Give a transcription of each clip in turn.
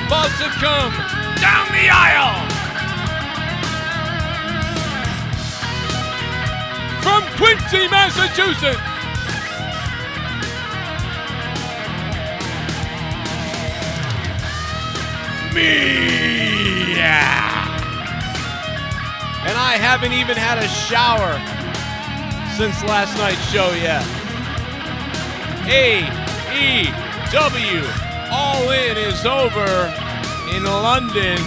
about to come down the aisle. From Quincy, Massachusetts, Mia. And I haven't even had a shower since last night's show yet. AEW All In is over in London.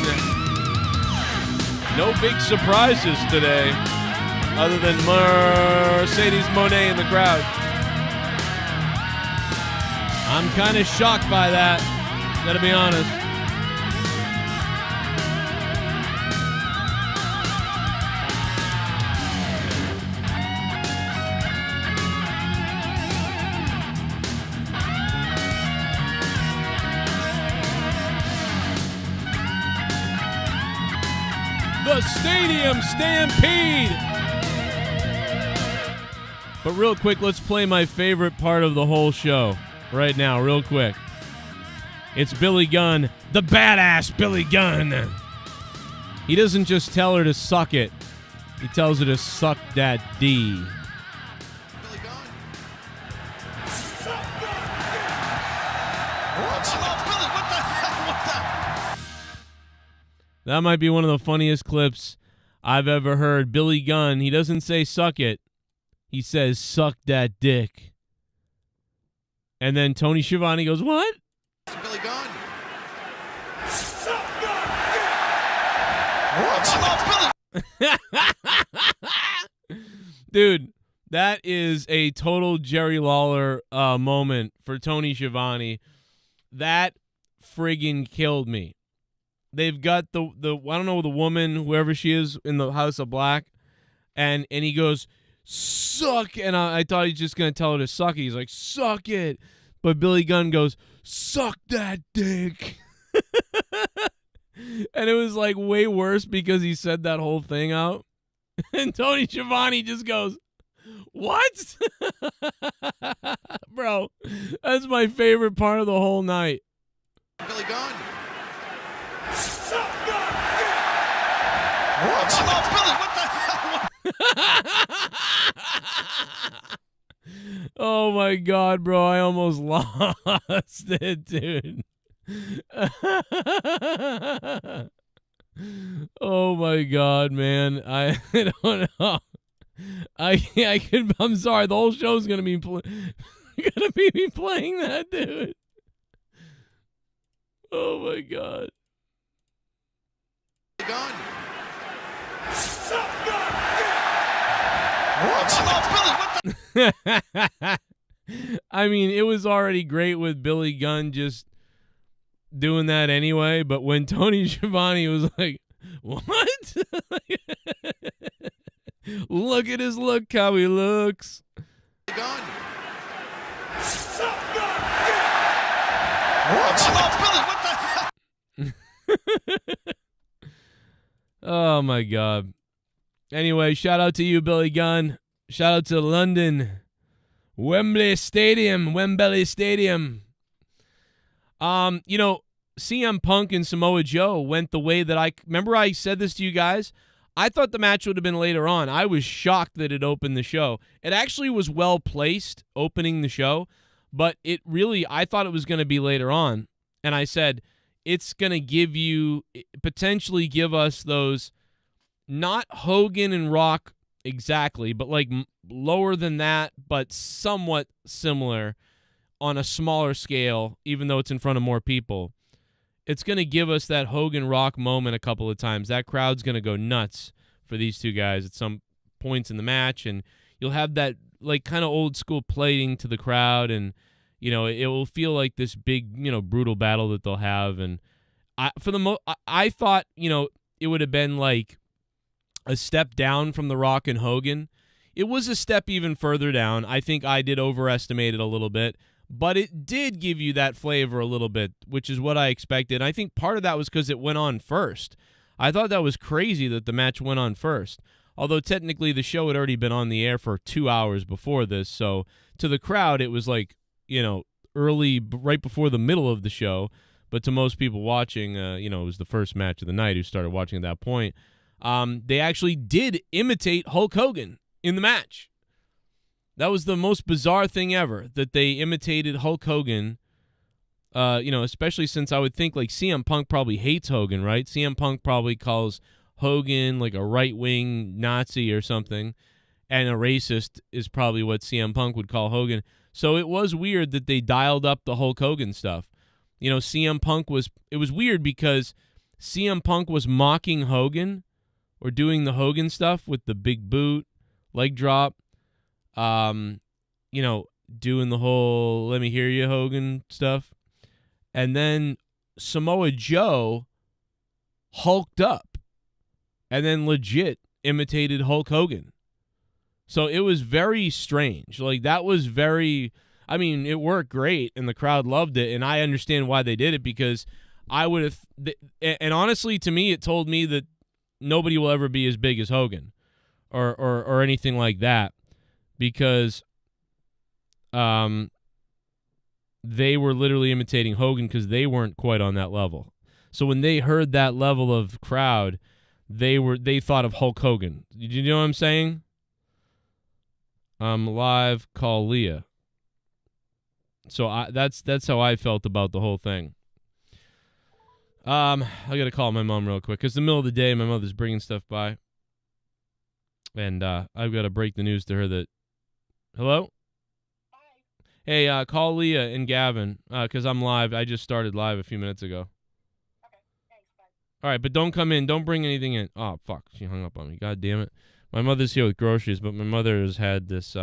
No big surprises today, other than Mercedes Moné in the crowd. I'm kind of shocked by that, gotta be honest. The Stadium Stampede. But real quick, let's play my favorite part of the whole show right now, real quick. It's Billy Gunn, the badass Billy Gunn. He doesn't just tell her to suck it. He tells her to suck that D. Billy Gunn. Suck that D. What's up, Billy? What the hell? What the? That might be one of the funniest clips I've ever heard. Billy Gunn, he doesn't say suck it. He says suck that dick. And then Tony Schiavone goes, what? Billy Gunn. Suck that dick. What's up, Billy? Dude, that is a total Jerry Lawler moment for Tony Schiavone. That friggin' killed me. They've got the I don't know, the woman, whoever she is, in the House of Black, and he goes, suck, and I thought he's just going to tell her to suck it. He's like, suck it. But Billy Gunn goes, suck that dick. And it was like way worse because he said that whole thing out. And Tony Schiavone just goes, what? Bro, that's my favorite part of the whole night. Billy Gunn. Suck that dick. What's up, Billy? What the hell? Oh my God, bro. I almost lost it, dude. Oh my God, man. I don't know. I'm sorry. The whole show's gonna be me playing that, dude. Oh my God. Gun. Suck that dick. What's up, Billy? What the? I mean, it was already great with Billy Gunn just doing that anyway, but when Tony Schiavone was like, what? Look at his look, how he looks. Gun. Suck that dick. What's up, Billy? What the hell? Oh my God. Anyway, shout out to you, Billy Gunn. Shout out to London. Wembley Stadium. You know, CM Punk and Samoa Joe went the way that remember I said this to you guys? I thought the match would have been later on. I was shocked that it opened the show. It actually was well placed opening the show, but I thought it was going to be later on. And I said, it's going to potentially give us those, not Hogan and Rock exactly, but like lower than that, but somewhat similar on a smaller scale, even though it's in front of more people. It's going to give us that Hogan Rock moment a couple of times. That crowd's going to go nuts for these two guys at some points in the match, and you'll have that like kind of old school plating to the crowd, and you know, it will feel like this big, you know, brutal battle that they'll have. And I thought, you know, it would have been like a step down from The Rock and Hogan. It was a step even further down. I think I did overestimate it a little bit, but it did give you that flavor a little bit, which is what I expected. And I think part of that was because it went on first. I thought that was crazy that the match went on first, although technically the show had already been on the air for 2 hours before this. So to the crowd, it was like, you know, early, right before the middle of the show. but to most people watching, it was the first match of the night who started watching at that point. They actually did imitate Hulk Hogan in the match. That was the most bizarre thing ever, that they imitated Hulk Hogan, especially since I would think like CM Punk probably hates Hogan, right? CM Punk probably calls Hogan like a right-wing Nazi or something, and a racist is probably what CM Punk would call Hogan. So it was weird that they dialed up the Hulk Hogan stuff. CM Punk it was weird because CM Punk was mocking Hogan or doing the Hogan stuff with the big boot, leg drop, doing the whole "let me hear you" Hogan stuff. And then Samoa Joe hulked up and then legit imitated Hulk Hogan. So it was very strange. Like, that was very, it worked great and the crowd loved it. And I understand why they did it, because I would have, and honestly, to me, it told me that nobody will ever be as big as Hogan or anything like that, because they were literally imitating Hogan because they weren't quite on that level. So when they heard that level of crowd, they thought of Hulk Hogan. Did you know what I'm saying? Live, call Leah. So that's how I felt about the whole thing. I got to call my mom real quick because the middle of the day, my mother's bringing stuff by. And I've got to break the news to her that, hello? Hi. Hey, call Leah and Gavin because I'm live. I just started live a few minutes ago. Okay, thanks, bye. All right, but don't come in. Don't bring anything in. Oh, fuck. She hung up on me. God damn it. My mother's here with groceries, but my mother's had this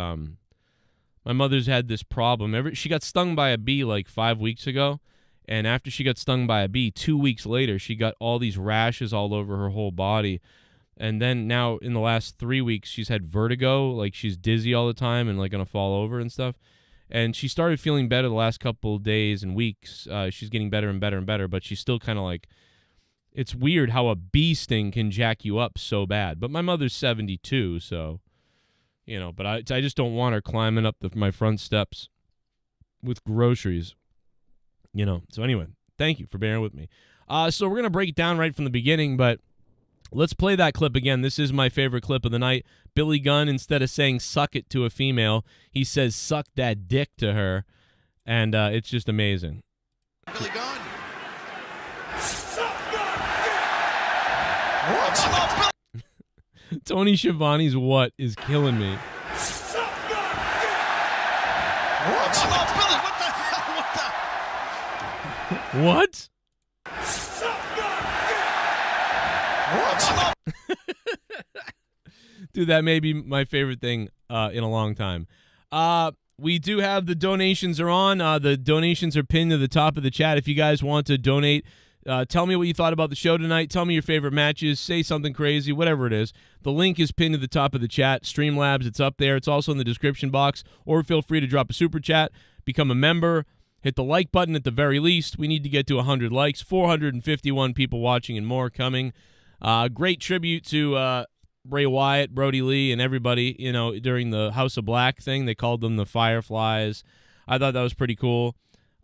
problem. She got stung by a bee like 5 weeks ago, and after she got stung by a bee, 2 weeks later, she got all these rashes all over her whole body. And then now in the last 3 weeks, she's had vertigo, like she's dizzy all the time and like gonna fall over and stuff. And she started feeling better the last couple of days and weeks. She's getting better and better and better, but she's still kind of like, it's weird how a bee sting can jack you up so bad. But my mother's 72, so, but I just don't want her climbing up my front steps with groceries, So anyway, thank you for bearing with me. So we're going to break it down right from the beginning, but let's play that clip again. This is my favorite clip of the night. Billy Gunn, instead of saying suck it to a female, he says suck that dick to her, and it's just amazing. Billy Gunn. Tony Schiavone's what is killing me. Billy, what the hell? What? Dude, that may be my favorite thing in a long time. We do have the donations are on. The donations are pinned to the top of the chat. If you guys want to donate, tell me what you thought about the show tonight. Tell me your favorite matches. Say something crazy, whatever it is. The link is pinned to the top of the chat. Streamlabs, it's up there. It's also in the description box. Or feel free to drop a super chat, become a member, hit the like button at the very least. We need to get to 100 likes. 451 people watching and more coming. Great tribute to Bray Wyatt, Brody Lee, and everybody, during the House of Black thing. They called them the Fireflies. I thought that was pretty cool.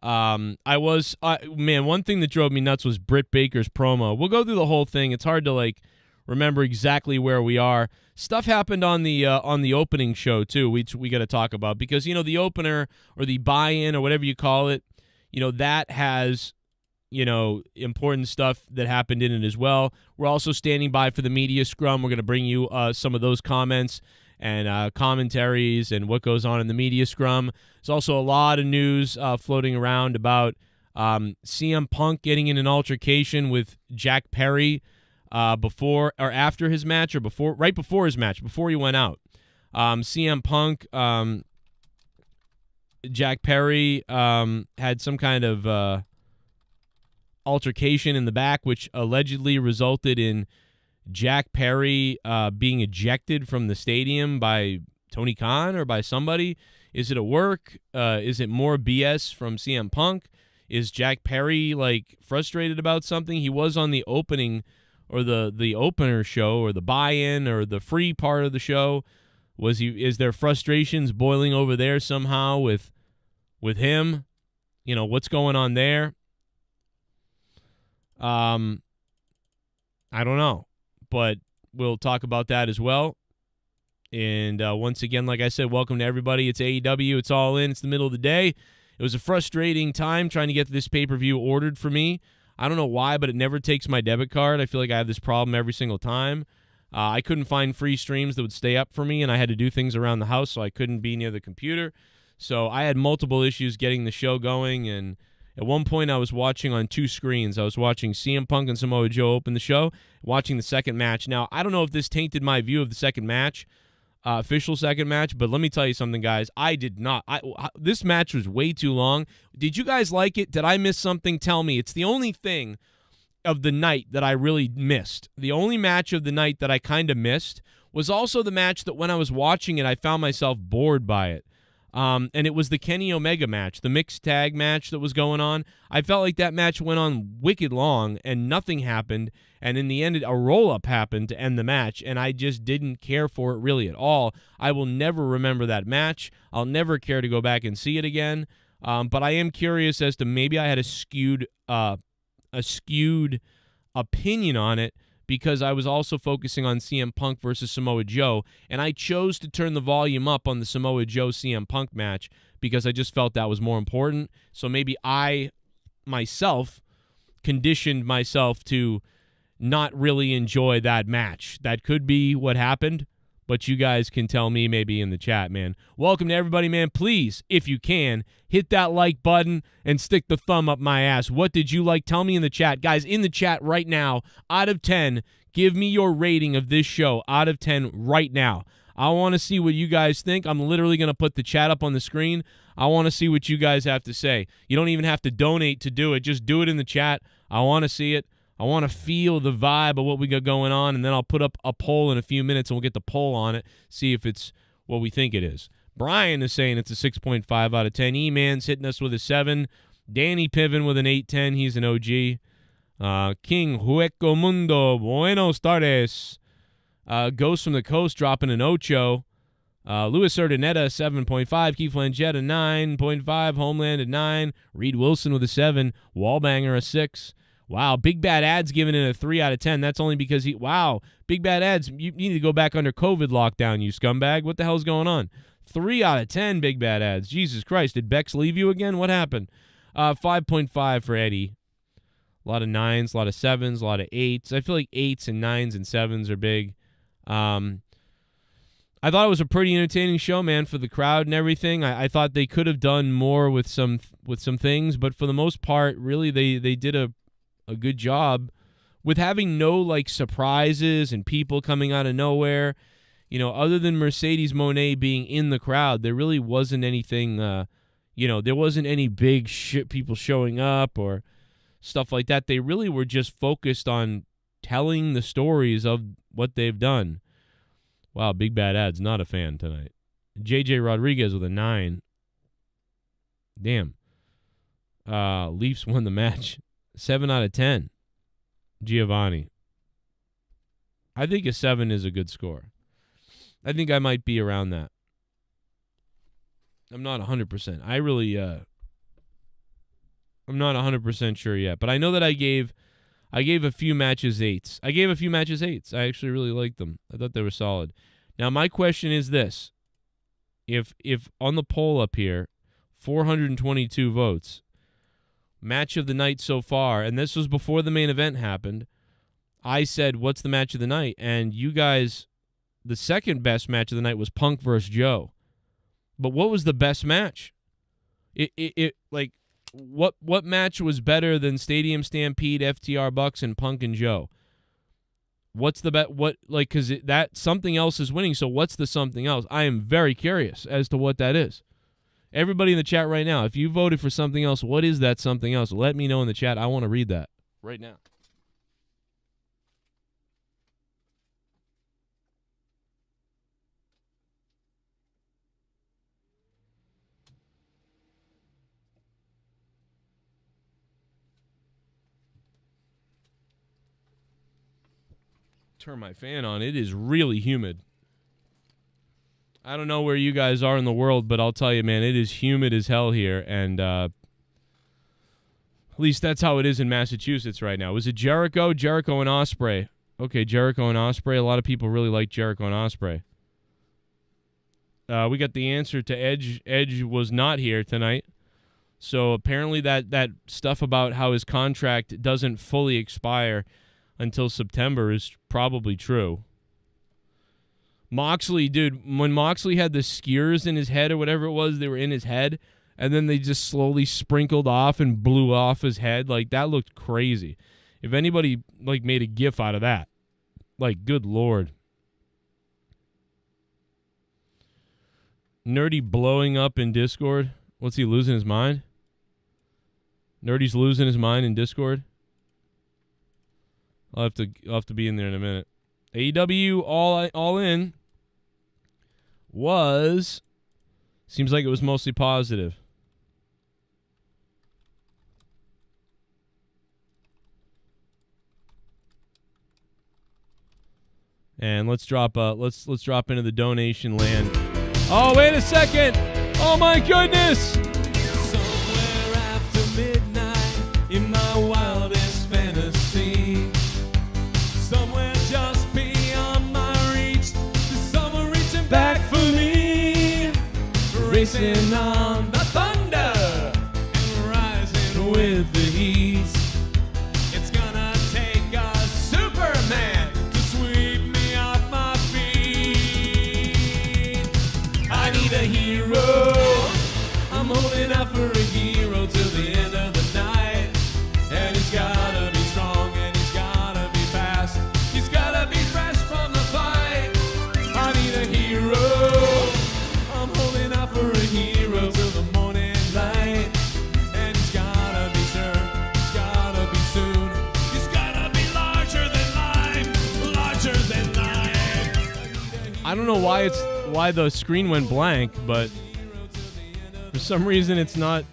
One thing that drove me nuts was Britt Baker's promo. We'll go through the whole thing. It's hard to remember exactly where we are. Stuff happened on the opening show too, which we got to talk about, because the opener or the buy-in or whatever you call it, that has important stuff that happened in it as well. We're also standing by for the media scrum. We're going to bring you some of those comments and commentaries and what goes on in the media scrum. There's also a lot of news floating around about CM Punk getting in an altercation with Jack Perry before or after his match, or right before his match, before he went out. CM Punk, Jack Perry had some kind of altercation in the back, which allegedly resulted in Jack Perry being ejected from the stadium by Tony Khan or by somebody. Is it a work? Is it more BS from CM Punk? Is Jack Perry frustrated about something? He was on the opening or the opener show or the buy-in or the free part of the show. Is there frustrations boiling over there somehow with him? What's going on there? I don't know, but we'll talk about that as well. And once again, like I said, welcome to everybody. It's AEW. It's all in. It's the middle of the day. It was a frustrating time trying to get this pay-per-view ordered for me. I don't know why, but it never takes my debit card. I feel like I have this problem every single time. I couldn't find free streams that would stay up for me, and I had to do things around the house, so I couldn't be near the computer. So I had multiple issues getting the show going, and at one point I was watching on two screens. I was watching CM Punk and Samoa Joe open the show, watching the second match. Now, I don't know if this tainted my view of the second match, official second match, but let me tell you something, guys. I did not. This match was way too long. Did you guys like it? Did I miss something? Tell me. It's the only thing of the night that I really missed. The only match of the night that I kind of missed was also the match that when I was watching it, I found myself bored by it. And it was the Kenny Omega match, the mixed tag match that was going on. I felt like that match went on wicked long and nothing happened. And in the end, a roll-up happened to end the match, and I just didn't care for it really at all. I will never remember that match. I'll never care to go back and see it again. But I am curious as to maybe I had a skewed opinion on it because I was also focusing on CM Punk versus Samoa Joe, and I chose to turn the volume up on the Samoa Joe CM Punk match because I just felt that was more important. So maybe I myself conditioned myself to not really enjoy that match. That could be what happened, but you guys can tell me maybe in the chat, man. Welcome to everybody, man. Please, if you can, hit that like button and stick the thumb up my ass. What did you like? Tell me in the chat. Guys, in the chat right now, out of 10, give me your rating of this show out of 10 right now. I want to see what you guys think. I'm literally going to put the chat up on the screen. I want to see what you guys have to say. You don't even have to donate to do it. Just do it in the chat. I want to see it. I want to feel the vibe of what we got going on, and then I'll put up a poll in a few minutes, and we'll get the poll on it, see if it's what we think it is. Brian is saying it's a 6.5 out of 10. E-Man's hitting us with a 7. Danny Piven with an 8-10. He's an OG. King Hueco Mundo, buenos tardes. Ghost from the Coast dropping an Ocho. Luis Urdaneta, 7.5. Keith Langetta, 9.5. Homeland at 9. Reed Wilson with a 7. Wallbanger, a 6. Wow, Big Bad Ads giving it a 3 out of 10. That's only because Big Bad Ads, you need to go back under COVID lockdown, you scumbag. What the hell's going on? 3 out of 10, Big Bad Ads. Jesus Christ, did Bex leave you again? What happened? 5.5 for Eddie. A lot of 9s, a lot of 7s, a lot of 8s. I feel like 8s and 9s and 7s are big. I thought it was a pretty entertaining show, man, for the crowd and everything. I thought they could have done more with some things, but for the most part, really, they did a good job with having no like surprises and people coming out of nowhere. You know, other than Mercedes Moné being in the crowd, there really wasn't anything, there wasn't any big shit people showing up or stuff like that. They really were just focused on telling the stories of what they've done. Wow, Big Bad Ad's not a fan tonight. JJ Rodriguez with a 9. Damn. Leafs won the match. 7 out of 10. Giovanni. I think a 7 is a good score. I think I might be around that. I'm not 100%. I'm not 100% sure yet, but I know that I gave a few matches 8s. I actually really liked them. I thought they were solid. Now my question is this. If on the poll up here, 422 votes, match of the night so far, and this was before the main event happened, I said, what's the match of the night? And you guys, the second best match of the night was Punk versus Joe. But what was the best match? What match was better than Stadium Stampede, FTR Bucks, and Punk and Joe? What's the bet? Because that something else is winning. So what's the something else? I am very curious as to what that is. Everybody in the chat right now, if you voted for something else, what is that something else? Let me know in the chat. I want to read that right now. Turn my fan on. It is really humid. I don't know where you guys are in the world, but I'll tell you, man, it is humid as hell here. And At least that's how it is in Massachusetts right now. Was it Jericho? Jericho and Ospreay. Okay, Jericho and Ospreay. A lot of people really like Jericho and Ospreay. We got the answer to Edge. Edge was not here tonight. So apparently that stuff about how his contract doesn't fully expire until September is probably true. Moxley, dude, when Moxley had the skewers in his head or whatever it was, they were in his head, and then they just slowly sprinkled off and blew off his head. Like, that looked crazy. If anybody, like, made a gif out of that, like, good Lord. Nerdy blowing up in Discord. What's he, losing his mind? Nerdy's losing his mind in Discord. I'll have to be in there in a minute. AEW all in was, seems like it was mostly positive. And let's drop into the donation land. Oh, wait a second. Oh my goodness. Somewhere after midnight in my wildest fantasy. Somewhere just beyond my reach. There's someone reaching back for me. Racing on the thunder and rising with the heat. It's gonna take a Superman to sweep me off my feet. I need a hero. I'm holding out for a hero till the end of the night. And he's gotta be strong and he's gotta be fast. He's gotta be fresh from the fight. I need a hero. I'm holding out for a hero till the morning light. And he's gotta be sure, he's gotta be soon. He's gotta be larger than life, larger than life. I don't know why the screen went blank, but for some reason it's not.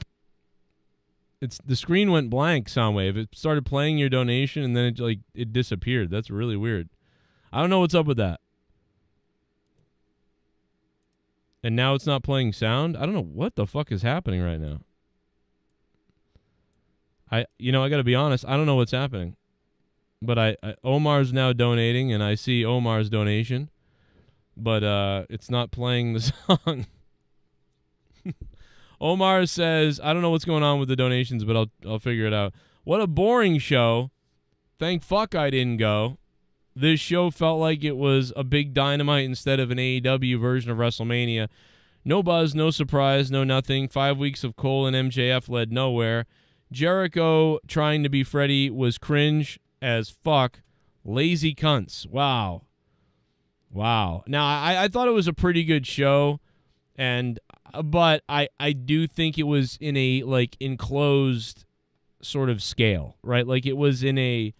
It's the screen went blank. Soundwave. It started playing your donation and then it disappeared. That's really weird. I don't know what's up with that. And now it's not playing sound. I don't know what the fuck is happening right now. I got to be honest. I don't know what's happening. But Omar's now donating, and I see Omar's donation. But it's not playing the song. Omar says, I don't know what's going on with the donations, but I'll figure it out. What a boring show. Thank fuck I didn't go. This show felt like it was a big Dynamite instead of an AEW version of WrestleMania. No buzz, no surprise, no nothing. 5 weeks of Cole and MJF led nowhere. Jericho trying to be Freddie was cringe as fuck. Lazy cunts. Wow. Now, I thought it was a pretty good show, but I do think it was in a, like, enclosed sort of scale, right? Like, it was in a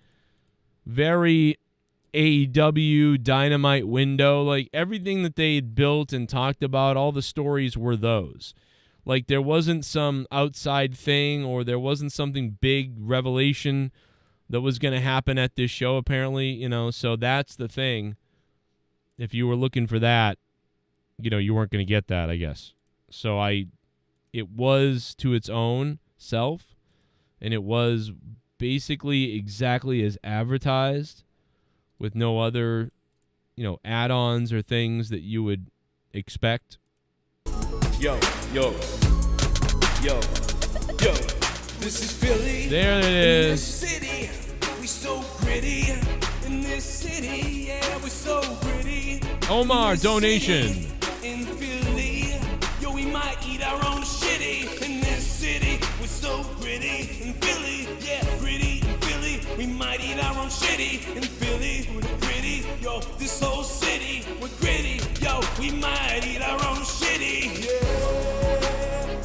very AEW Dynamite window. Like, everything that they had built and talked about, all the stories were those. Like, there wasn't some outside thing, or there wasn't something big revelation that was going to happen at this show, apparently, so that's the thing. If you were looking for that, you weren't going to get that, I guess. So it was to its own self, and it was basically exactly as advertised, with no other, add-ons or things that you would expect. Yo. This is Philly. There it In is. this city, we so pretty. In this city, yeah, we so pretty. Omar, In this donation. city, in Philly, yo, we might eat our own shitty. In this city, we're so pretty. In Philly, yeah, pretty. In Philly, we might eat our own shitty. In Philly, we're pretty. Yo, this whole city, we're gritty. Yo, we might eat our own shitty. Yeah,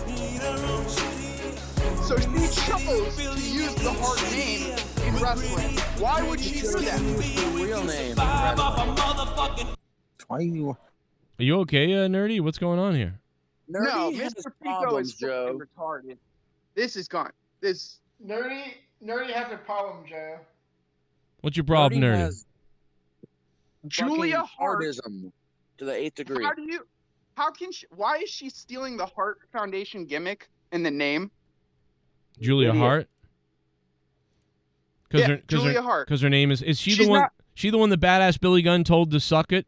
eat our own shitty. So she chose to use the Hart name in wrestling. Why would she do that? Real name. Why you? Are you okay, Nerdy? What's going on here? No, Nerdy has Mr. Pico problems, is Joe. fucking retarded. This is gone. This Nerdy has a problem, Joe. What's your problem, Nerdy? has Julia fucking Hart. Hartism to the 8th degree. Why is she stealing the Hart Foundation gimmick and the name? Julia Idiot. Hart? Julia Hart. Because her name is she She's the one? not- She the one that badass Billy Gunn told to suck it?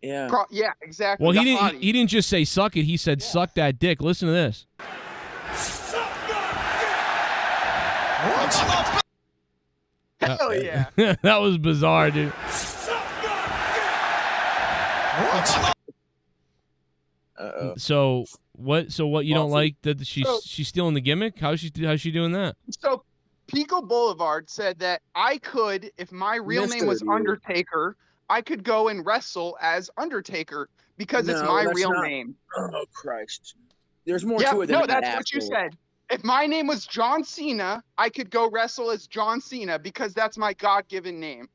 Yeah. Yeah, exactly. Well, the he didn't. hottie. He didn't just say suck it. He said suck that dick. Listen to this. Hell yeah. That was bizarre, dude. Uh-oh. So what? So what? You don't Well, like that she's stealing the gimmick? How's she doing that? So Pico Boulevard said that I could, if my real name was Mr. Dude. Undertaker, I could go and wrestle as Undertaker because it's No, my that's real not- name. Oh, Christ. There's more Yeah, to it than no, that. that's what you asshole. said. If my name was John Cena, I could go wrestle as John Cena because that's my God-given name.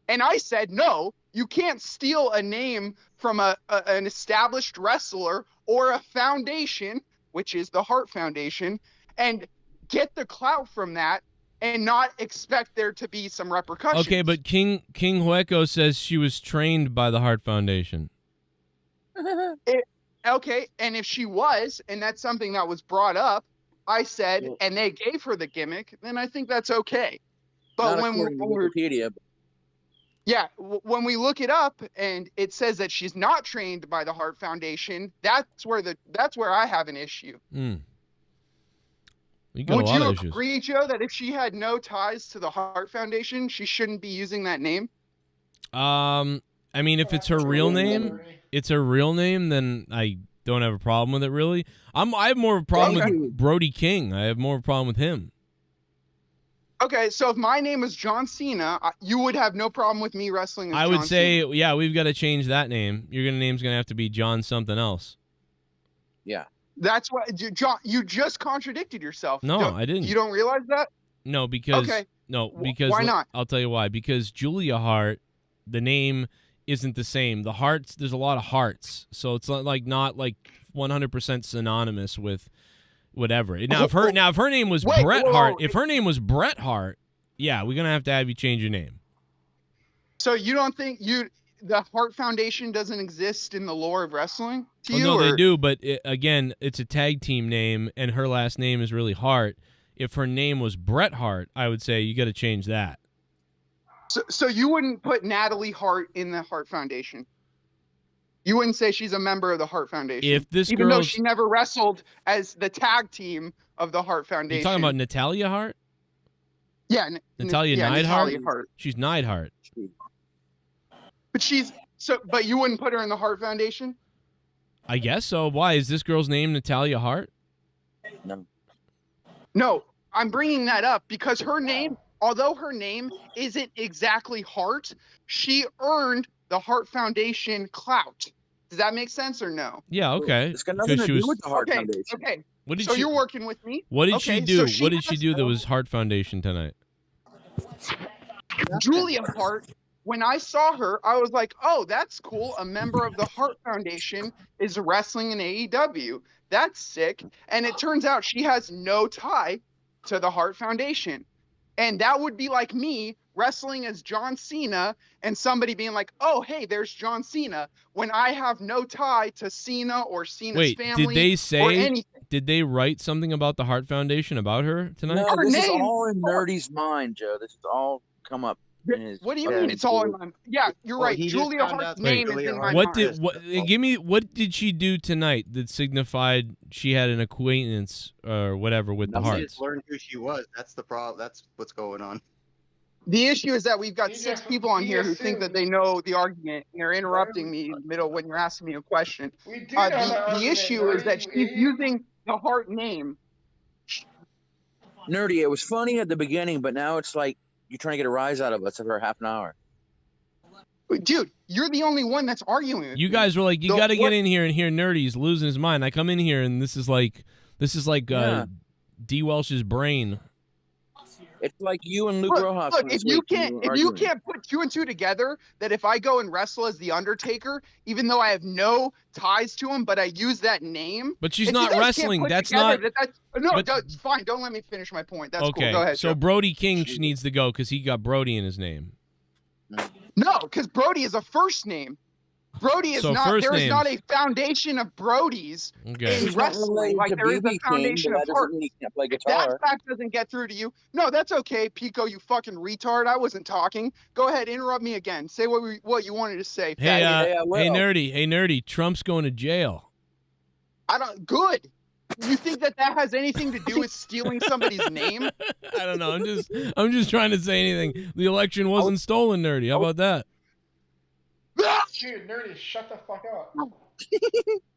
And I said, no, you can't steal a name from an established wrestler or a foundation, which is the Hart Foundation, and get the clout from that and not expect there to be some repercussions. Okay, but King Hueco says she was trained by the Hart Foundation. Okay, and if she was, and that's something that was brought up, I said, Well- and they gave her the gimmick, then I think that's okay. But Not when according to we're Wikipedia. But when we look it up and it says that she's not trained by the Hart Foundation, that's where I have an issue. You got Would a lot you of issues. agree, Joe, that if she had no ties to the Hart Foundation, she shouldn't be using that name? I mean, if it's her real name, then I don't have a problem with it. Really, I have more of a problem Okay. with Brody King. I have more of a problem with him. Okay, so if my name was John Cena, you would have no problem with me wrestling as I would John say, Cena. yeah, we've got to change that name. Your name's gonna have to be John something else. yeah. That's what John. You just contradicted yourself. No, I didn't. You don't realize that? No, because Okay. because Why not? I'll tell you why. Because Julia Hart, the name isn't the same. The Hearts, there's a lot of Hearts, so it's not like 100% synonymous with whatever. Now, if her name was Wait, Bret whoa, Hart, whoa, if her name was Bret Hart, yeah, we're gonna have you change your name. So you don't think the Hart Foundation doesn't exist in the lore of wrestling to you? No, they or- do, but again, it's a tag team name, and her last name is really Hart. If her name was Bret Hart, I would say you got to change that. So you wouldn't put Natalie Hart in the Hart Foundation? You wouldn't say she's a member of the Hart Foundation? If this even though girl's- she never wrestled as the tag team of the Hart Foundation. You talking about Natalia Hart? Yeah, Natalia yeah, Neidhart? Natalia Hart. She's Neidhart. But but you wouldn't put her in the Hart Foundation? I guess so. Why is this girl's name Natalia Hart? No. No, I'm bringing that up because her name, although her name isn't exactly Hart, she earned the Hart Foundation clout. Does that make sense or no? Yeah, okay. It's got nothing to she do was. with the Hart Okay, Foundation. okay. What did So she? you're working with me. What did okay, she do? so What did she has- do that was Hart Foundation tonight? Julia Hart, when I saw her, I was like, oh, that's cool. A member of the Hart Foundation is wrestling in AEW. That's sick. And it turns out she has no tie to the Hart Foundation. And that would be like me wrestling as John Cena and somebody being like, oh, hey, there's John Cena, when I have no tie to Cena or Cena's Wait, family did they or say? anything. Did they write something about the Hart Foundation about her tonight? No, Her this is name- all in Nerdy's mind, Joe. This has all come up in his. What do you fucking mean? It's all in head. my. Yeah, you're Well, right. he just Julia found Hart's out that name is Julia in my Hart- mind. What did she do tonight that signified she had an acquaintance or whatever with the She Harts? just learned who she was. That's the problem. That's what's going on. The issue is that we've got He 6 just- people on he here who think that assumed. they know the argument and are interrupting me in the middle when you're asking me a question. We do The issue is that she's using the Hart name. Nerdy, it was funny at the beginning, but now it's like you're trying to get a rise out of us for half an hour. Dude, you're the only one that's arguing with You me. guys were like, you The- got to get what- in here and hear Nerdy. He's losing his mind. I come in here and this is like Yeah. D. Welsh's brain. It's like you and Luke Look, Rojas. look, from if this you week when can't were if you arguing. can't put 2 and 2 together, that if I go and wrestle as the Undertaker, even though I have no ties to him, but I use that name. But she's if you not guys can't wrestling. put That's together not no, but- it's fine. Don't let me finish my point. That's okay. cool. Go ahead. So Joe. Brody King needs to go because he got Brody in his name. No, because Brody is a first name. Brody is So not. first There is names. not a foundation of Brodies Okay. in He's not wrestling. related Like to there is a BB King, foundation but of that doesn't heart. mean he can't play If that guitar. fact doesn't get through to you, no, that's okay, Pico. You fucking retard. I wasn't talking. Go ahead, interrupt me again. Say what you wanted to say. Hey, fatty. I will. hey, nerdy. Trump's going to jail. I don't. Good. You think that has anything to do with stealing somebody's name? I don't know. I'm just trying to say anything. The election wasn't stolen, nerdy. How about that? Dude, nerdy, shut the fuck up.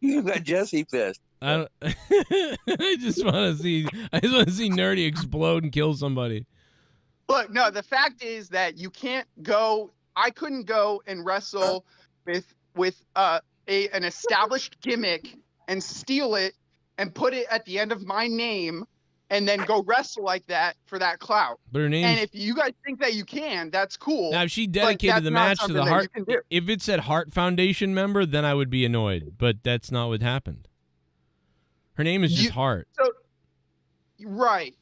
You got Jesse pissed. I don't. I just want to see nerdy explode and kill somebody. Look, no. The fact is that you can't go. I couldn't go and wrestle with an established gimmick and steal it and put it at the end of my name and then go wrestle like that for that clout. But her name. And if you guys think that you can, that's cool. Now, if she but dedicated that's the not match to the something that Hart, you can do. if it said Hart Foundation member, then I would be annoyed. But that's not what happened. Her name is just Hart. So, right.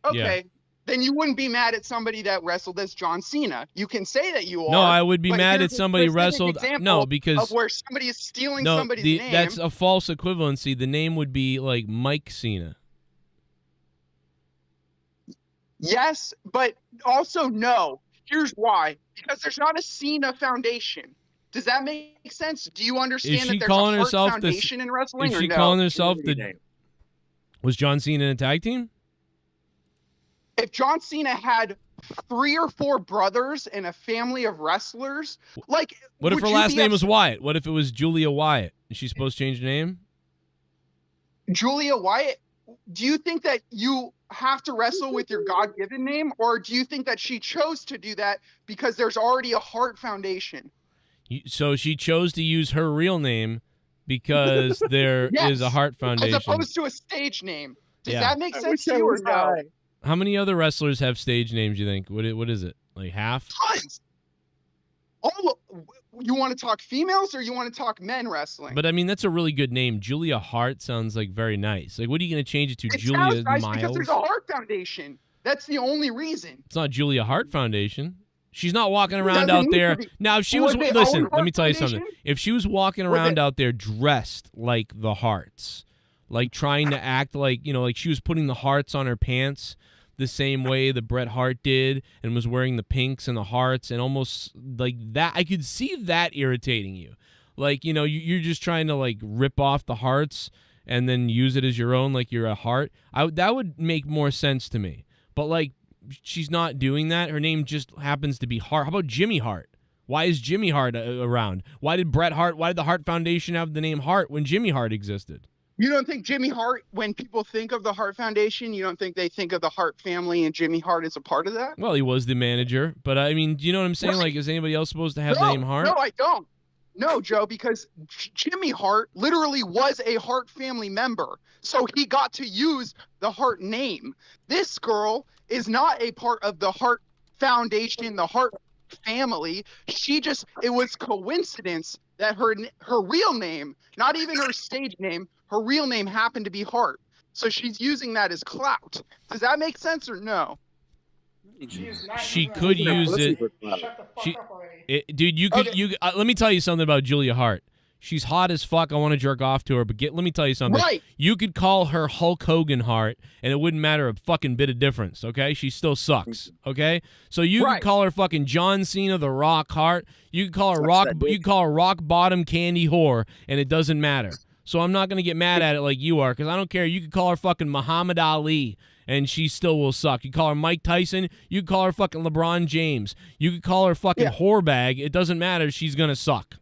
Okay. Then you wouldn't be mad at somebody that wrestled as John Cena. You can say that you are. No, I would be but mad here's at a somebody specific wrestled. example No, because of where somebody is stealing somebody's name. that's a false equivalency. The name would be like Mike Cena. Yes, but also no. Here's why. Because there's not a Cena Foundation. Does that make sense? Do you understand she that there's calling a Hart herself the- Foundation in wrestling Is or she no? calling herself Was John Cena in a tag team? If John Cena had 3 or 4 brothers and a family of wrestlers, like What if would her you last be name was Wyatt? What if it was Julia Wyatt? Is she supposed to change the name? Julia Wyatt? Do you think that you have to wrestle with your God-given name, or do you think that she chose to do that because there's already a Hart Foundation? So she chose to use her real name because there is Yes, a Hart Foundation. As opposed to a stage name. Does Yeah. that make sense to you or no? How many other wrestlers have stage names, you think? What is it? Like half? Tons. You want to talk females or you want to talk men wrestling? But I mean, that's a really good name. Julia Hart sounds like very nice. Like, what are you going to change it to? it Julia sounds nice Miles? because there's a Hart Foundation. That's the only reason. It's not Julia Hart Foundation. She's not walking It around doesn't out need there. to be. Now, if she Would was, they listen, own let Hart me tell you something. Foundation? If she was walking Would around they- out there dressed like the Harts, like trying to act like, like she was putting the hearts on her pants the same way that Bret Hart did and was wearing the pinks and the hearts and almost like that, I could see that irritating you. Like, you're just trying to like rip off the hearts and then use it as your own, like you're a Hart. That would make more sense to me. But like, she's not doing that. Her name just happens to be Hart. How about Jimmy Hart? Why is Jimmy Hart around? Why did the Hart Foundation have the name Hart when Jimmy Hart existed? You don't think Jimmy Hart, when people think of the Hart Foundation, you don't think they think of the Hart family and Jimmy Hart as a part of that? Well, he was the manager, but I mean, do you know what I'm saying? Right. Like, is anybody else supposed to have the name Hart? No, I don't. No, Joe, because Jimmy Hart literally was a Hart family member. So he got to use the Hart name. This girl is not a part of the Hart Foundation, the Hart family. It was coincidence that her real name, not even her stage name, her real name happened to be Hart. So she's using that as clout. Does that make sense or no? She could use it. Shut the fuck up already. Dude, let me tell you something about Julia Hart. She's hot as fuck. I want to jerk off to her, but let me tell you something. Right. You could call her Hulk Hogan Hart, and it wouldn't matter a fucking bit of difference, okay? She still sucks, okay? So you could call her fucking John Cena, the Rock Hart. You could call her rock bottom candy whore, and it doesn't matter. So I'm not gonna get mad at it like you are, because I don't care. You could call her fucking Muhammad Ali, and she still will suck. You call her Mike Tyson. You could call her fucking LeBron James. You could call her fucking whore bag. It doesn't matter. She's gonna suck.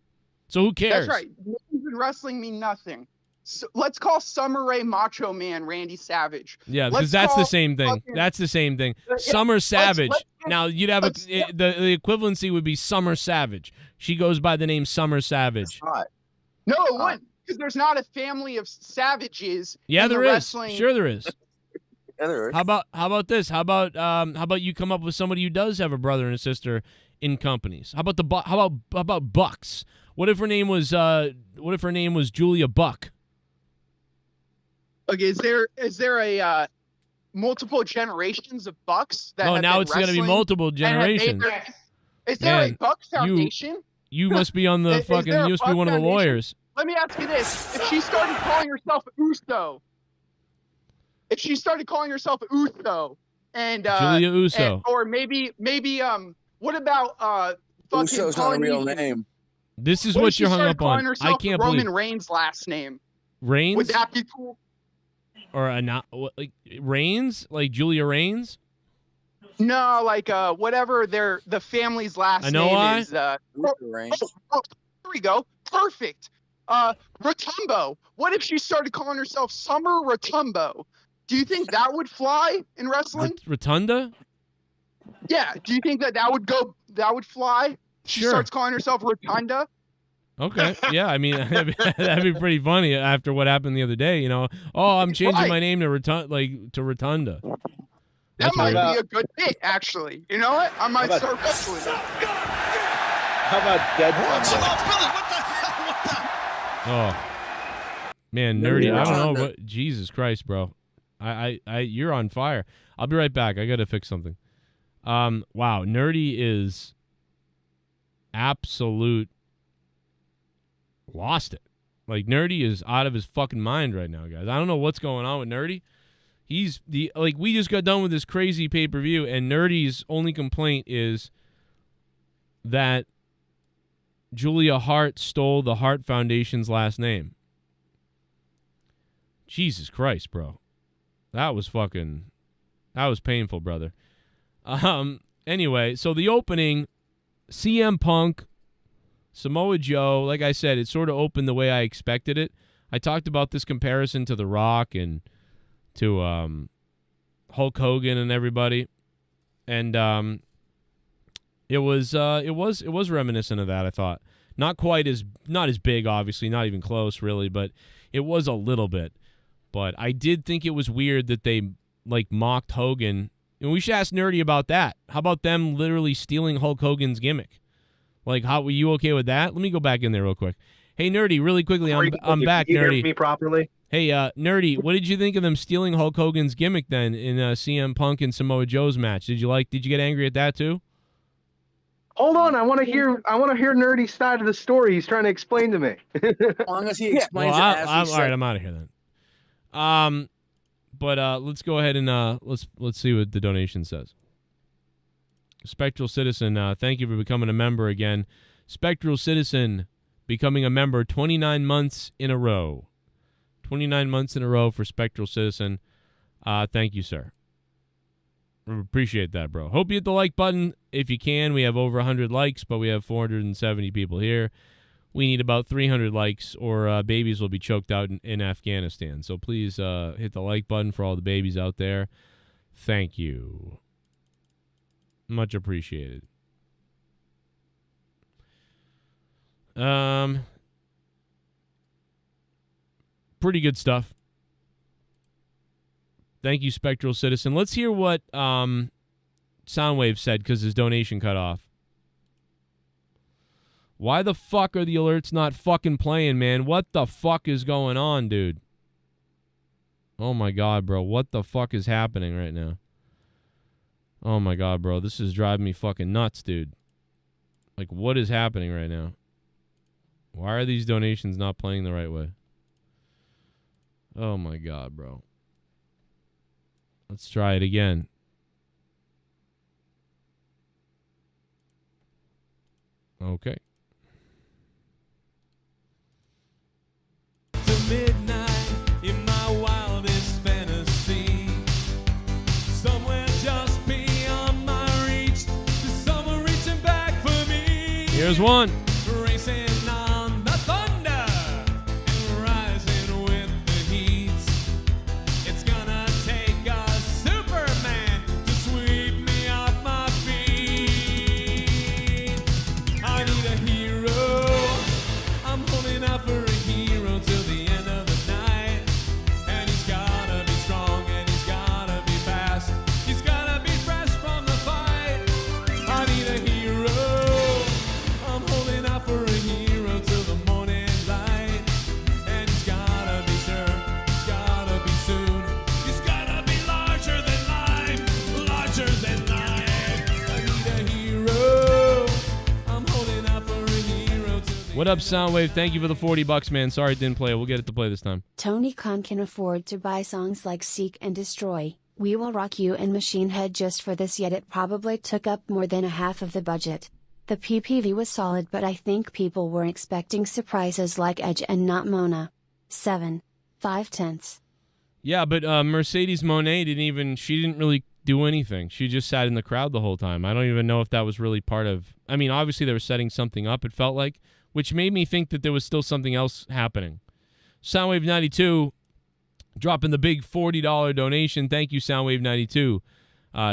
So who cares? That's right. Names in wrestling mean nothing. So let's call Summer Rae Macho Man Randy Savage. Yeah, Let's because that's the call same thing. fucking- That's the same thing. Yeah, Summer Savage. Now you'd have let's- the equivalency would be Summer Savage. She goes by the name Summer Savage. Hot. No, it wouldn't, because there's not a family of savages. Yeah, in the there is. wrestling. Sure, there is. Yeah, there is. How about this? How about you come up with somebody who does have a brother and a sister in companies? How about Bucks? What if her name was Julia Buck? Okay, is there a multiple generations of Bucks that No, have now been it's going to be wrestling multiple and have made generations. their- Is there Man, a Buck Foundation? You must be on the Is fucking. there a You must be Buck one of the Foundation? lawyers. Let me ask you this: if she started calling herself Uso, and Julia Uso. or maybe what about fucking Uso's not a Polynesian? real name. This is What if what she you're hung started up calling on. I herself can't Roman believe Reigns' last name? Reigns Would that be cool? or like Reigns, like Julia Reigns. No, like whatever the family's last I know name why. is. Uso Reigns. Here we go. Perfect. Rotumbo. What if she started calling herself Summer Rotumbo? Do you think that would fly in wrestling? Rotunda. Yeah. Do you think that would fly? She Sure. starts calling herself Rotunda. Okay. Yeah. I mean, that'd be pretty funny after what happened the other day. You know. Oh, I'm changing my name to Rotunda. That That's might weird. be a good bit, actually. You know what? I might start wrestling. How about Dead What's Thunder? up, Billy? What the hell? What the? Oh, man, nerdy. I don't know what. Jesus Christ, bro. You're on fire. I'll be right back. I gotta fix something. Wow, nerdy is absolute lost it. Like nerdy is out of his fucking mind right now, guys. I don't know what's going on with nerdy. He's we just got done with this crazy pay-per-view, and nerdy's only complaint is that Julia Hart stole the Hart Foundation's last name. Jesus Christ, bro. That was painful, brother. Anyway, so the opening, CM Punk, Samoa Joe, like I said, it sort of opened the way I expected it. I talked about this comparison to The Rock and to Hulk Hogan and everybody. And it was reminiscent of that, I thought. Not as big, obviously, not even close, really, but it was a little bit. But I did think it was weird that they mocked Hogan. And we should ask Nerdy about that. How about them literally stealing Hulk Hogan's gimmick? How were you okay with that? Let me go back in there real quick. Hey, Nerdy, really quickly, I'm back, Can you Nerdy. hear me properly? Hey, Nerdy, what did you think of them stealing Hulk Hogan's gimmick then in CM Punk and Samoa Joe's match? Did you get angry at that too? Hold on, I want to hear Nerdy's side of the story. He's trying to explain to me. As long as he explains it as he all said. right, I'm out of here then. But let's go ahead and let's see what the donation says. Spectral Citizen, thank you for becoming a member again. Spectral Citizen becoming a member 29 months in a row. 29 months in a row for Spectral Citizen. Thank you, sir. Appreciate that, bro. Hope you hit the like button if you can. We have over 100 likes, but we have 470 people here. We need about 300 likes or babies will be choked out in Afghanistan. So please hit the like button for all the babies out there. Thank you. Much appreciated. Pretty good stuff. Thank you, Spectral Citizen. Let's hear what Soundwave said because his donation cut off. Why the fuck are the alerts not fucking playing, man? What the fuck is going on, dude? Oh my god, bro. What the fuck is happening right now? Oh my god, bro. This is driving me fucking nuts, dude. What is happening right now? Why are these donations not playing the right way? Oh my god, bro. Let's try it again. Okay. Midnight in my wildest fantasy, somewhere just beyond my reach, there's someone reaching back for me. Here's one. Racing on the thunder and rising with the heat. It's gonna take a Superman to sweep me off my feet. I need a hero. I'm holding out for a hero till the end of the night. And he's gotta be strong and he's gotta be fast. He's gotta be fresh from the fight. I need a hero. I'm holding What up, Soundwave? Thank you for the $40, man. Sorry it didn't play. We'll get it to play this time. Tony Khan can afford to buy songs like Seek and Destroy, We Will Rock You and Machine Head just for this, yet it probably took up more than a half of the budget. The PPV was solid, but I think people were expecting surprises like Edge and not Mona. 7.5. Yeah, but Mercedes Moné didn't really do anything. She just sat in the crowd the whole time. I don't even know if that was really part of... I mean, obviously they were setting something up, it felt like, which made me think that there was still something else happening. Soundwave 92 dropping the big $40 donation. Thank you, Soundwave 92.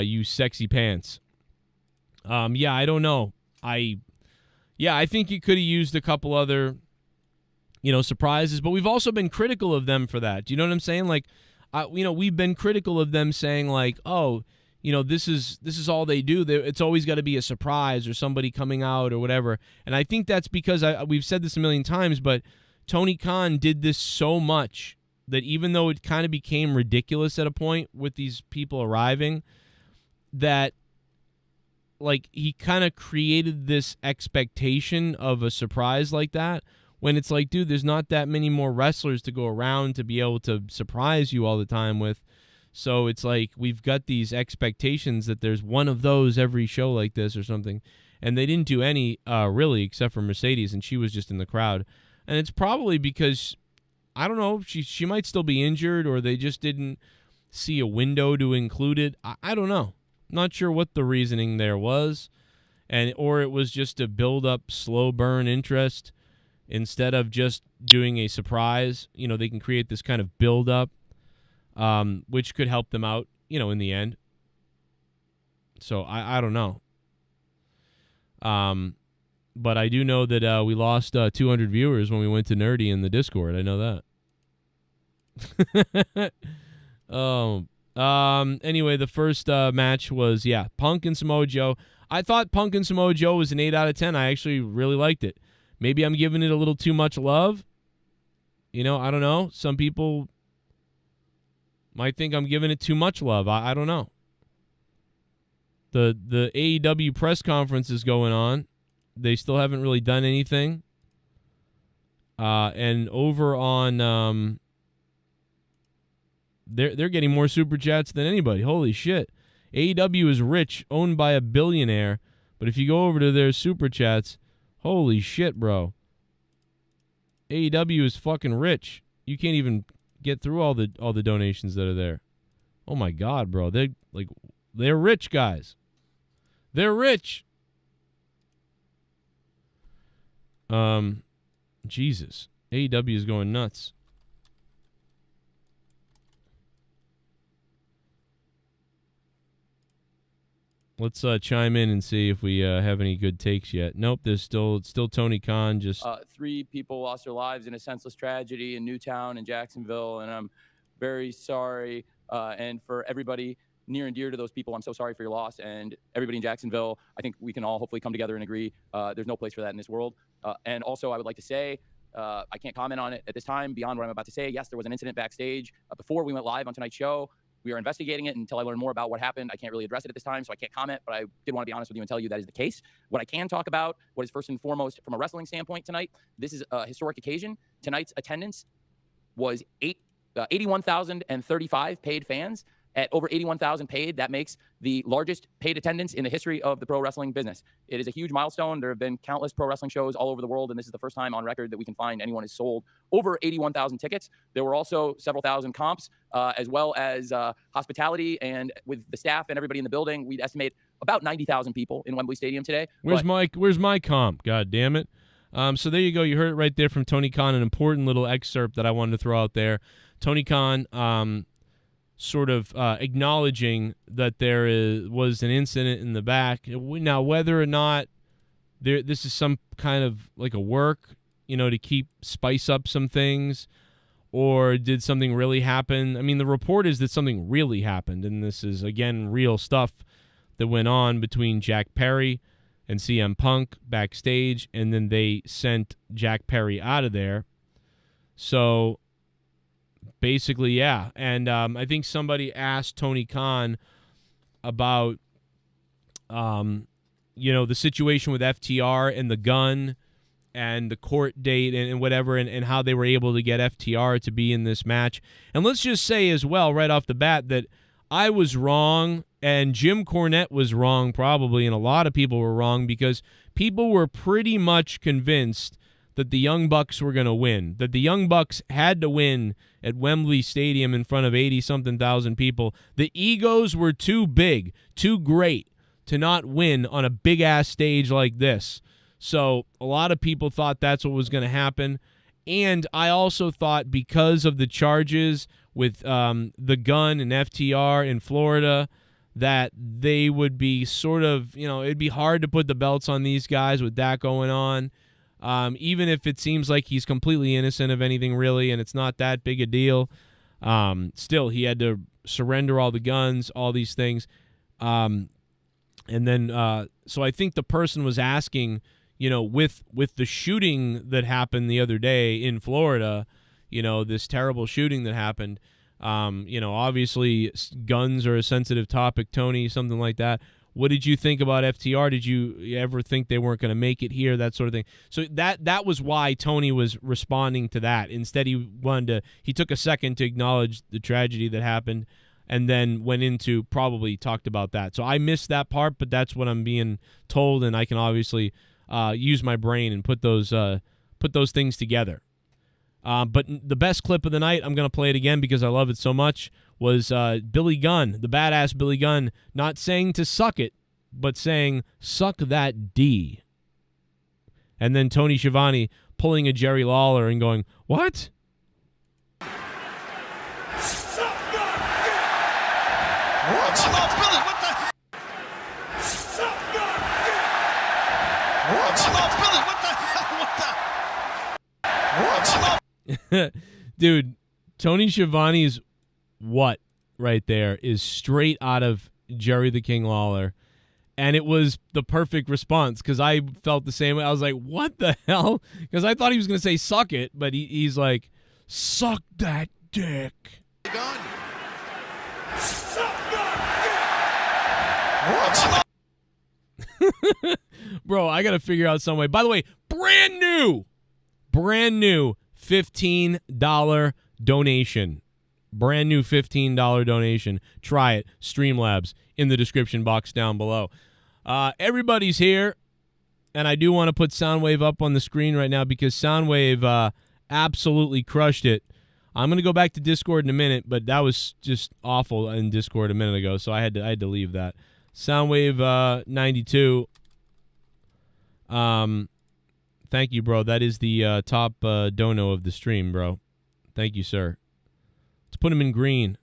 You sexy pants. Yeah, I don't know. I think you could have used a couple other, surprises, but we've also been critical of them for that. Do you know what I'm saying? Like, we've been critical of them saying like, oh, this is all they do. It's always got to be a surprise or somebody coming out or whatever. And I think that's because we've said this a million times, but Tony Khan did this so much that even though it kind of became ridiculous at a point with these people arriving, that like he kind of created this expectation of a surprise like that, when it's like, dude, there's not that many more wrestlers to go around to be able to surprise you all the time with. So it's like we've got these expectations that there's one of those every show like this or something. And they didn't do any really, except for Mercedes, and she was just in the crowd. And it's probably because, I don't know, she might still be injured, or they just didn't see a window to include it. I don't know. Not sure what the reasoning there was, or it was just to build up slow burn interest instead of just doing a surprise. They can create this kind of build up, which could help them out, in the end. So I don't know. But I do know that we lost 200 viewers when we went to Nerdy in the Discord. I know that. Anyway, the first match was, Punk and Samoa Joe. I thought Punk and Samoa Joe was an 8 out of 10. I actually really liked it. Maybe I'm giving it a little too much love. I don't know. Some people might think I'm giving it too much love. I don't know. The AEW press conference is going on. They still haven't really done anything. And over on... They're getting more super chats than anybody. Holy shit. AEW is rich, owned by a billionaire. But if you go over to their super chats, holy shit, bro. AEW is fucking rich. You can't even get through all the donations that are there. Oh my god, bro. They're rich, guys. They're rich. Jesus. AEW is going nuts. Let's chime in and see if we have any good takes yet. Nope, there's still Tony Khan. Just 3 people lost their lives in a senseless tragedy in Newtown and Jacksonville, and I'm very sorry. And for everybody near and dear to those people, I'm so sorry for your loss. And everybody in Jacksonville, I think we can all hopefully come together and agree there's no place for that in this world. And also, I would like to say, I can't comment on it at this time beyond what I'm about to say. Yes, there was an incident backstage before we went live on tonight's show. We are investigating it until I learn more about what happened. I can't really address it at this time, so I can't comment, but I did want to be honest with you and tell you that is the case. What I can talk about, what is first and foremost from a wrestling standpoint tonight, this is a historic occasion. Tonight's attendance was 81,035 paid fans. At over 81,000 paid, that makes the largest paid attendance in the history of the pro wrestling business. It is a huge milestone. There have been countless pro wrestling shows all over the world, and this is the first time on record that we can find anyone has sold over 81,000 tickets. There were also several thousand comps, as well as hospitality, and with the staff and everybody in the building, we'd estimate about 90,000 people in Wembley Stadium today. Where's my comp? God damn it. So there you go. You heard it right there from Tony Khan, an important little excerpt that I wanted to throw out there. Tony Khan, sort of acknowledging that there was an incident in the back. Now, whether or not this is some kind of like a work, to spice up some things, or did something really happen? I mean, the report is that something really happened, and this is, again, real stuff that went on between Jack Perry and CM Punk backstage, and then they sent Jack Perry out of there. So... basically, yeah. And I think somebody asked Tony Khan about, the situation with FTR and the Gunn and the court date and whatever, and how they were able to get FTR to be in this match. And let's just say as well, right off the bat, that I was wrong, and Jim Cornette was wrong probably, and a lot of people were wrong, because people were pretty much convinced that the Young Bucks were going to win, that the Young Bucks had to win at Wembley Stadium in front of 80-something thousand people. The egos were too big, too great to not win on a big-ass stage like this. So a lot of people thought that's what was going to happen. And I also thought, because of the charges with the Gunn and FTR in Florida, that they would be sort of, it'd be hard to put the belts on these guys with that going on. Even if it seems like he's completely innocent of anything really, and it's not that big a deal, still he had to surrender all the guns, all these things. And then, so I think the person was asking, with the shooting that happened the other day in Florida, this terrible shooting that happened, obviously guns are a sensitive topic, Tony, something like that. What did you think about FTR? Did you ever think they weren't going to make it here, that sort of thing? So that was why Tony was responding to that. Instead, he took a second to acknowledge the tragedy that happened, and then went into talked about that. So I missed that part, but that's what I'm being told, and I can obviously use my brain and put those things together. But the best clip of the night, I'm going to play it again because I love it so much, was Billy Gunn, the badass Billy Gunn, not saying to suck it, but saying, suck that D. And then Tony Schiavone pulling a Jerry Lawler and going, what? Dude, Tony Schiavone's what right there is straight out of Jerry the King Lawler. And it was the perfect response, because I felt the same way. I was like, what the hell? Because I thought he was going to say suck it, but he's like, suck that dick. Gunn. Bro, I got to figure out some way. By the way, brand new $15 donation. Brand new $15 donation. Try it. Streamlabs in the description box down below. Everybody's here, and I do want to put Soundwave up on the screen right now because Soundwave absolutely crushed it. I'm going to go back to Discord in a minute, but that was just awful in Discord a minute ago, so I had to leave that. Soundwave 92. Thank you, bro. That is the top dono of the stream, bro. Thank you, sir. Let's put him in green.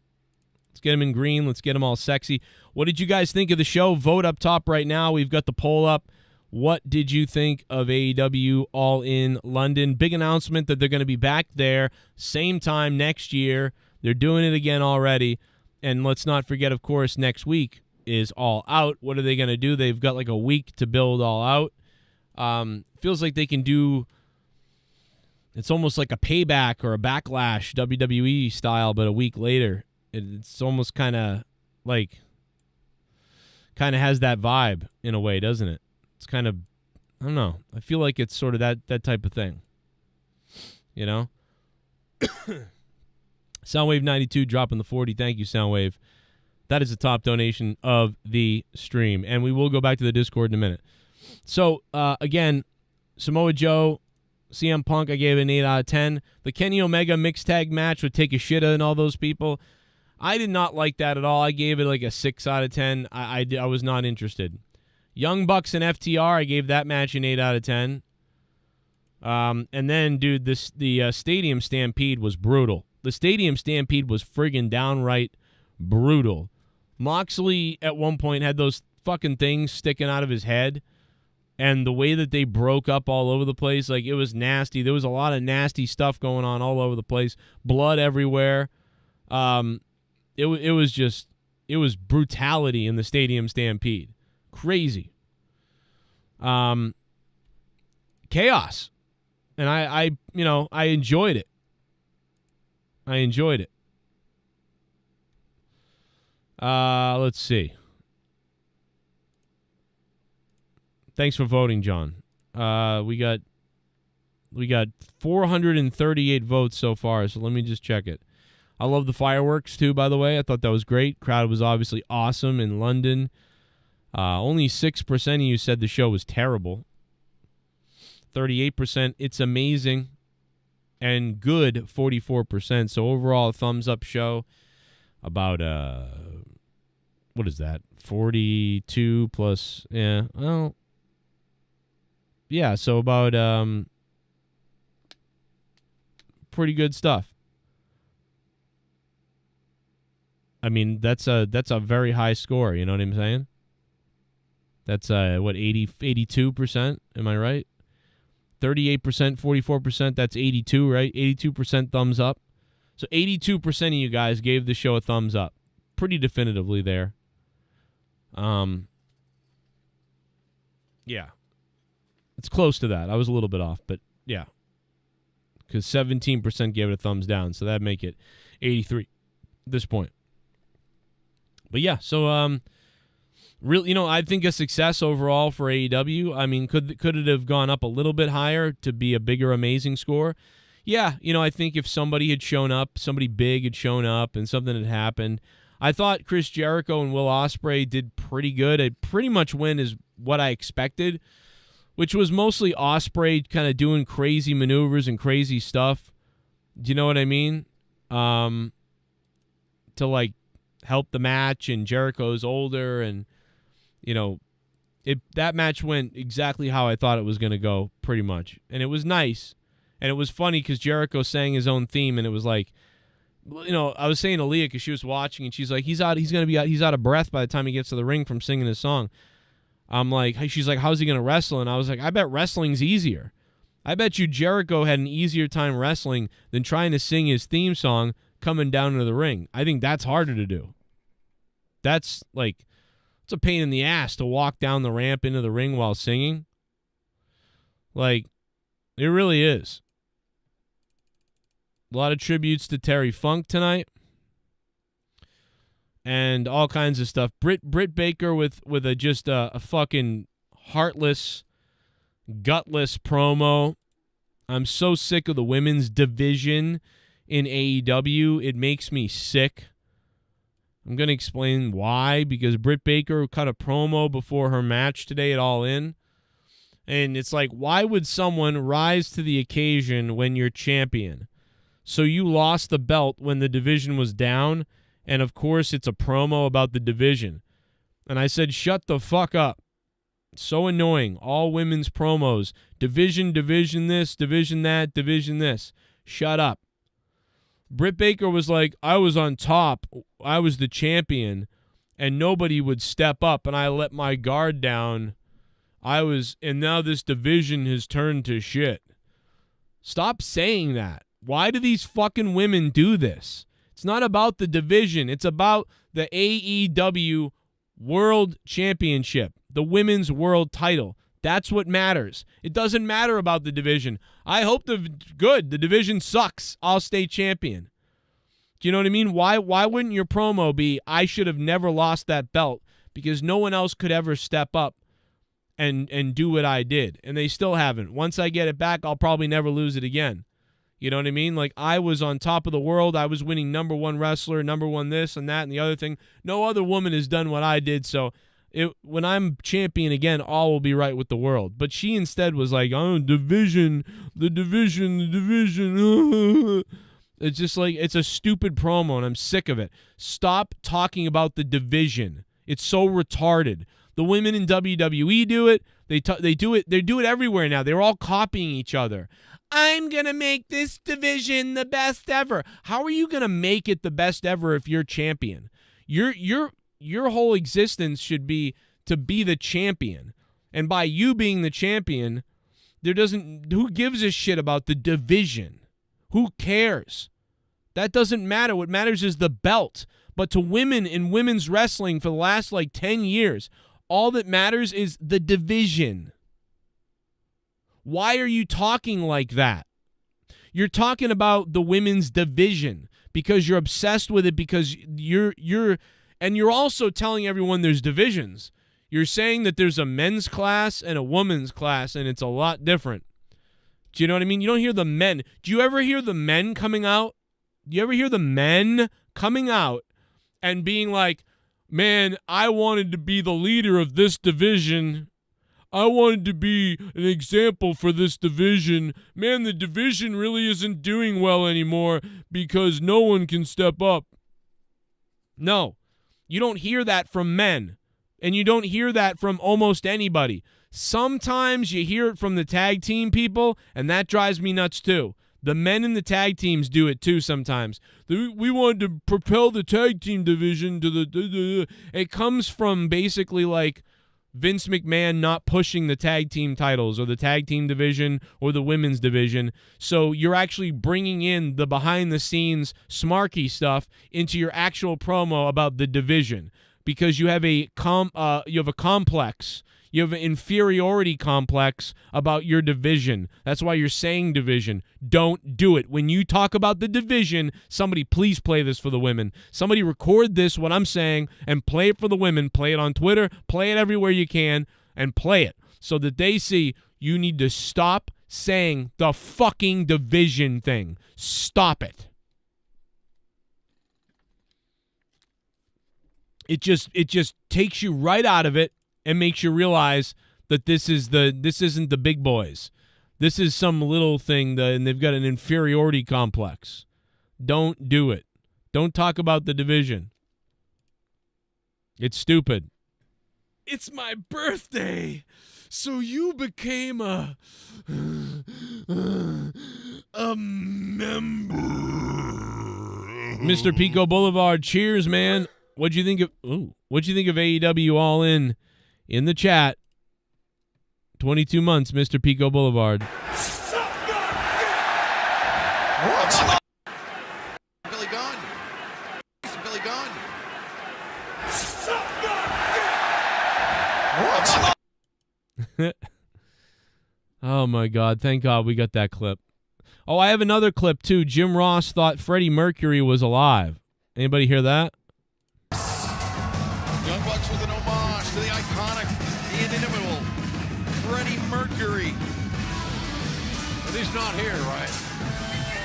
Let's get him in green. Let's get him all sexy. What did you guys think of the show? Vote up top right now. We've got the poll up. What did you think of AEW All In London? Big announcement that they're going to be back there same time next year. They're doing it again already. And let's not forget, of course, next week is All Out. What are they going to do? They've got like a week to build All Out. Feels like they can do, it's almost like a Payback or a Backlash WWE style, but a week later. It's almost kind of has that vibe in a way, doesn't it? It's kind of, I don't know. I feel like it's sort of that type of thing. You know? Soundwave 92 dropping the 40. Thank you, Soundwave. That is the top donation of the stream. And we will go back to the Discord in a minute. So, again, Samoa Joe, CM Punk, I gave it an 8 out of 10. The Kenny Omega mixed tag match with Take a Shitta and all those people, I did not like that at all. I gave it like a 6 out of 10. I was not interested. Young Bucks and FTR, I gave that match an 8 out of 10. And then, dude, the Stadium Stampede was brutal. The Stadium Stampede was friggin' downright brutal. Moxley, at one point, had those fucking things sticking out of his head. And the way that they broke up all over the place, like, it was nasty. There was a lot of nasty stuff going on all over the place. Blood everywhere. It was brutality in the Stadium Stampede. Crazy. Chaos. And I enjoyed it. Let's see. Thanks for voting, John. We got We got 438 votes so far, so let me just check it. I love the fireworks, too, by the way. I thought that was great. Crowd was obviously awesome in London. Only 6% of you said the show was terrible. 38%, it's amazing. And good, 44%. So overall, a thumbs-up show. About, what is that? 42 plus, yeah, well, yeah, so about pretty good stuff. I mean, that's a very high score, you know what I'm saying? That's what, 82%, am I right? 38%, 44%, that's 82, right? 82% thumbs up. So 82% of you guys gave the show a thumbs up. Pretty definitively there. Yeah. It's close to that. I was a little bit off, but yeah. Because 17% gave it a thumbs down, so that'd make it 83 at this point. But yeah, so really, I think a success overall for AEW. I mean, could it have gone up a little bit higher to be a bigger, amazing score? Yeah, I think if somebody had shown up, somebody big had shown up, and something had happened. I thought Chris Jericho and Will Ospreay did pretty good. A pretty much win is what I expected, which was mostly Ospreay kind of doing crazy maneuvers and crazy stuff. Do you know what I mean? To help the match, and Jericho's older, and that match went exactly how I thought it was going to go, pretty much, and it was nice, and it was funny because Jericho sang his own theme, and it was like, I was saying to Leah because she was watching, and she's like, he's out of breath by the time he gets to the ring from singing his song. I'm like, she's like, how's he going to wrestle? And I was like, I bet wrestling's easier. I bet you Jericho had an easier time wrestling than trying to sing his theme song coming down into the ring. I think that's harder to do. It's a pain in the ass to walk down the ramp into the ring while singing. It really is. A lot of tributes to Terry Funk tonight. And all kinds of stuff. Britt Baker with a fucking heartless, gutless promo. I'm so sick of the women's division in AEW. It makes me sick. I'm going to explain why, because Britt Baker cut a promo before her match today at All In. And it's like, why would someone rise to the occasion when you're champion? So you lost the belt when the division was down, and of course it's a promo about the division. And I said, shut the fuck up. So annoying. All women's promos. Division this, division that, division this. Shut up. Britt Baker was like, I was on top. I was the champion, and nobody would step up, and I let my guard down. And now this division has turned to shit. Stop saying that. Why do these fucking women do this? It's not about the division. It's about the AEW World Championship, the women's world title. That's what matters. It doesn't matter about the division. I hope the division sucks. I'll stay champion. Do you know what I mean? Why wouldn't your promo be, I should have never lost that belt because no one else could ever step up and do what I did, and they still haven't. Once I get it back, I'll probably never lose it again. You know what I mean? I was on top of the world. I was winning number one wrestler, number one this and that and the other thing. No other woman has done what I did, so when I'm champion again, all will be right with the world. But she instead was like, oh, the division. It's just it's a stupid promo, and I'm sick of it. Stop talking about the division. It's so retarded. The women in WWE do it. They do it everywhere now. They're all copying each other. I'm going to make this division the best ever. How are you going to make it the best ever if you're champion? Your whole existence should be to be the champion. And by you being the champion, who gives a shit about the division? Who cares? That doesn't matter. What matters is the belt. But to women in women's wrestling for the last 10 years, all that matters is the division. Why are you talking like that? You're talking about the women's division because you're obsessed with it, because you're also telling everyone there's divisions. You're saying that there's a men's class and a woman's class, and it's a lot different. Do you know what I mean? You don't hear the men. Do you ever hear the men coming out? Do you ever hear the men coming out and being like, man, I wanted to be the leader of this division. I wanted to be an example for this division. Man, the division really isn't doing well anymore because no one can step up. No, you don't hear that from men, and you don't hear that from almost anybody. Sometimes you hear it from the tag team people, and that drives me nuts too. The men in the tag teams do it too sometimes. We wanted to propel the tag team division to the... It comes from basically like Vince McMahon not pushing the tag team titles or the tag team division or the women's division. So you're actually bringing in the behind-the-scenes smarky stuff into your actual promo about the division because you have a complex. You have an inferiority complex about your division. That's why you're saying division. Don't do it. When you talk about the division, somebody please play this for the women. Somebody record this, what I'm saying, and play it for the women. Play it on Twitter. Play it everywhere you can, and play it so that they see you need to stop saying the fucking division thing. Stop it. It just takes you right out of it. And makes you realize that this isn't the big boys. This is some little thing, and they've got an inferiority complex. Don't do it. Don't talk about the division. It's stupid. It's my birthday, so you became a member. Mr. Pico Boulevard, cheers, man. What'd you think of AEW All In the chat? 22 months, Mr. Pico Boulevard. Billy Gunn. Billy Gunn. Oh, my God. Thank God we got that clip. Oh, I have another clip, too. Jim Ross thought Freddie Mercury was alive. Anybody hear that? Young Bucks with an homage to the iconic, the inimitable Freddie Mercury. But he's not here, right?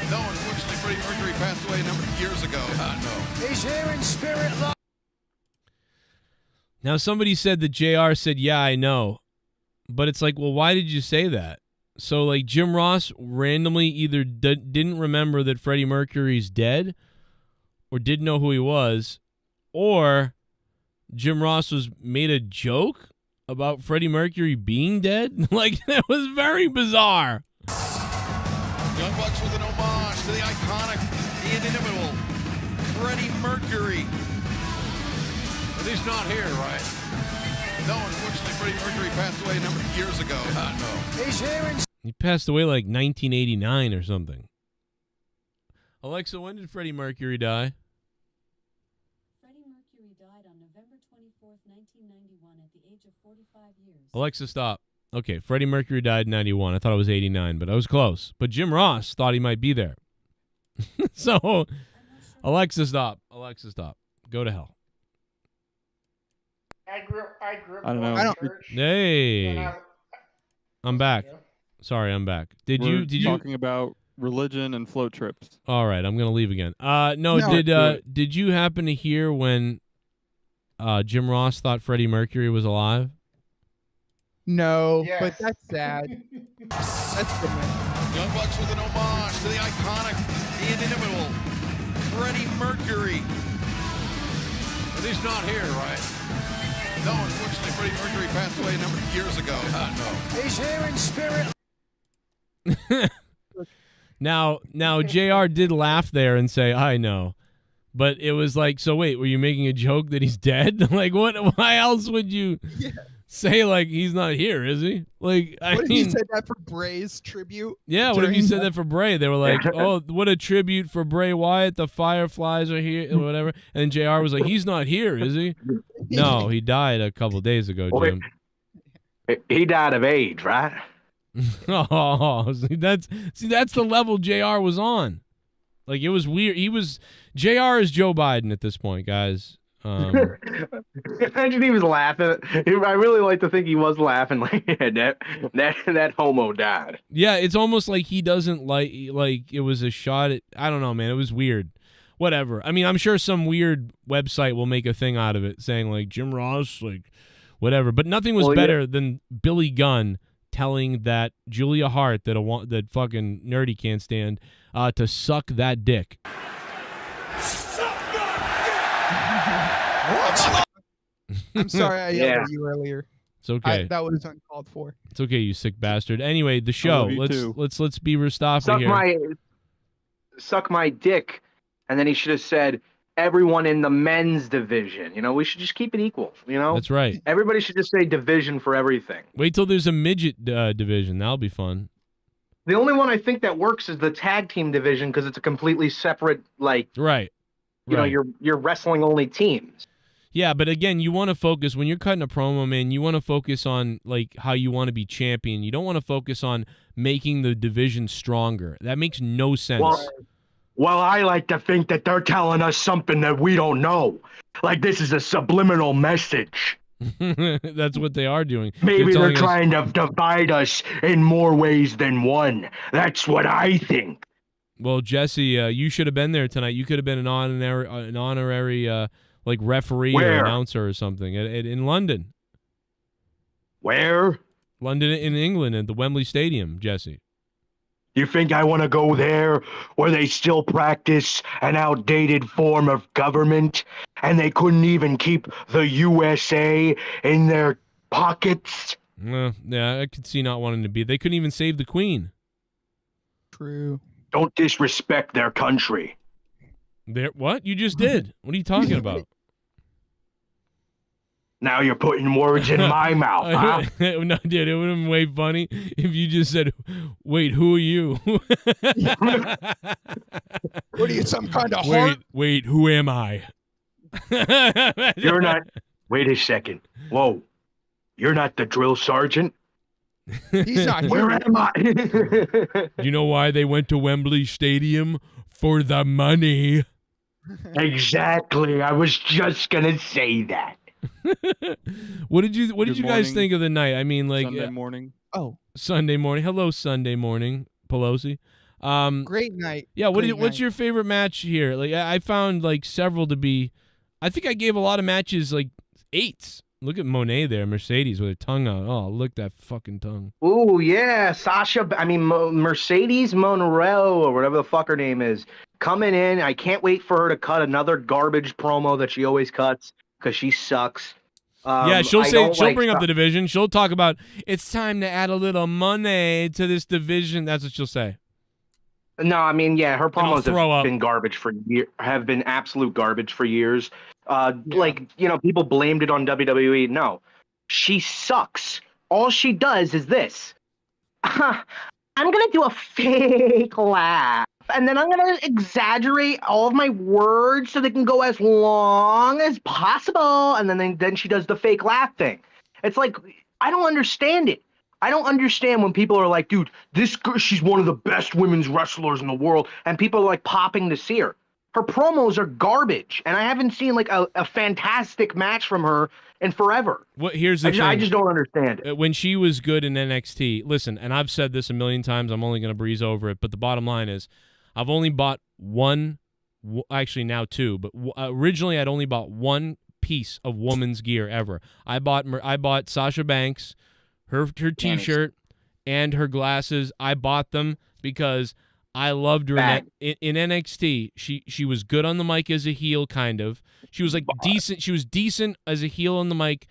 No, unfortunately, Freddie Mercury passed away a number of years ago. No. He's here in spirit. Now, somebody said that JR said, yeah, I know. But it's like, well, why did you say that? So, like, Jim Ross randomly either didn't remember that Freddie Mercury's dead or didn't know who he was, or Jim Ross made a joke about Freddie Mercury being dead. Like, that was very bizarre. Young Bucks with an homage to the iconic, the inimitable Freddie Mercury. But he's not here, right? No, unfortunately, Freddie Mercury passed away a number of years ago. No. He's here in... He passed away like 1989 or something. Alexa, when did Freddie Mercury die? Freddie Mercury died on November 24th, 1991 at the age of 45 years. Alexa, stop. Okay, Freddie Mercury died in 91. I thought it was 89, but I was close. But Jim Ross thought he might be there. So, Alexa, stop. Alexa, stop. Go to hell. I grew up I don't know. going to church. Hey. I'm back. Sorry, I'm back. Did you talking about religion and float trips? All right, I'm gonna leave again. No, did you happen to hear when Jim Ross thought Freddie Mercury was alive? No, Yes. but that's sad. That's the man. Young Bucks with an homage to the iconic, the inimitable Freddie Mercury. But he's not here, right? No, unfortunately, Freddie Mercury passed away a number of years ago. No. He's here in spirit. Now, JR did laugh there and say, I know. But it was like, so wait, were you making a joke that he's dead? Like, what? Why else would you say, like, he's not here, is he? Like, What if he said that for Bray's tribute? Yeah, what if you said that for Bray? They were like, oh, what a tribute for Bray Wyatt. The Fireflies are here, or whatever. And JR was like, he's not here, is he? No, he died a couple days ago, Jim. He died of AIDS, right? Oh, see, that's the level JR was on. Like, it was weird. JR is Joe Biden at this point, guys. Imagine he was laughing. I really like to think he was laughing like that homo died. Yeah, it's almost like he doesn't like it was a shot at, I don't know, man. It was weird. Whatever. I mean, I'm sure some weird website will make a thing out of it saying like Jim Ross, like whatever. But nothing was better than Billy Gunn telling that Julia Hart that fucking nerdy can't stand to suck that dick. I'm sorry I yelled at you earlier. It's okay. That was uncalled for. It's okay, you sick bastard. Anyway, the show. Let's be Mustafa here. Suck my dick, and then he should have said everyone in the men's division. You know, we should just keep it equal. You know, that's right. Everybody should just say division for everything. Wait till there's a midget division. That'll be fun. The only one I think that works is the tag team division because it's a completely separate, like, right. You know, you're wrestling only teams. Yeah, but again, you want to focus when you're cutting a promo, man. You want to focus on like how you want to be champion. You don't want to focus on making the division stronger. That makes no sense. Well, I like to think that they're telling us something that we don't know. Like this is a subliminal message. That's what they are doing. Maybe they're trying to divide us in more ways than one. That's what I think. Well, Jesse, you should have been there tonight. You could have been an honorary like referee or announcer or something in London. Where? London in England at the Wembley Stadium, Jesse. You think I want to go there where they still practice an outdated form of government and they couldn't even keep the USA in their pockets? Yeah, I could see not wanting to be. They couldn't even save the Queen. True. Don't disrespect their country. What? You just did. What are you talking about? Now you're putting words in my mouth, huh? No, dude, it would have been way funny if you just said, wait, who are you? What are you, some kind of heart? Wait, who am I? You're not. Wait a second. Whoa. You're not the drill sergeant? He's not here. Where am I? You know why they went to Wembley Stadium? For the money. Exactly. I was just going to say that. What did you guys think of the night? I mean, like Sunday morning. Oh, Sunday morning. Hello, Sunday morning, Pelosi. Great night. Yeah. What's your favorite match here? Like, I found like several to be. I think I gave a lot of matches like 8s. Look at Monet there, Mercedes with her tongue out. Oh, look at that fucking tongue. Ooh, yeah, Mercedes Monroe or whatever the fuck her name is coming in. I can't wait for her to cut another garbage promo that she always cuts because she sucks. Yeah, she'll bring up the division. She'll talk about it's time to add a little money to this division. That's what she'll say. No, I mean, yeah, her promos have been garbage for have been absolute garbage for years. Like, you know, people blamed it on WWE. No, she sucks. All she does is this. I'm gonna do a fake laugh, and then I'm gonna exaggerate all of my words so they can go as long as possible. And then she does the fake laugh thing. It's like, I don't understand it. I don't understand when people are like, dude, this girl, she's one of the best women's wrestlers in the world, and people are like popping to see her. Her promos are garbage, and I haven't seen like a fantastic match from her in forever. Here's the thing. I just don't understand it. When she was good in NXT, listen, and I've said this a million times, I'm only going to breeze over it, but the bottom line is I've only bought one, actually now 2, but originally I'd only bought one piece of woman's gear ever. I bought Sasha Banks, her T-shirt, and her glasses. I bought them because I loved her in NXT. She was good on the mic as a heel, kind of. She was like decent. She was decent as a heel on the mic,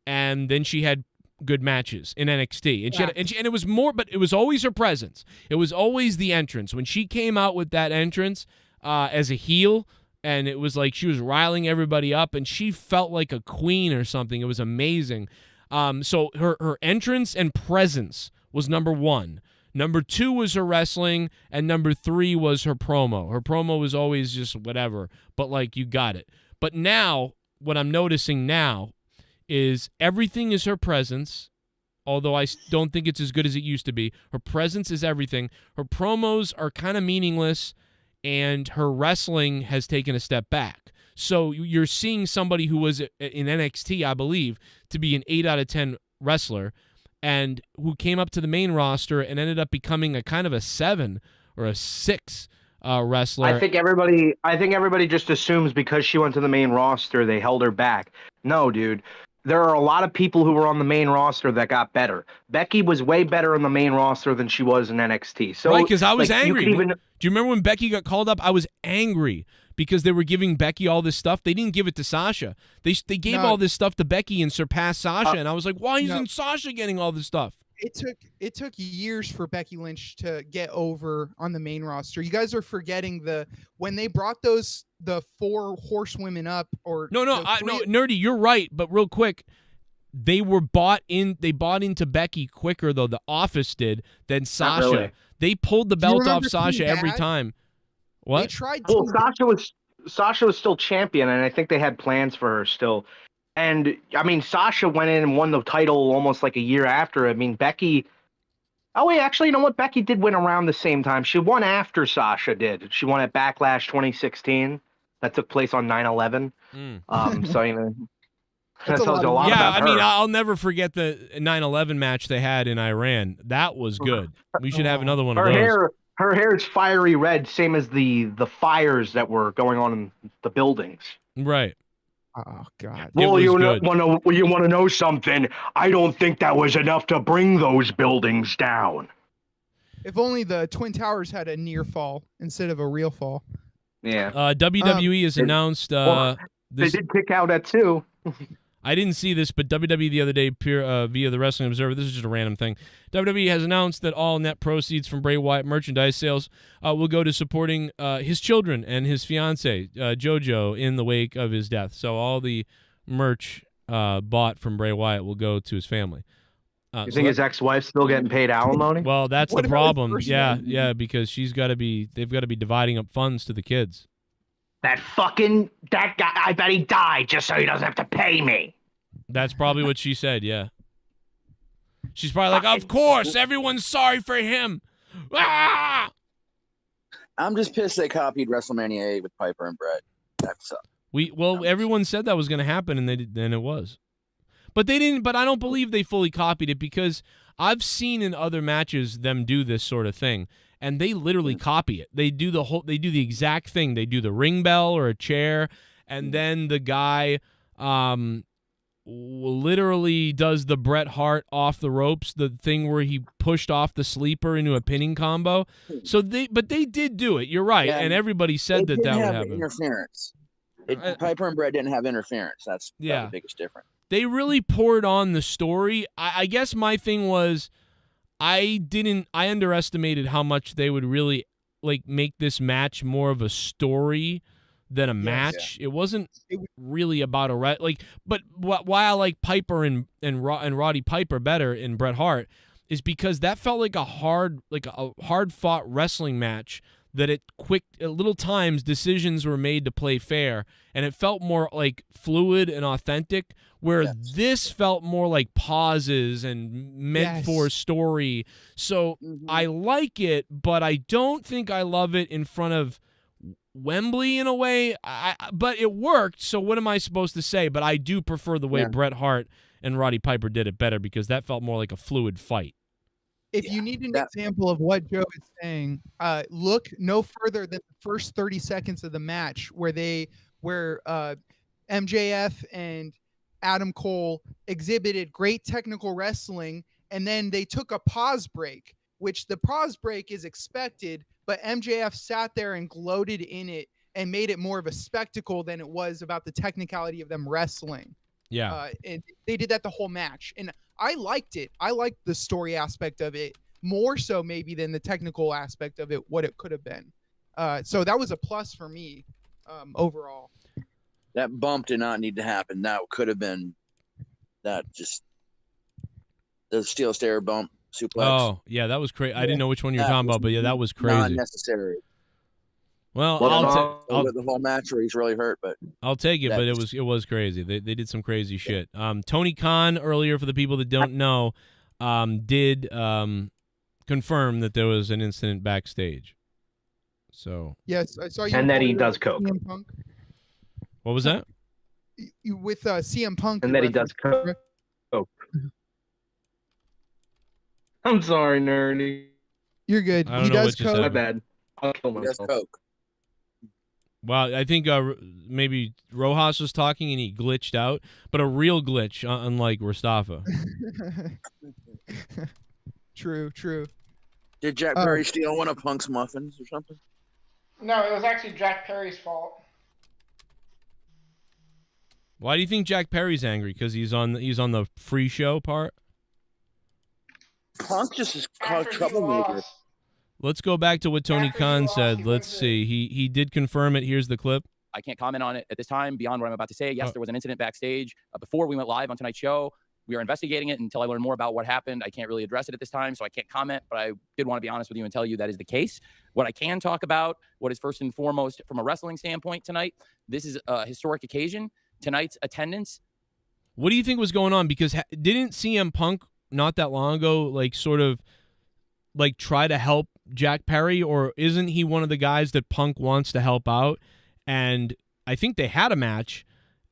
and then she had good matches in NXT. And it was more, but it was always her presence. It was always the entrance. When she came out with that entrance as a heel, and it was like she was riling everybody up, and she felt like a queen or something. It was amazing. So her entrance and presence was number 1. Number 2 was her wrestling, and number 3 was her promo. Her promo was always just whatever, but like you got it. But now, what I'm noticing now is everything is her presence, although I don't think it's as good as it used to be. Her presence is everything. Her promos are kind of meaningless, and her wrestling has taken a step back. So you're seeing somebody who was in NXT, I believe, to be an 8 out of 10 wrestler, and who came up to the main roster and ended up becoming a kind of a 7 or a 6 wrestler. I think everybody just assumes because she went to the main roster, they held her back. No, dude. There are a lot of people who were on the main roster that got better. Becky was way better on the main roster than she was in NXT. So, right, because I was angry. Do you remember when Becky got called up? I was angry because they were giving Becky all this stuff. They didn't give it to Sasha. They gave all this stuff to Becky and surpassed Sasha. And I was like, why isn't Sasha getting all this stuff? It took years for Becky Lynch to get over on the main roster. You guys are forgetting when they brought the 4 horsewomen up, or no, Nerdy, you're right. But real quick, they bought into Becky quicker though. The Office did than Sasha. Really. They pulled the belt off Sasha every time. What? They tried. Well, Sasha was still champion, and I think they had plans for her still. And, I mean, Sasha went in and won the title almost like a year after. I mean, Becky... Oh, wait, actually, you know what? Becky did win around the same time. She won after Sasha did. She won at Backlash 2016. That took place on 9/11. So, you know... That tells you a lot about her. I mean, I'll never forget the 9/11 match they had in Iran. That was good. We should have another one of those. Her hair is fiery red, same as the fires that were going on in the buildings. Right. Oh God! Well, you want to know something? I don't think that was enough to bring those buildings down. If only the Twin Towers had a near fall instead of a real fall. Yeah. WWE has announced. They did kick out at 2. I didn't see this, but WWE the other day via the Wrestling Observer, this is just a random thing. WWE has announced that all net proceeds from Bray Wyatt merchandise sales will go to supporting his children and his fiance, JoJo, in the wake of his death. So all the merch bought from Bray Wyatt will go to his family. You think his ex-wife's still getting paid alimony? Well, that's the problem. Yeah, because they've got to be dividing up funds to the kids. That guy, I bet he died just so he doesn't have to pay me. That's probably what she said, yeah. She's probably like, of course, everyone's sorry for him. Ah! I'm just pissed they copied WrestleMania 8 with Piper and Brett. That sucks. Everyone said that was going to happen, and then it was. But they didn't. But I don't believe they fully copied it, because I've seen in other matches them do this sort of thing. And they literally copy it. They do the exact thing. They do the ring bell or a chair, and then the guy literally does the Bret Hart off the ropes, the thing where he pushed off the sleeper into a pinning combo. So they did do it. You're right, and everybody said that would happen. Interference. Piper and Bret didn't have interference. That's the biggest difference. They really poured on the story. I guess my thing was, I underestimated how much they would really make this match more of a story than a match. Yeah. It wasn't really about but why I like Piper and Roddy Piper better in Bret Hart is because that felt like a hard fought wrestling match that at little times decisions were made to play fair, and it felt more like fluid and authentic, where this felt more like pauses and meant for story. So I like it, but I don't think I love it in front of Wembley in a way. But it worked, so what am I supposed to say? But I do prefer the way Bret Hart and Roddy Piper did it better, because that felt more like a fluid fight. If you need an example of what Joe is saying, look no further than the first 30 seconds of the match, where MJF and Adam Cole exhibited great technical wrestling, and then they took a pause break, which the pause break is expected, but MJF sat there and gloated in it and made it more of a spectacle than it was about the technicality of them wrestling. Yeah. And they did that the whole match. And I liked it. I liked the story aspect of it more so maybe than the technical aspect of it, what it could have been. So that was a plus for me overall. That bump did not need to happen. That could have been the steel stair bump suplex. Oh, yeah, that was crazy. I didn't know which one you were talking about, but yeah, that was crazy. Not necessary. Well, the whole match where he's really hurt, but I'll take it. But it was crazy. They did some crazy shit. Tony Khan earlier, for the people that don't know, did confirm that there was an incident backstage. So yes, I saw you. And that he does coke. What was that? With CM Punk. And that he does coke. I'm sorry, nerdy. You're good. I don't He know does what you coke. said. My bad. I'll kill He does myself. coke. Well, I think maybe Rojas was talking and he glitched out, but a real glitch, unlike Mustafa. True. Did Jack Perry steal one of Punk's muffins or something? No, it was actually Jack Perry's fault. Why do you think Jack Perry's angry? Because he's on the free show part? Punk just is After called he troublemaker. lost, Let's go back to what Tony After he Khan lost, said. he Let's went to- see. He did confirm it. Here's the clip. I can't comment on it at this time beyond what I'm about to say. Yes, there was an incident backstage before we went live on tonight's show. We are investigating it until I learn more about what happened. I can't really address it at this time, so I can't comment, but I did want to be honest with you and tell you that is the case. What I can talk about, what is first and foremost from a wrestling standpoint tonight, this is a historic occasion. Tonight's attendance. What do you think was going on? Because didn't CM Punk not that long ago sort of try to help Jack Perry, or isn't he one of the guys that Punk wants to help out? And I think they had a match,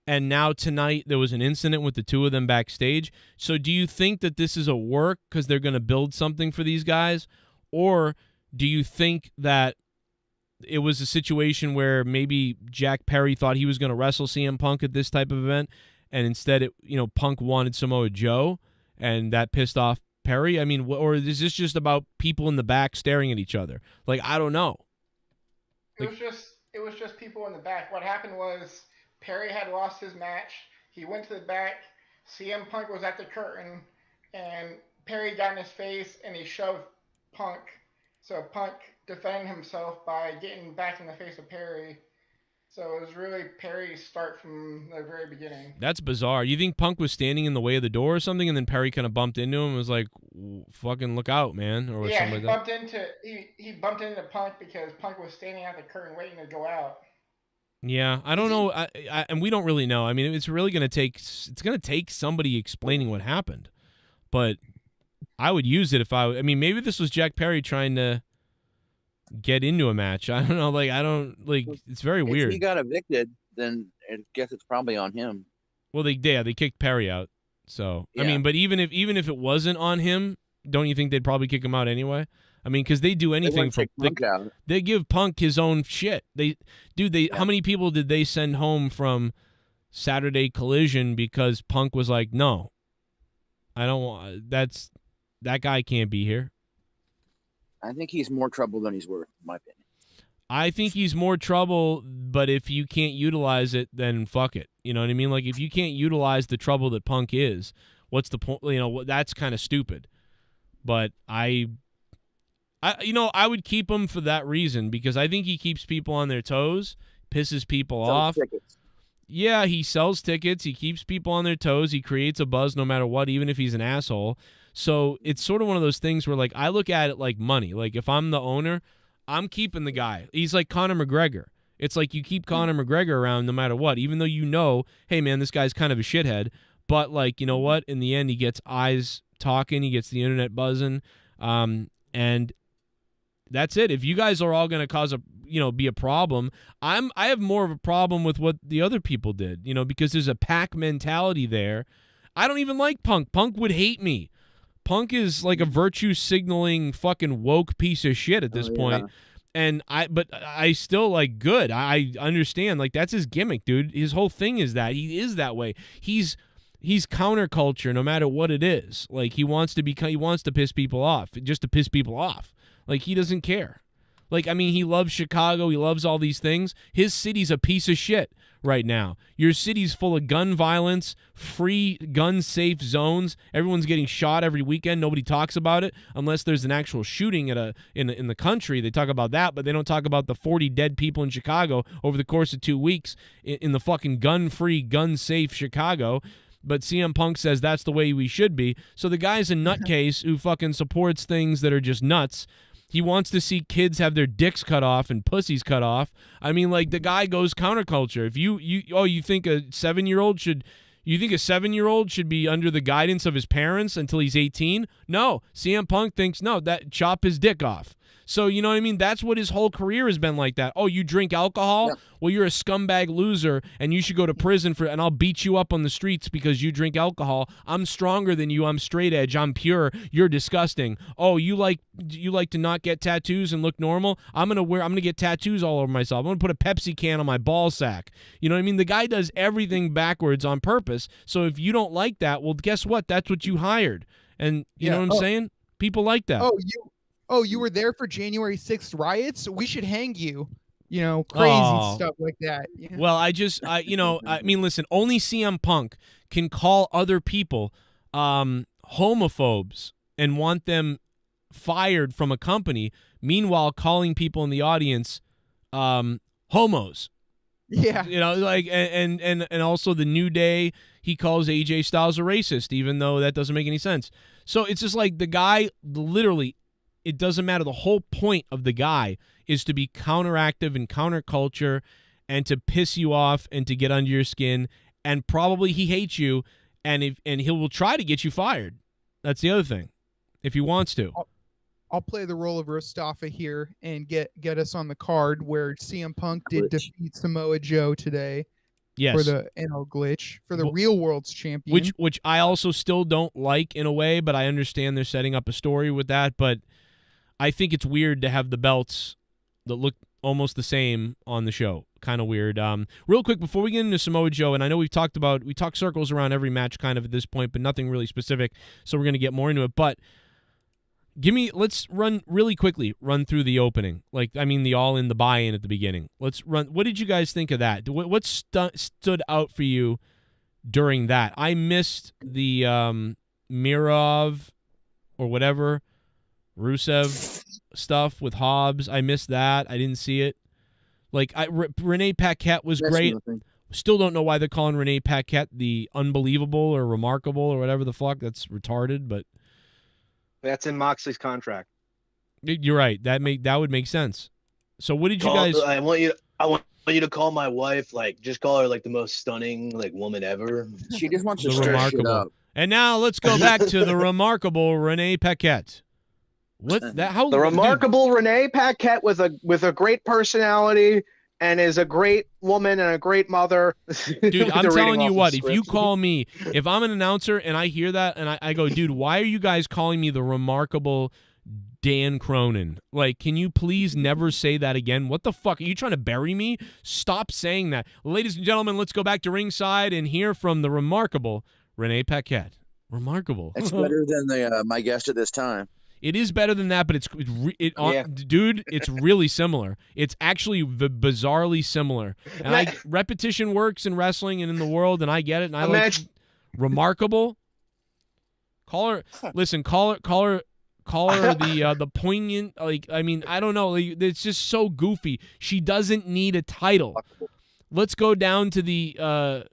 and now tonight there was an incident with the two of them backstage. So do you think that this is a work because they're going to build something for these guys, or do you think that it was a situation where maybe Jack Perry thought he was going to wrestle CM Punk at this type of event, and instead Punk wanted Samoa Joe, and that pissed off Perry? I mean, or is this just about people in the back staring at each other? I don't know. it was just people in the back. What happened was Perry had lost his match. He went to the back. CM Punk was at the curtain, and Perry got in his face and he shoved Punk. So Punk defended himself by getting back in the face of Perry. So it was really Perry's start from the very beginning. That's bizarre. You think Punk was standing in the way of the door or something, and then Perry kind of bumped into him and was like, fucking look out, man, or Yeah, something like that? he bumped into Punk because Punk was standing at the curtain waiting to go out. Yeah, I don't know, and we don't really know. I mean, it's really going to take somebody explaining what happened. But I would use it if I mean, maybe this was Jack Perry trying to get into a match. I don't know. It's very weird. If he got evicted, then I guess it's probably on him. Well, they kicked Perry out. So Yeah. I mean, but even if it wasn't on him, don't you think they'd probably kick him out anyway? I mean, because they do anything for they give Punk his own shit. How many people did they send home from Saturday Collision because Punk was like, no, I don't want that guy can't be here. I think he's more trouble than he's worth, in my opinion. I think he's more trouble, but if you can't utilize it, then fuck it. You know what I mean? If you can't utilize the trouble that Punk is, what's the point? That's kind of stupid. But I would keep him for that reason, because I think he keeps people on their toes, pisses people off. Tickets. Yeah, he sells tickets. He keeps people on their toes. He creates a buzz no matter what, even if he's an asshole. So it's sort of one of those things where, I look at it like money. If I'm the owner, I'm keeping the guy. He's like Conor McGregor. It's like you keep Conor McGregor around no matter what, even though hey, man, this guy's kind of a shithead. But, you know what? In the end, he gets eyes talking. He gets the internet buzzing. And that's it. If you guys are all going to cause be a problem, I have more of a problem with what the other people did, because there's a pack mentality there. I don't even like Punk. Punk would hate me. Punk is like a virtue signaling fucking woke piece of shit at this point. And I still good. I understand. That's his gimmick, dude. His whole thing is that he is that way. He's counterculture no matter what it is. He wants to piss people off, just to piss people off. He doesn't care. He loves Chicago. He loves all these things. His city's a piece of shit right now. Your city's full of gun violence, free gun-safe zones. Everyone's getting shot every weekend. Nobody talks about it unless there's an actual shooting in the country. They talk about that, but they don't talk about the 40 dead people in Chicago over the course of 2 weeks in the fucking gun-free, gun-safe Chicago. But CM Punk says that's the way we should be. So the guy's a nutcase who fucking supports things that are just nuts. He wants to see kids have their dicks cut off and pussies cut off. I mean, the guy goes counterculture. If you think a 7-year-old should You think a 7-year-old should be under the guidance of his parents until he's 18? No. CM Punk thinks, no, that chop his dick off. So, you know what I mean? That's what his whole career has been like that. Oh, you drink alcohol? Yeah. Well, you're a scumbag loser, and you should go to prison and I'll beat you up on the streets because you drink alcohol. I'm stronger than you. I'm straight edge. I'm pure. You're disgusting. Oh, you like to not get tattoos and look normal? I'm gonna get tattoos all over myself. I'm gonna put a Pepsi can on my ball sack. You know what I mean? The guy does everything backwards on purpose. So if you don't like that, well, guess what? That's what you hired. And you know what I'm saying? People like that. You were there for January 6th riots? We should hang you. You know, crazy stuff like that. Yeah. Well, I mean, listen, only CM Punk can call other people homophobes and want them fired from a company, meanwhile calling people in the audience homos. Yeah. You know, like, and also the New Day, he calls AJ Styles a racist, even though that doesn't make any sense. So it's just like the guy literally, it doesn't matter. The whole point of the guy is to be counteractive and counterculture and to piss you off and to get under your skin. And probably he hates you, and he will try to get you fired. That's the other thing, if he wants to. I'll play the role of Mustafa here and get us on the card where CM Punk did defeat Samoa Joe today. Yes. For the glitch for the real world's champion. Which I also still don't like in a way, but I understand they're setting up a story with that. But I think it's weird to have the belts that look almost the same on the show. Kind of weird. Real quick, before we get into Samoa Joe, and I know we talked circles around every match kind of at this point, but nothing really specific, so we're going to get more into it. But let's run really quickly, run through the opening. The all-in, the buy-in at the beginning. Let's run. What did you guys think of that? What stood out for you during that? I missed the Mirov or whatever, Rusev stuff with Hobbs. I missed that. I didn't see it. Renee Paquette was great. Still don't know why they're calling Renee Paquette the unbelievable or remarkable or whatever the fuck. That's retarded, but that's in Moxley's contract. You're right. That would make sense. So what did you guys? I want you to call my wife, just call her the most stunning woman ever. She just wants to stir shit up. And now let's go back to the remarkable Renee Paquette. Remarkable Renee Paquette with a great personality and is a great woman and a great mother. Dude, I'm telling you what, if you call me, if I'm an announcer and I hear that and I go, dude, why are you guys calling me the remarkable Dan Cronin? Can you please never say that again? What the fuck? Are you trying to bury me? Stop saying that. Ladies and gentlemen, let's go back to ringside and hear from the remarkable Renee Paquette. Remarkable. It's better than my guest at this time. It is better than that, but dude, it's really similar. It's actually bizarrely similar. And repetition works in wrestling and in the world, and I get it. And I like remarkable. Call her the poignant. I don't know. It's just so goofy. She doesn't need a title. Let's go down to the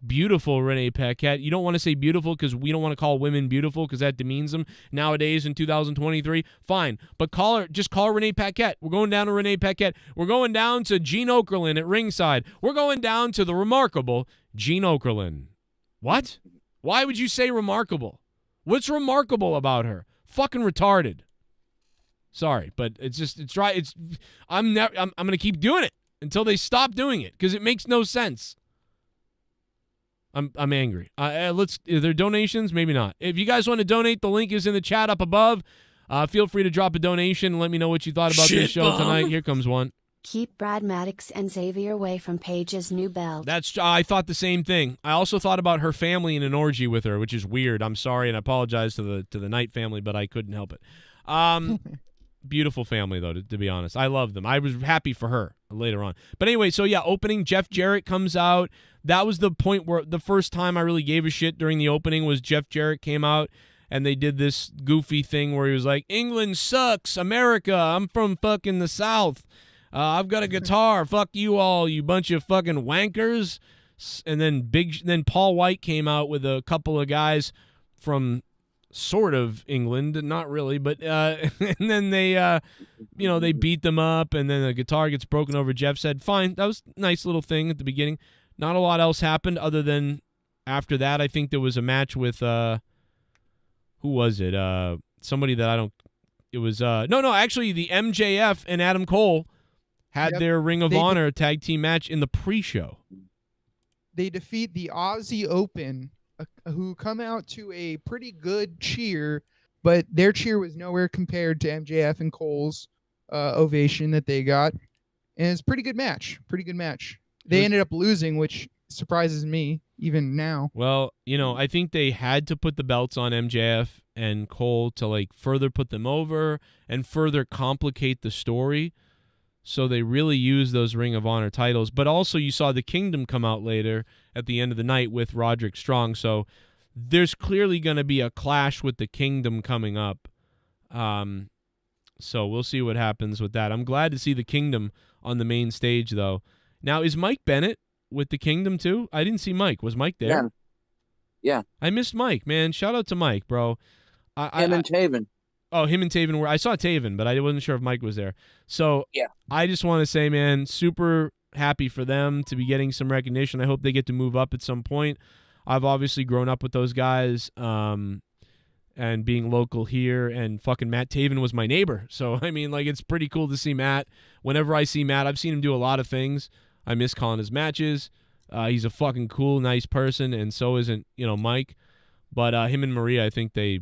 beautiful Renee Paquette. You don't want to say beautiful because we don't want to call women beautiful because that demeans them nowadays in 2023. Fine, but just call her Renee Paquette. We're going down to Renee Paquette. We're going down to Gene Okerlund at ringside. We're going down to the remarkable Gene Okerlund. What? Why would you say remarkable? What's remarkable about her? Fucking retarded. Sorry, but it's right. I'm gonna keep doing it until they stop doing it because it makes no sense. I'm angry. Are there donations? Maybe not. If you guys want to donate, the link is in the chat up above. Feel free to drop a donation and let me know what you thought about this show tonight. Here comes one. Keep Brad Maddox and Xavier away from Paige's new belt. I thought the same thing. I also thought about her family in an orgy with her, which is weird. I'm sorry, and I apologize to the Knight family, but I couldn't help it. Beautiful family, though, to be honest. I love them. I was happy for her later on. But anyway, so yeah, opening, Jeff Jarrett comes out. That was the point where the first time I really gave a shit during the opening was Jeff Jarrett came out and they did this goofy thing where he was like, England sucks, America, I'm from fucking the South. I've got a guitar, fuck you all, you bunch of fucking wankers. And then Paul White came out with a couple of guys from sort of England, not really, but and then they beat them up, and then the guitar gets broken over Jeff's head. Fine, that was a nice little thing at the beginning. Not a lot else happened other than after that, I think there was a match with who was it? Somebody that I don't. It was actually the MJF and Adam Cole had their Ring of Honor tag team match in the pre-show. They defeat the Aussie Open, who come out to a pretty good cheer, but their cheer was nowhere compared to MJF and Cole's ovation that they got. And it's a pretty good match. They ended up losing, which surprises me even now. Well, I think they had to put the belts on MJF and Cole to like further put them over and further complicate the story. So they really used those Ring of Honor titles. But also you saw the Kingdom come out later at the end of the night with Roderick Strong. So there's clearly going to be a clash with the Kingdom coming up. So we'll see what happens with that. I'm glad to see the Kingdom on the main stage, though. Now, is Mike Bennett with the Kingdom, too? I didn't see Mike. Was Mike there? Yeah. I missed Mike, man. Shout out to Mike, bro. Him and Taven. Oh, him and Taven were. I saw Taven, but I wasn't sure if Mike was there. So yeah. I just want to say, man, super happy for them to be getting some recognition. I hope they get to move up at some point. I've obviously grown up with those guys and being local here, and fucking Matt Taven was my neighbor. So, I mean, like, it's pretty cool to see Matt. Whenever I see Matt, I've seen him do a lot of things. I miss calling his matches. He's a fucking cool, nice person, and so isn't, Mike. But him and Maria, I think they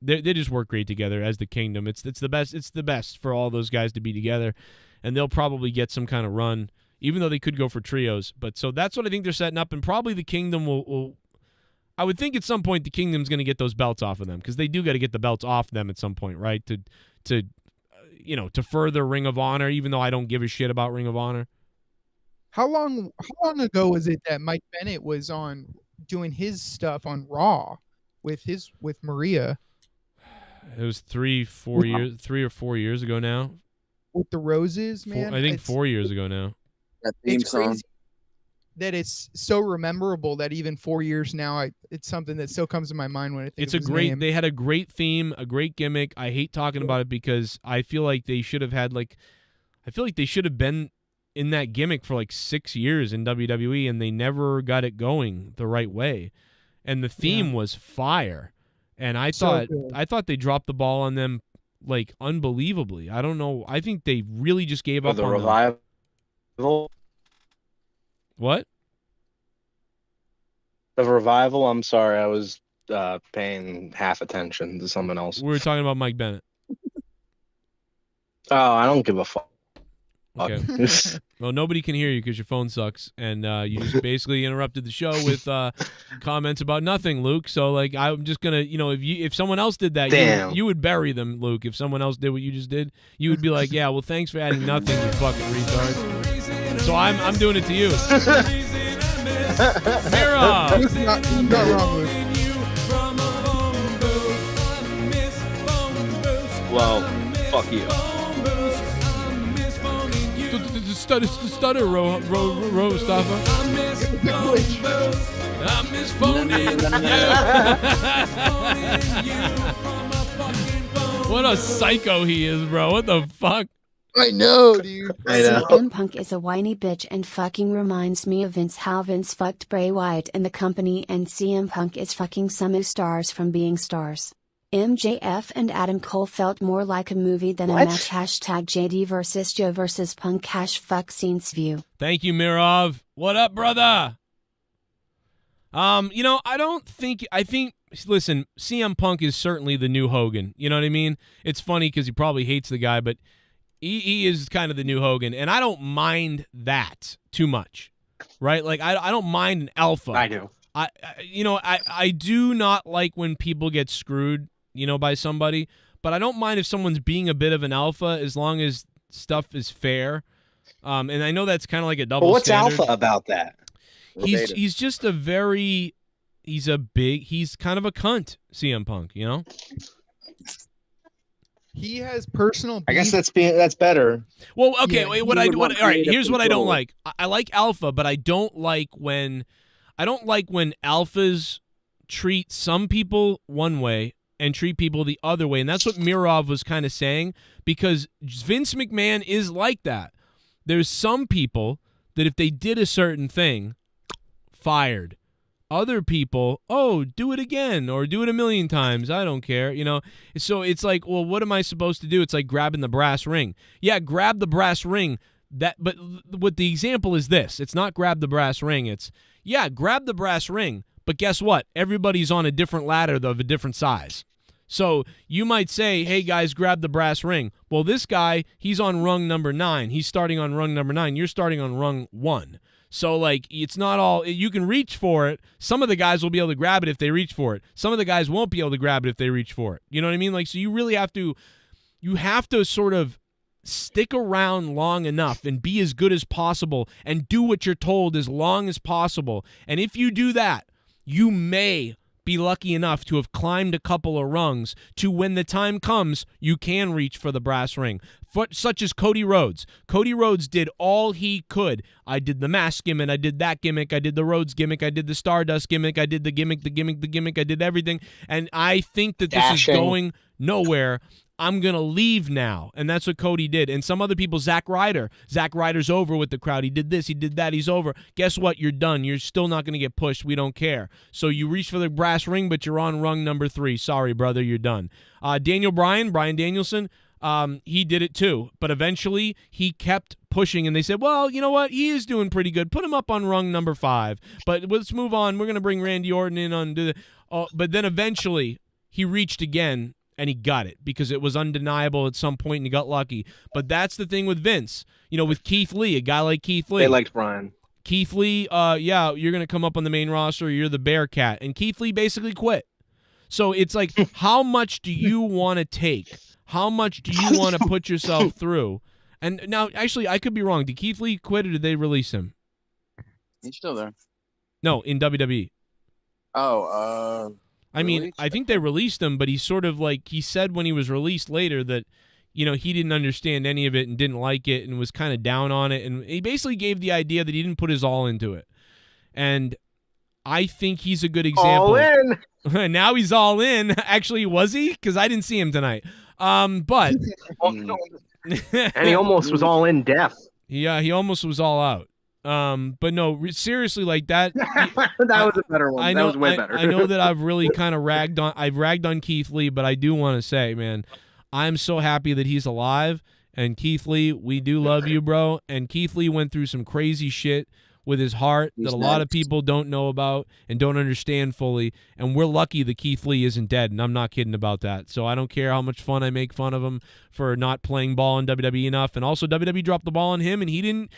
just work great together as the Kingdom. It's the best. It's the best for all those guys to be together, and they'll probably get some kind of run, even though they could go for trios. But so that's what I think they're setting up, and probably the Kingdom will I would think at some point the Kingdom's going to get those belts off of them, because they do got to get the belts off them at some point, right? To further Ring of Honor, even though I don't give a shit about Ring of Honor. How long ago was it that Mike Bennett was on doing his stuff on Raw with Maria? It was 3 or 4 years ago now. With the Roses, man. I think 4 years ago now. That theme it's song. crazy that it's so memorable that even 4 years now, it's something that still comes to my mind when I think of his name. They had a great theme, a great gimmick. I hate talking about it because I feel like they should have been in that gimmick for like 6 years in WWE, and they never got it going the right way. And the theme was fire. And I thought they dropped the ball on them like unbelievably. I don't know. I think they really just gave up the on revival. What? The revival? I'm sorry, I was paying half attention to someone else. We were talking about Mike Bennett. Oh, I don't give a fuck. Okay. Well, nobody can hear you because your phone sucks, and you just basically interrupted the show with comments about nothing, Luke. So, like, I'm just gonna, if someone else did that, you would bury them, Luke. If someone else did what you just did, you would be like, yeah, well, thanks for adding nothing, you fucking retard. So I'm doing it to you. Mira. Not wrong, Luke. Well, fuck you. Stutter, Staffa. I miss phoning you. What a psycho he is, bro. What the fuck? I know, dude. I know. CM Punk is a whiny bitch and fucking reminds me of Vince, how Vince fucked Bray Wyatt and the company, and CM Punk is fucking some stars from being stars. MJF and Adam Cole felt more like a movie than a match. #JD versus Joe versus Punk #fuck scenes view. Thank you, Mirov. What up, brother? I think listen, CM Punk is certainly the new Hogan. You know what I mean? It's funny because he probably hates the guy, but he is kind of the new Hogan, and I don't mind that too much, right? Like, I don't mind an alpha. I do. I do not like when people get screwed, by somebody, but I don't mind if someone's being a bit of an alpha as long as stuff is fair. And I know that's kind of like a double what's standard. alpha about that? He's just he's kind of a cunt, CM Punk, He has personal beef. I guess that's better. Well, okay, all right, here's what I don't like. I like alpha, but I don't like when alphas treat some people one way and treat people the other way. And that's what Mirov was kind of saying, because Vince McMahon is like that. There's some people that if they did a certain thing, fired. Other people, oh, do it again or do it a million times. I don't care, you know. So it's like, well, what am I supposed to do? It's like grabbing the brass ring. Yeah, grab the brass ring. But what the example is this. It's not grab the brass ring. It's, yeah, grab the brass ring. But guess what? Everybody's on a different ladder of a different size. So you might say, hey, guys, grab the brass ring. Well, this guy, he's on rung number 9. He's starting on rung number 9. You're starting on rung 1. So, like, it's not all – you can reach for it. Some of the guys will be able to grab it if they reach for it. Some of the guys won't be able to grab it if they reach for it. You know what I mean? Like, so you really have to – you have to sort of stick around long enough and be as good as possible and do what you're told as long as possible. And if you do that, you may be lucky enough to have climbed a couple of rungs to when the time comes, you can reach for the brass ring. Such as Cody Rhodes. Cody Rhodes did all he could. I did the mask gimmick. I did that gimmick. I did the Rhodes gimmick. I did the Stardust gimmick. I did the gimmick. I did everything. And I think that this is going nowhere. I'm going to leave now. And that's what Cody did. And some other people, Zack Ryder. Zack Ryder's over with the crowd. He did this. He did that. He's over. Guess what? You're done. You're still not going to get pushed. We don't care. So you reach for the brass ring, but you're on rung number 3. Sorry, brother. You're done. Brian Danielson, he did it too. But eventually he kept pushing. And they said, well, you know what? He is doing pretty good. Put him up on rung number 5. But let's move on. We're going to bring Randy Orton in on but then eventually he reached again. And he got it because it was undeniable at some point and he got lucky. But that's the thing with Vince. You know, with Keith Lee, a guy like Keith Lee. They liked Brian. Keith Lee, yeah, you're going to come up on the main roster. You're the Bearcat. And Keith Lee basically quit. So it's like, how much do you want to take? How much do you want to put yourself through? And now, actually, I could be wrong. Did Keith Lee quit or did they release him? He's still there. No, in WWE. Oh, I mean, I think they released him, but he sort of like, he said when he was released later that, you know, he didn't understand any of it and didn't like it and was kind of down on it. And he basically gave the idea that he didn't put his all into it. And I think he's a good example. All in. Now he's all in. Actually, was he? Because I didn't see him tonight. But. And he almost was all in deaf. Yeah, he almost was all out. But no, seriously, like that. That was a better one. That was way better. I know that I've really kind of ragged on Keith Lee, but I do want to say, man, I'm so happy that he's alive. And Keith Lee, we do love you, bro. And Keith Lee went through some crazy shit with his heart that a lot of people don't know about and don't understand fully. And we're lucky that Keith Lee isn't dead, and I'm not kidding about that. So I don't care how much fun I make fun of him for not playing ball in WWE enough. And also WWE dropped the ball on him, and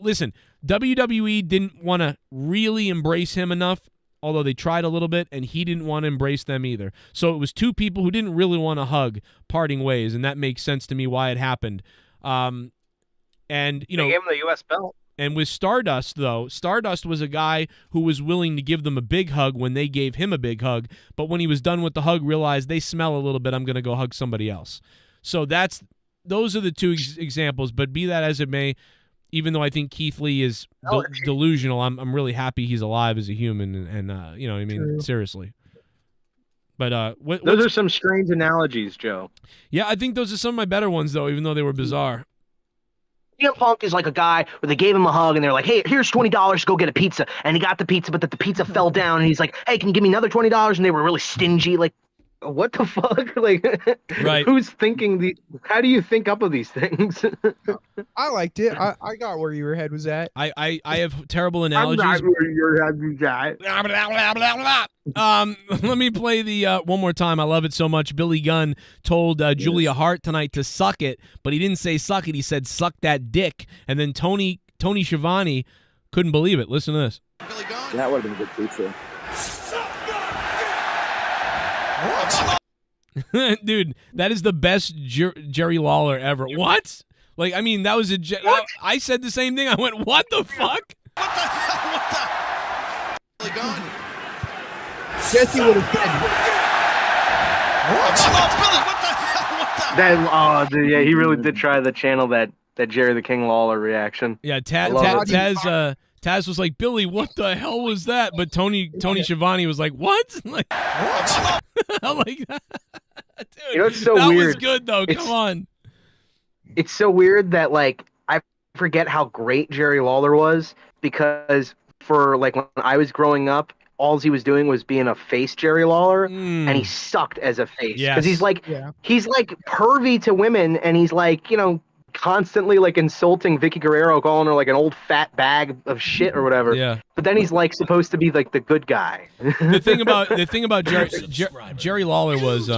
listen, WWE didn't want to really embrace him enough, although they tried a little bit, and he didn't want to embrace them either. So it was two people who didn't really want to hug parting ways, and that makes sense to me why it happened. And, you know, they gave him the U.S. belt. And with Stardust, though, Stardust was a guy who was willing to give them a big hug when they gave him a big hug, but when he was done with the hug, realized they smell a little bit, I'm going to go hug somebody else. So those are the two examples, but be that as it may, even though I think Keith Lee is delusional, I'm really happy he's alive as a human, and you know what I mean? True. Seriously. But those are some strange analogies, Joe. Yeah, I think those are some of my better ones, though, even though they were bizarre. CM Punk is like a guy where they gave him a hug and they're like, hey, here's $20 to go get a pizza. And he got the pizza, but the pizza fell down. And he's like, hey, can you give me another $20? And they were really stingy. Like, what the fuck? Like, right. Who's thinking how do you think up of these things? I liked it. I got where your head was at. I have terrible analogies. I'm not where your head was at. Let me play the one more time. I love it so much. Billy Gunn told Julia Hart tonight to suck it, but he didn't say suck it. He said suck that dick. And then Tony Schiavone couldn't believe it. Listen to this. That would have been a good feature. Dude, that is the best Jerry Lawler ever. What? Like, I mean, that was I said the same thing. I went, what the fuck? What the hell? Billy Gunn. Jesse would have said. Yeah, he really did try to channel that Jerry the King Lawler reaction. Yeah, Taz was like, Billy, what the hell was that? But Tony Schiavone was like, what? Like, what? Like that. Dude, you know, it's so that weird. Was good though. Come on. It's so weird that like I forget how great Jerry Lawler was because for like when I was growing up, all he was doing was being a face Jerry Lawler, and he sucked as a face because he's like pervy to women, and he's like constantly like insulting Vicky Guerrero, calling her like an old fat bag of shit or whatever. Yeah. But then he's like supposed to be like the good guy. The thing about Jerry Lawler was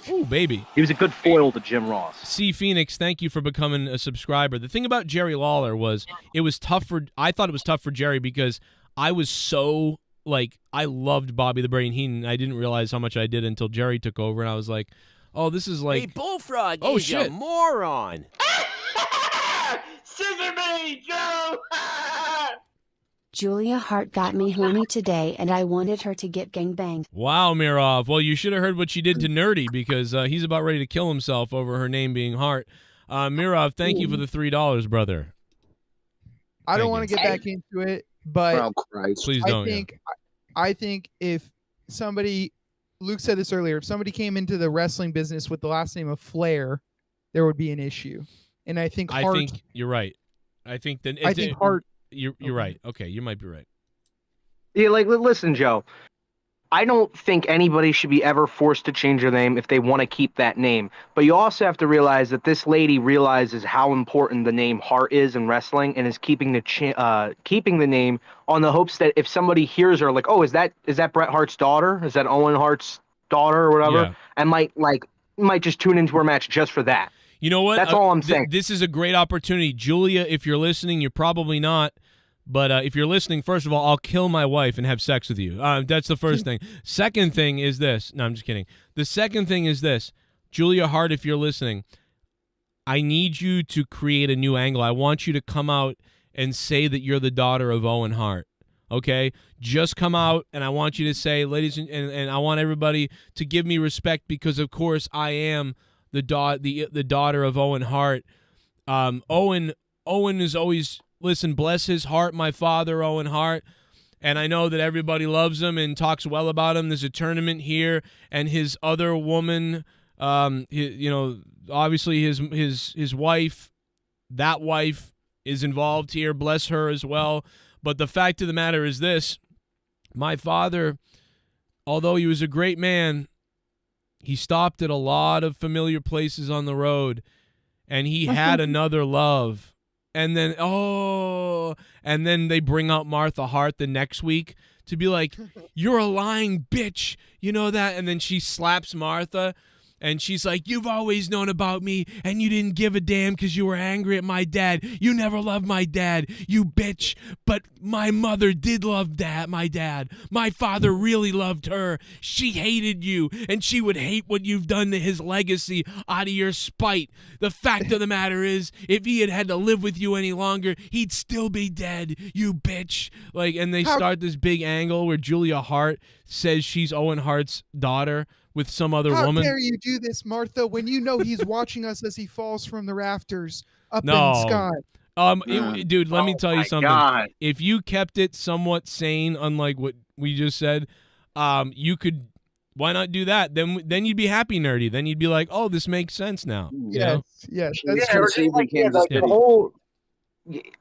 ooh, baby. He was a good foil to Jim Ross. C Phoenix, thank you for becoming a subscriber. The thing about Jerry Lawler was I thought it was tough for Jerry because I was so I loved Bobby the Brain Heenan. I didn't realize how much I did until Jerry took over, and I was like, oh, this is like Hey, Bullfrog oh, is shit. a moron. Scissor me, Joe! Julia Hart got me horny today and I wanted her to get gangbanged. Wow, Mirov. Well, you should have heard what she did to Nerdy because he's about ready to kill himself over her name being Hart. Mirov, thank you for the $3, brother. I don't want to get back into it, but Please don't. I think if somebody, Luke said this earlier, if somebody came into the wrestling business with the last name of Flair, there would be an issue. And I think Hart. I think you're right. I think that Hart. You're right. Okay, you might be right. Yeah, like listen, Joe. I don't think anybody should be ever forced to change their name if they want to keep that name. But you also have to realize that this lady realizes how important the name Hart is in wrestling and is keeping the name on the hopes that if somebody hears her, like, oh, is that Bret Hart's daughter? Is that Owen Hart's daughter or whatever? Yeah. And might just tune into her match just for that. You know what? That's all I'm saying. This is a great opportunity. Julia, if you're listening, you're probably not. But if you're listening, first of all, I'll kill my wife and have sex with you. That's the first thing. Second thing is this. No, I'm just kidding. The second thing is this. Julia Hart, if you're listening, I need you to create a new angle. I want you to come out and say that you're the daughter of Owen Hart. Okay? Just come out, and I want you to say, ladies, and I want everybody to give me respect because, of course, I am the daughter of Owen Hart. Owen is always... Listen, bless his heart, my father, Owen Hart. And I know that everybody loves him and talks well about him. There's a tournament here, and his other woman, obviously his wife, that wife is involved here. Bless her as well. But the fact of the matter is this: my father, although he was a great man, he stopped at a lot of familiar places on the road, and he had another love. And then, and then they bring out Martha Hart the next week to be like, you're a lying bitch, you know that? And then she slaps Martha, and she's like, you've always known about me, and you didn't give a damn because you were angry at my dad. You never loved my dad, you bitch. But my mother did love my dad. My father really loved her. She hated you, and she would hate what you've done to his legacy out of your spite. The fact of the matter is, if he had to live with you any longer, he'd still be dead, you bitch. And they start this big angle where Julia Hart says she's Owen Hart's daughter with some other woman. How dare you do this, Martha, when you know he's watching us as he falls from the rafters up in No. the sky? Dude, let me tell you something. God. If you kept it somewhat sane, unlike what we just said, you could. Why not do that? Then you'd be happy, Nerdy. Then you'd be like, oh, this makes sense now. Yes, yes. That's Yeah, or just the whole.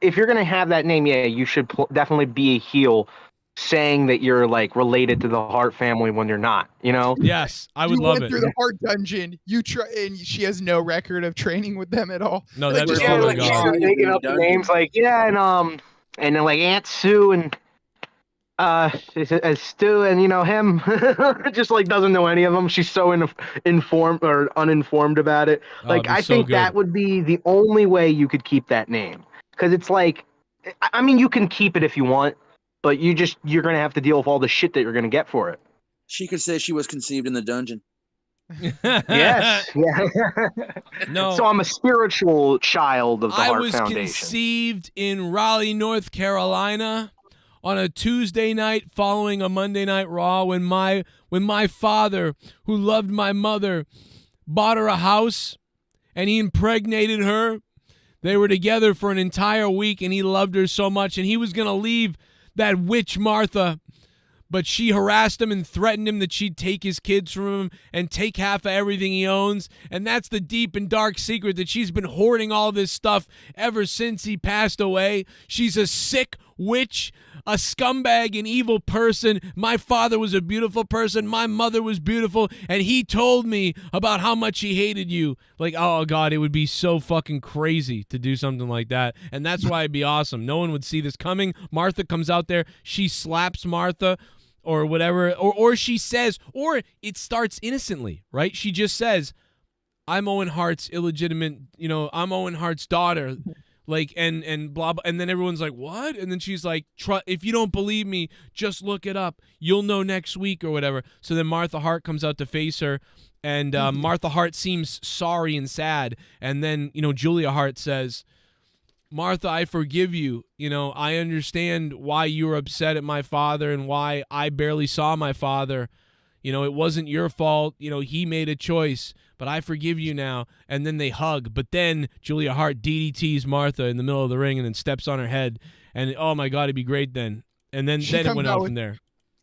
If you're gonna have that name, you should definitely be a heel, saying that you're related to the Hart family when you're not. Yes, I would love it. You went through the Hart dungeon. And she has no record of training with them at all. No, that'd be totally gone. Making up the names and then Aunt Sue and Stu and him just doesn't know any of them. She's so informed or uninformed about it. I think that would be the only way you could keep that name, because it's you can keep it if you want, but you're gonna have to deal with all the shit that you're gonna get for it. She could say she was conceived in the dungeon. Yes. Yeah. No. So I'm a spiritual child of the Hart Foundation. I was conceived in Raleigh, North Carolina, on a Tuesday night following a Monday Night Raw when my father, who loved my mother, bought her a house and he impregnated her. They were together for an entire week and he loved her so much, and he was going to leave that witch Martha, but she harassed him and threatened him that she'd take his kids from him and take half of everything he owns. And that's the deep and dark secret, that she's been hoarding all this stuff ever since he passed away. She's a sick, witch, a scumbag, an evil person. My father was a beautiful person. My mother was beautiful. And he told me about how much he hated you. Like, oh, God, it would be so fucking crazy to do something like that. And that's why it'd be awesome. No one would see this coming. Martha comes out there. She slaps Martha or whatever. Or she says, or it starts innocently, right? She just says, I'm Owen Hart's illegitimate, I'm Owen Hart's daughter. Like, and blah, blah, and then everyone's like, what? And then she's like, if you don't believe me, just look it up. You'll know next week or whatever. So then Martha Hart comes out to face her, and Martha Hart seems sorry and sad. And then, Julia Hart says, Martha, I forgive you. I understand why you were upset at my father and why I barely saw my father. It wasn't your fault. He made a choice, but I forgive you now. And then they hug. But then Julia Hart DDTs Martha in the middle of the ring and then steps on her head. And, oh, my God, it'd be great then. And then it went on from there.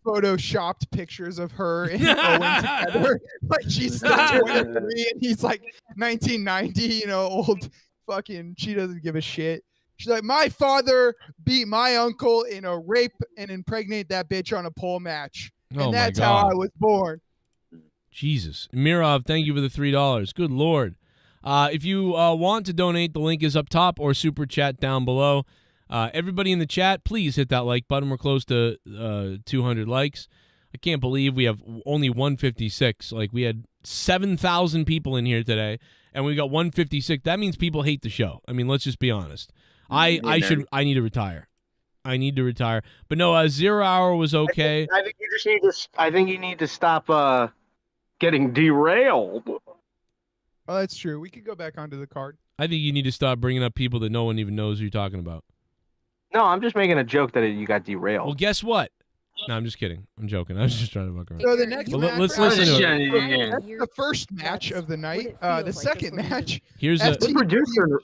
Photoshopped pictures of her and Owen together. Like, she's still 23 and he's like 1990, old fucking, she doesn't give a shit. She's like, my father beat my uncle in a rape and impregnate that bitch on a pole match. And that's how I was born. Jesus. Mirov, thank you for the $3. Good Lord. If you want to donate, the link is up top or super chat down below. Everybody in the chat, please hit that like button. We're close to 200 likes. I can't believe we have only 156. Like, we had 7,000 people in here today, and we got 156. That means people hate the show. I mean, let's just be honest. I need to retire. I need to retire. But no, 0 Hour was okay. I think you just need to. I think you need to stop getting derailed. Oh, that's true. We could go back onto the card. I think you need to stop bringing up people that no one even knows who you're talking about. No, I'm just making a joke that you got derailed. Well, guess what? No, I'm just kidding. I'm joking. I was just trying to fuck around. So the next match, let's listen to it. That's the first match of the night. The second match. Here's the producer.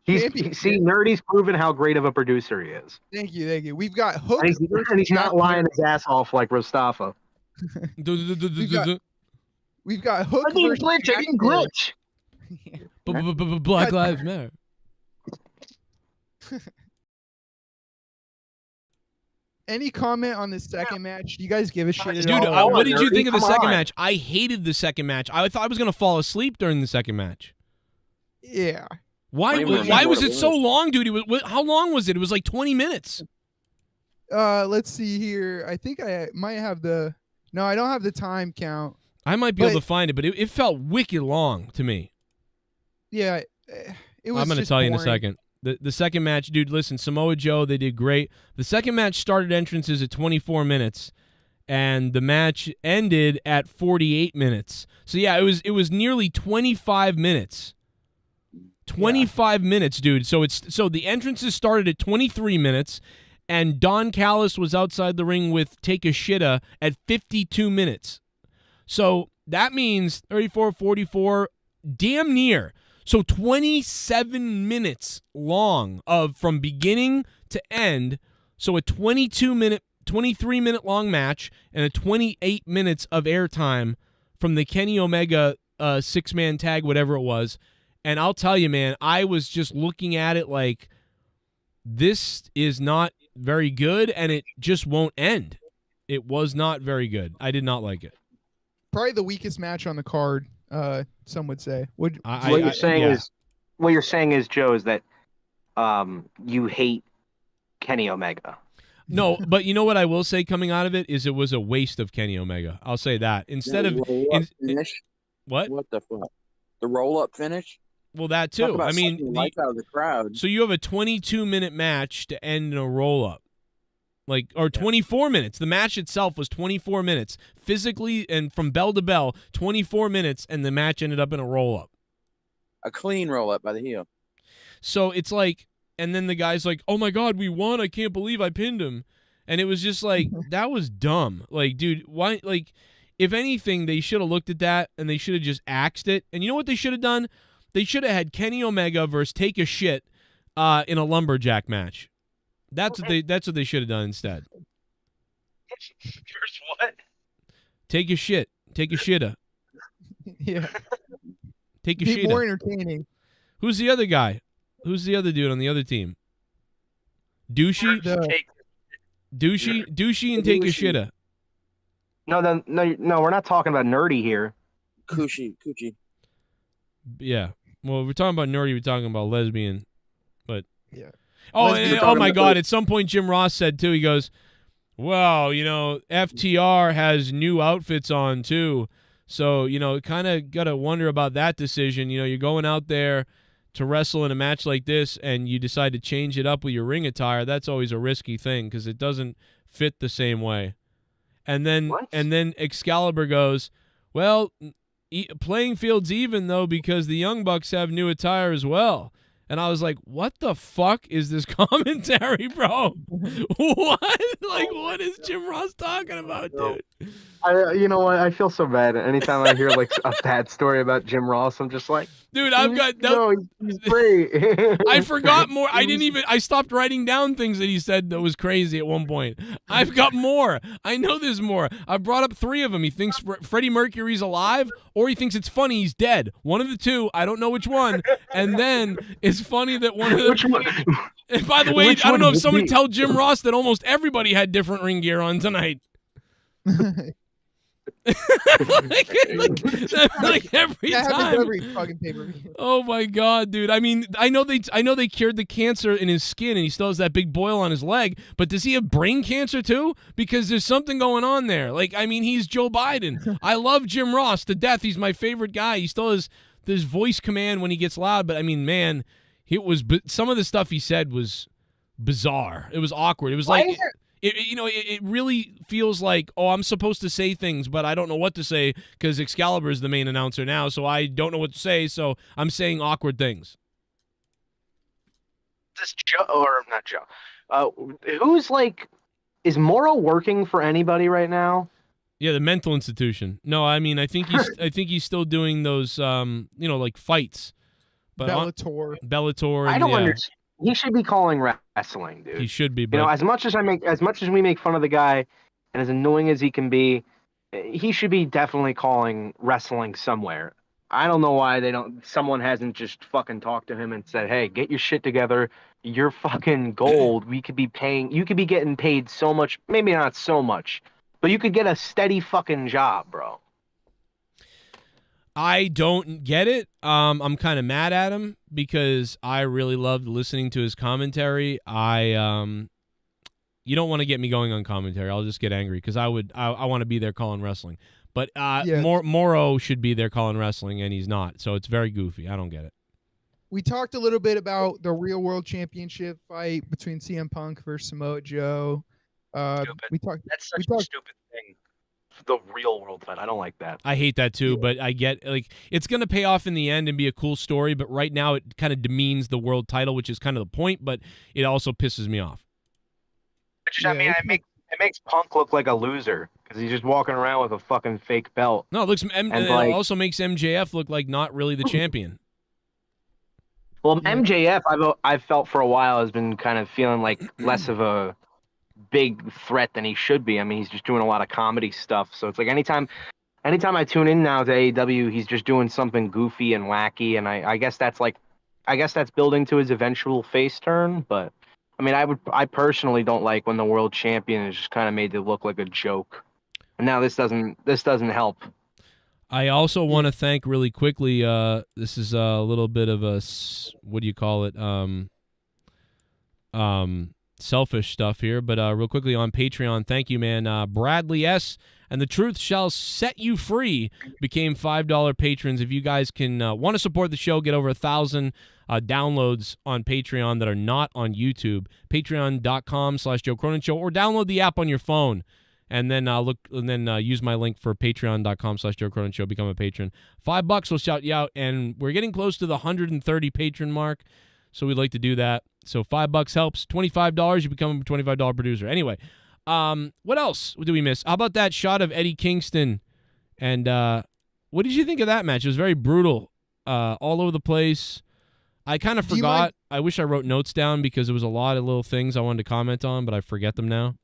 See, Nerdy's proven how great of a producer he is. Thank you. We've got Hook. And he's not lying his ass off like Mustafa. We've got Hook. I didn't glitch. Black Lives Matter. Any comment on the second match? Do you guys give a shit at Dude, all? what did you think of the second match? I hated the second match. I thought I was going to fall asleep during the second match. Yeah. Why was it so long, dude? How long was it? It was like 20 minutes. Let's see here. I think I might have the... No, I don't have the time count. I might be able to find it, but it felt wicked long to me. Yeah, it was. I'm going to tell you in a second. The second match, dude, listen, Samoa Joe, they did great. The second match started entrances at 24 minutes, and the match ended at 48 minutes. So, yeah, it was nearly 25 minutes. 25 minutes, dude. So the entrances started at 23 minutes, and Don Callis was outside the ring with Take a Shitta at 52 minutes. So that means 34, 44, damn near. So 27 minutes long from beginning to end. So a 23-minute long match and a 28 minutes of airtime from the Kenny Omega 6-man tag, whatever it was. And I'll tell you, man, I was just looking at it like, this is not very good, and it just won't end. It was not very good. I did not like it. Probably the weakest match on the card, some would say. What you're saying is, Joe, is that you hate Kenny Omega. No, but you know what I will say coming out of it is it was a waste of Kenny Omega. I'll say that. Instead of finish. What? What the fuck? The roll-up finish? Well, that too. I mean, out of the crowd. So you have a 22-minute match to end in a roll-up. Or 24 minutes. The match itself was 24 minutes. Physically and from bell to bell, 24 minutes, and the match ended up in a roll-up. A clean roll-up by the heel. So it's like, and then the guy's like, oh my God, we won. I can't believe I pinned him. And it was just like, that was dumb. Like, dude, why? Like, if anything, they should have looked at that and they should have just axed it. And you know what they should have done? They should have had Kenny Omega versus Take a Shit in a lumberjack match. That's what they should have done instead. Here's what? Take a shit. Take a shitta. Yeah. Take a Be shitta. more entertaining. Who's the other guy? Who's the other dude on the other team? Douchey, and take a shitta. No, we're not talking about nerdy here. Coochie. Yeah. Well, we're talking about nerdy. We're talking about lesbian, but yeah. Oh, oh my God! At some point, Jim Ross said too. He goes, "Well, FTR has new outfits on too, so kind of got to wonder about that decision. You're going out there to wrestle in a match like this, and you decide to change it up with your ring attire. That's always a risky thing because it doesn't fit the same way." And then Excalibur goes, "Well, playing field's even though because the Young Bucks have new attire as well." And I was like, "What the fuck is this commentary, bro? What? Like, what is Jim Ross talking about, dude?" You know what? I feel so bad. Anytime I hear like a bad story about Jim Ross, I'm just like, dude, I've got no, he's great. I forgot more. I stopped writing down things that he said that was crazy at one point. I've got more. I know there's more. I brought up 3 of them. He thinks Freddie Mercury's alive, or he thinks it's funny he's dead. One of the two. I don't know which one. And then it's funny that one of the. Which one? And by the way, I don't know if someone tell Jim Ross that almost everybody had different ring gear on tonight. like every time. Every fucking pay-per-view. Oh my God, dude! I mean, I know they cured the cancer in his skin, and he still has that big boil on his leg. But does he have brain cancer too? Because there's something going on there. Like, I mean, he's Joe Biden. I love Jim Ross to death. He's my favorite guy. He still has this voice command when he gets loud. But I mean, man, some of the stuff he said was bizarre. It was awkward. It was like. It really feels like, oh, I'm supposed to say things, but I don't know what to say because Excalibur is the main announcer now, so I don't know what to say, so I'm saying awkward things. This Joe, or not Joe, who's like, is Morrow working for anybody right now? Yeah, the mental institution. No, I mean, I think he's still doing those, like fights. But Bellator. I don't understand. He should be calling wrestling, dude. He should be, but as much as we make fun of the guy, and as annoying as he can be, he should be definitely calling wrestling somewhere. I don't know why someone hasn't just fucking talked to him and said, "Hey, get your shit together. You're fucking gold. You could be getting paid so much, maybe not so much, but you could get a steady fucking job, bro." I don't get it. I'm kind of mad at him because I really loved listening to his commentary. You don't want to get me going on commentary. I'll just get angry because I want to be there calling wrestling. But Morrow should be there calling wrestling, and he's not. So it's very goofy. I don't get it. We talked a little bit about the Real World Championship fight between CM Punk versus Samoa Joe. That's such a stupid thing. The Real World fight. I don't like that. I hate that too, but I get it's going to pay off in the end and be a cool story, but right now it kind of demeans the world title, which is kind of the point, but it also pisses me off. It makes Punk look like a loser because he's just walking around with a fucking fake belt. No, it also makes MJF look like not really the champion. Well, MJF, I've felt for a while has been kind of feeling like less of a big threat than he should be. I mean, he's just doing a lot of comedy stuff. So it's like anytime I tune in now to AEW, he's just doing something goofy and wacky. And I guess that's building to his eventual face turn. But I mean, I personally don't like when the world champion is just kind of made to look like a joke. And now this doesn't help. I also want to thank really quickly. This is a little bit of a, what do you call it? Selfish stuff here, but real quickly on Patreon, thank you, man. Bradley S. and The Truth Shall Set You Free became $5 patrons. If you guys can want to support the show, get over 1,000 downloads on Patreon that are not on YouTube, patreon.com/Joe Cronin Show, or download the app on your phone, and then use my link for patreon.com/Joe Cronin Show, become a patron. $5 will shout you out, and we're getting close to the 130 patron mark, so we'd like to do that. So $5 helps. $25, you become a $25 producer. Anyway, what else do we miss? How about that shot of Eddie Kingston? And what did you think of that match? It was very brutal, all over the place. I kind of forgot. I wish I wrote notes down because there was a lot of little things I wanted to comment on, but I forget them now.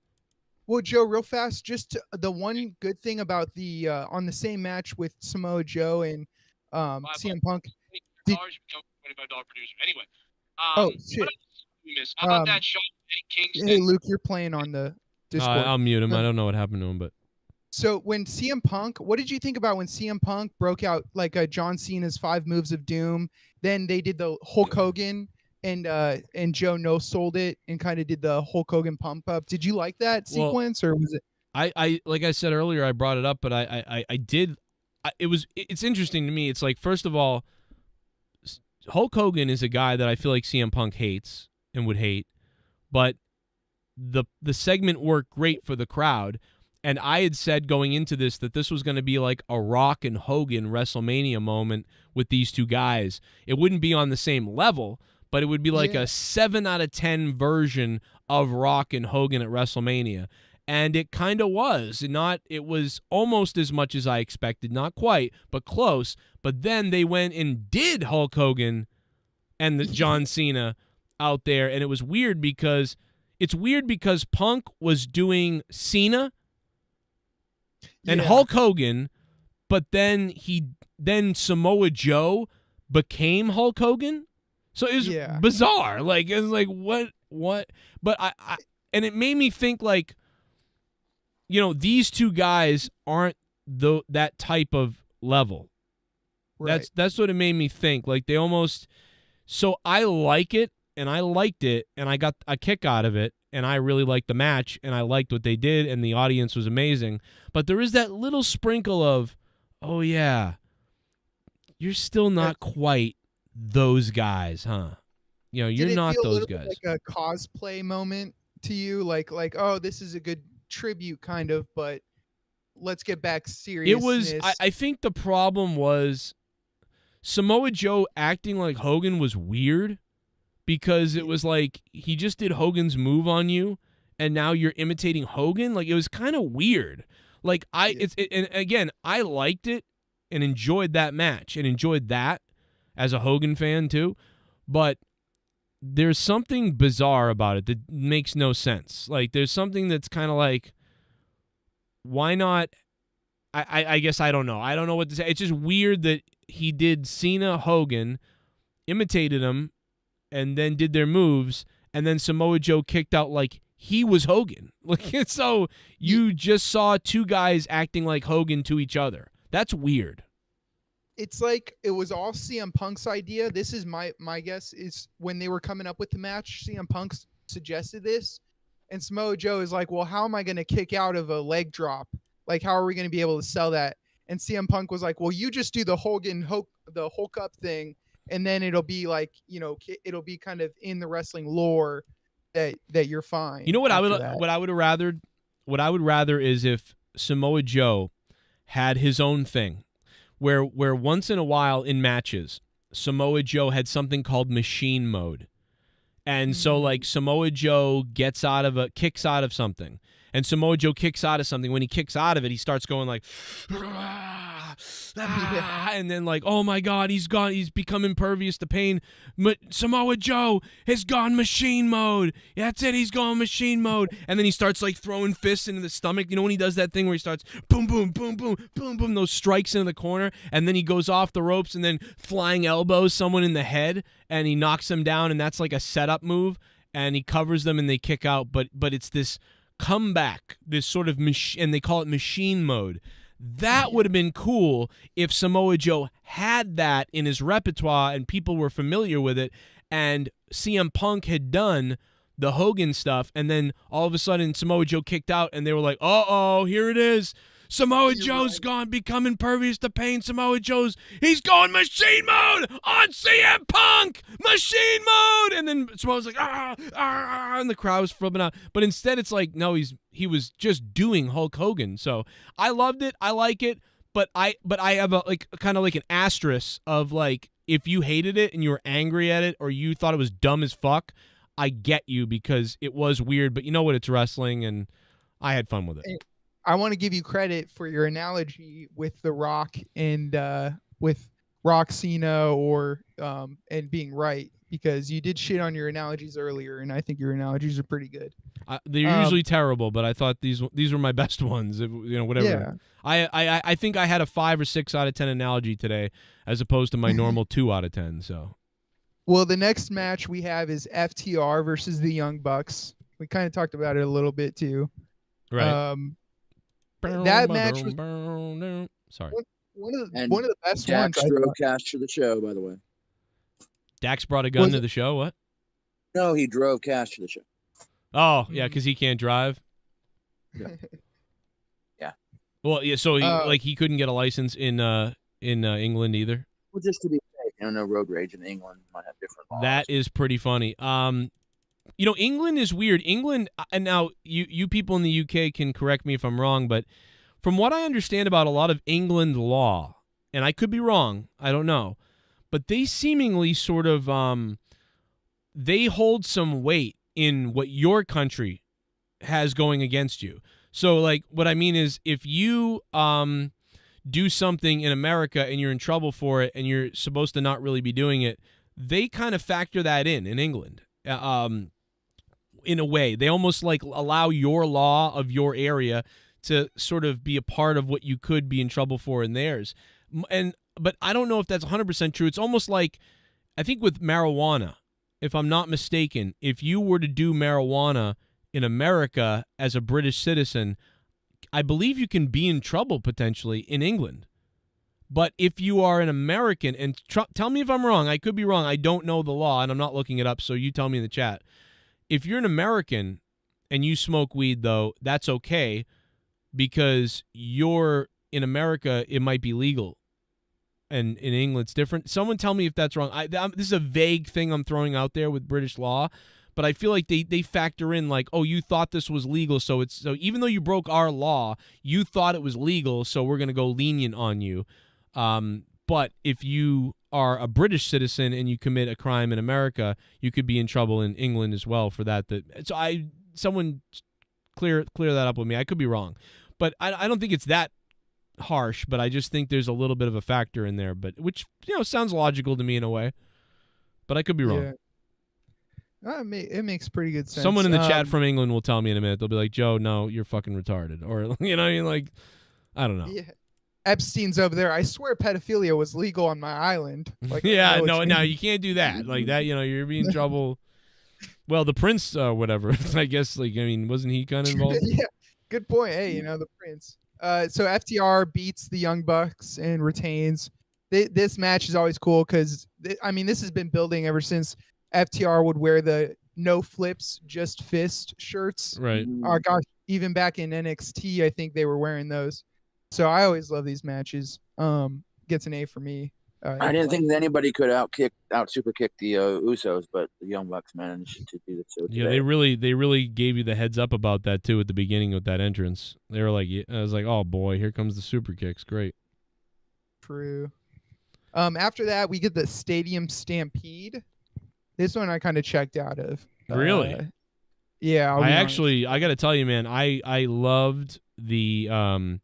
Well, Joe, real fast, just the one good thing about the on the same match with Samoa Joe and CM Punk. $5 you become a $25 producer. Anyway. Oh shit! What else did we miss? How about that shot Hey, Luke, you're playing on the Discord. I'll mute him. I don't know what happened to him, but So when CM Punk, what did you think about when CM Punk broke out like John Cena's 5 moves of doom? Then they did the Hulk Hogan and Joe no sold it and kind of did the Hulk Hogan pump up. Did you like that sequence or was it? I like I said earlier, I brought it up, but I did. It's interesting to me. It's like, first of all, Hulk Hogan is a guy that I feel like CM Punk hates and would hate, but the segment worked great for the crowd. And I had said going into this that this was going to be like a Rock and Hogan WrestleMania moment with these two guys. It wouldn't be on the same level, but it would be like a 7 out of 10 version of Rock and Hogan at WrestleMania. And it kind of was. It was almost as much as I expected. Not quite, but close. But then they went and did Hulk Hogan and the John Cena out there. And it was weird because Punk was doing Cena and Hulk Hogan, but then Samoa Joe became Hulk Hogan. So it was bizarre. Like, it was like, what? But and it made me think, like, you know, these two guys aren't that type of level. Right. That's what it made me think. Like, they almost. So I like it, and I liked it, and I got a kick out of it, and I really liked the match, and I liked what they did, and the audience was amazing. But there is that little sprinkle of, oh yeah, you're still not quite those guys, huh? You know, you're not those guys. Like a cosplay moment to you, like, oh, this is a good tribute, kind of, but let's get back serious. It was. I think the problem was Samoa Joe acting like Hogan was weird because it was like he just did Hogan's move on you, and now you're imitating Hogan. Like, it was kind of weird. Like, and again, I liked it and enjoyed that match and enjoyed that as a Hogan fan too, but there's something bizarre about it that makes no sense. Like, there's something that's kind of like, why not? I guess I don't know. I don't know what to say. It's just weird that he did Cena, Hogan, imitated him, and then did their moves, and then Samoa Joe kicked out like he was Hogan. Like, so you just saw two guys acting like Hogan to each other. That's weird. It's like it was all CM Punk's idea. This is my guess, is when they were coming up with the match, CM Punk suggested this, and Samoa Joe is like, well, how am I going to kick out of a leg drop? Like, how are we going to be able to sell that? And CM Punk was like, well, you just do the the Hulk up thing, and then it'll be like, you know, it'll be kind of in the wrestling lore that you're fine. You know what I would rather is if Samoa Joe had his own thing, where once in a while in matches, Samoa Joe had something called machine mode. And so, like, Samoa Joe kicks out of something, and Samoa Joe kicks out of something. When he kicks out of it, he starts going like, and then like, oh my God, he's become impervious to pain. Samoa Joe has gone machine mode. That's it, he's gone machine mode. And then he starts like throwing fists into the stomach. You know when he does that thing where he starts boom, boom, boom, boom, boom, boom, those strikes into the corner, and then he goes off the ropes and then flying elbows someone in the head, and he knocks them down, and that's like a setup move, and he covers them and they kick out. But it's this comeback, this sort of and they call it machine mode. That would have been cool if Samoa Joe had that in his repertoire and people were familiar with it, and CM Punk had done the Hogan stuff, and then all of a sudden Samoa Joe kicked out, and they were like, uh-oh, here it is. Samoa Joe's gone, become impervious to pain. He's going machine mode on CM Punk! Machine mode! And then Samoa's like, and the crowd was flipping out. But instead it's like, no, he was just doing Hulk Hogan. So I loved it. I like it. But I have a kind of like an asterisk of like, if you hated it and you were angry at it or you thought it was dumb as fuck, I get you because it was weird. But you know what? It's wrestling, and I had fun with it. I want to give you credit for your analogy with The Rock and with Rock Cena and being right, because you did shit on your analogies earlier, and I think your analogies are pretty good. They're usually terrible, but I thought these were my best ones. You know, whatever. Yeah. I think I had a 5 or 6 out of 10 analogy today, as opposed to my normal 2 out of 10. So. Well, the next match we have is FTR versus the Young Bucks. We kind of talked about it a little bit too. Right. That match was sorry. One of the best Dax ones. drove Cash to the show, by the way. Dax brought a gun to the show. What? No, he drove Cash to the show. Oh, yeah, because he can't drive. Yeah. Well, yeah. So he couldn't get a license in England either. Well, just to be safe, no road rage in England might have different laws. That is pretty funny. England is weird. England, and now you people in the UK can correct me if I'm wrong, but from what I understand about a lot of England law, and I could be wrong, I don't know, but they seemingly sort of they hold some weight in what your country has going against you. So, like, what I mean is, if you do something in America and you're in trouble for it and you're supposed to not really be doing it, they kind of factor that in England. In a way, they almost like allow your law of your area to sort of be a part of what you could be in trouble for in theirs. But I don't know if that's 100% true. It's almost like, I think with marijuana, if I'm not mistaken, if you were to do marijuana in America as a British citizen, I believe you can be in trouble potentially in England. But if you are an American, and tell me if I'm wrong, I could be wrong, I don't know the law, and I'm not looking it up, so you tell me in the chat. If you're an American and you smoke weed, though, that's okay, because you're in America, it might be legal. And in England, it's different. Someone tell me if that's wrong. This is a vague thing I'm throwing out there with British law, but I feel like they factor in like, oh, you thought this was legal, so even though you broke our law, you thought it was legal, so we're going to go lenient on you. But if you are a British citizen and you commit a crime in America, you could be in trouble in England as well for that. Someone clear that up with me. I could be wrong, but I don't think it's that harsh. But I just think there's a little bit of a factor in there, but which sounds logical to me in a way. But I could be wrong. Yeah. It makes pretty good sense. Someone in the chat from England will tell me in a minute. They'll be like, Joe, no, you're fucking retarded, or like, I don't know. Yeah. Epstein's over there. I swear pedophilia was legal on my island. Like, yeah, no, you can't do that. Like that, you're being in trouble. Well, the prince, whatever. I guess, wasn't he kind of involved? Yeah, good point. Hey, the prince. So FTR beats the Young Bucks and retains. This match is always cool because, this has been building ever since FTR would wear the no flips, just fist shirts. Right. Oh, gosh, even back in NXT, I think they were wearing those. So I always love these matches. Gets an A for me. I didn't think that anybody could out super kick the Usos, but the Young Bucks managed to do that. So yeah, they really gave you the heads up about that too at the beginning with that entrance. They were like, I was like, oh boy, here comes the super kicks. Great. True. After that, we get the Stadium Stampede. This one I kind of checked out of. Really? Yeah. I got to tell you, man, I loved the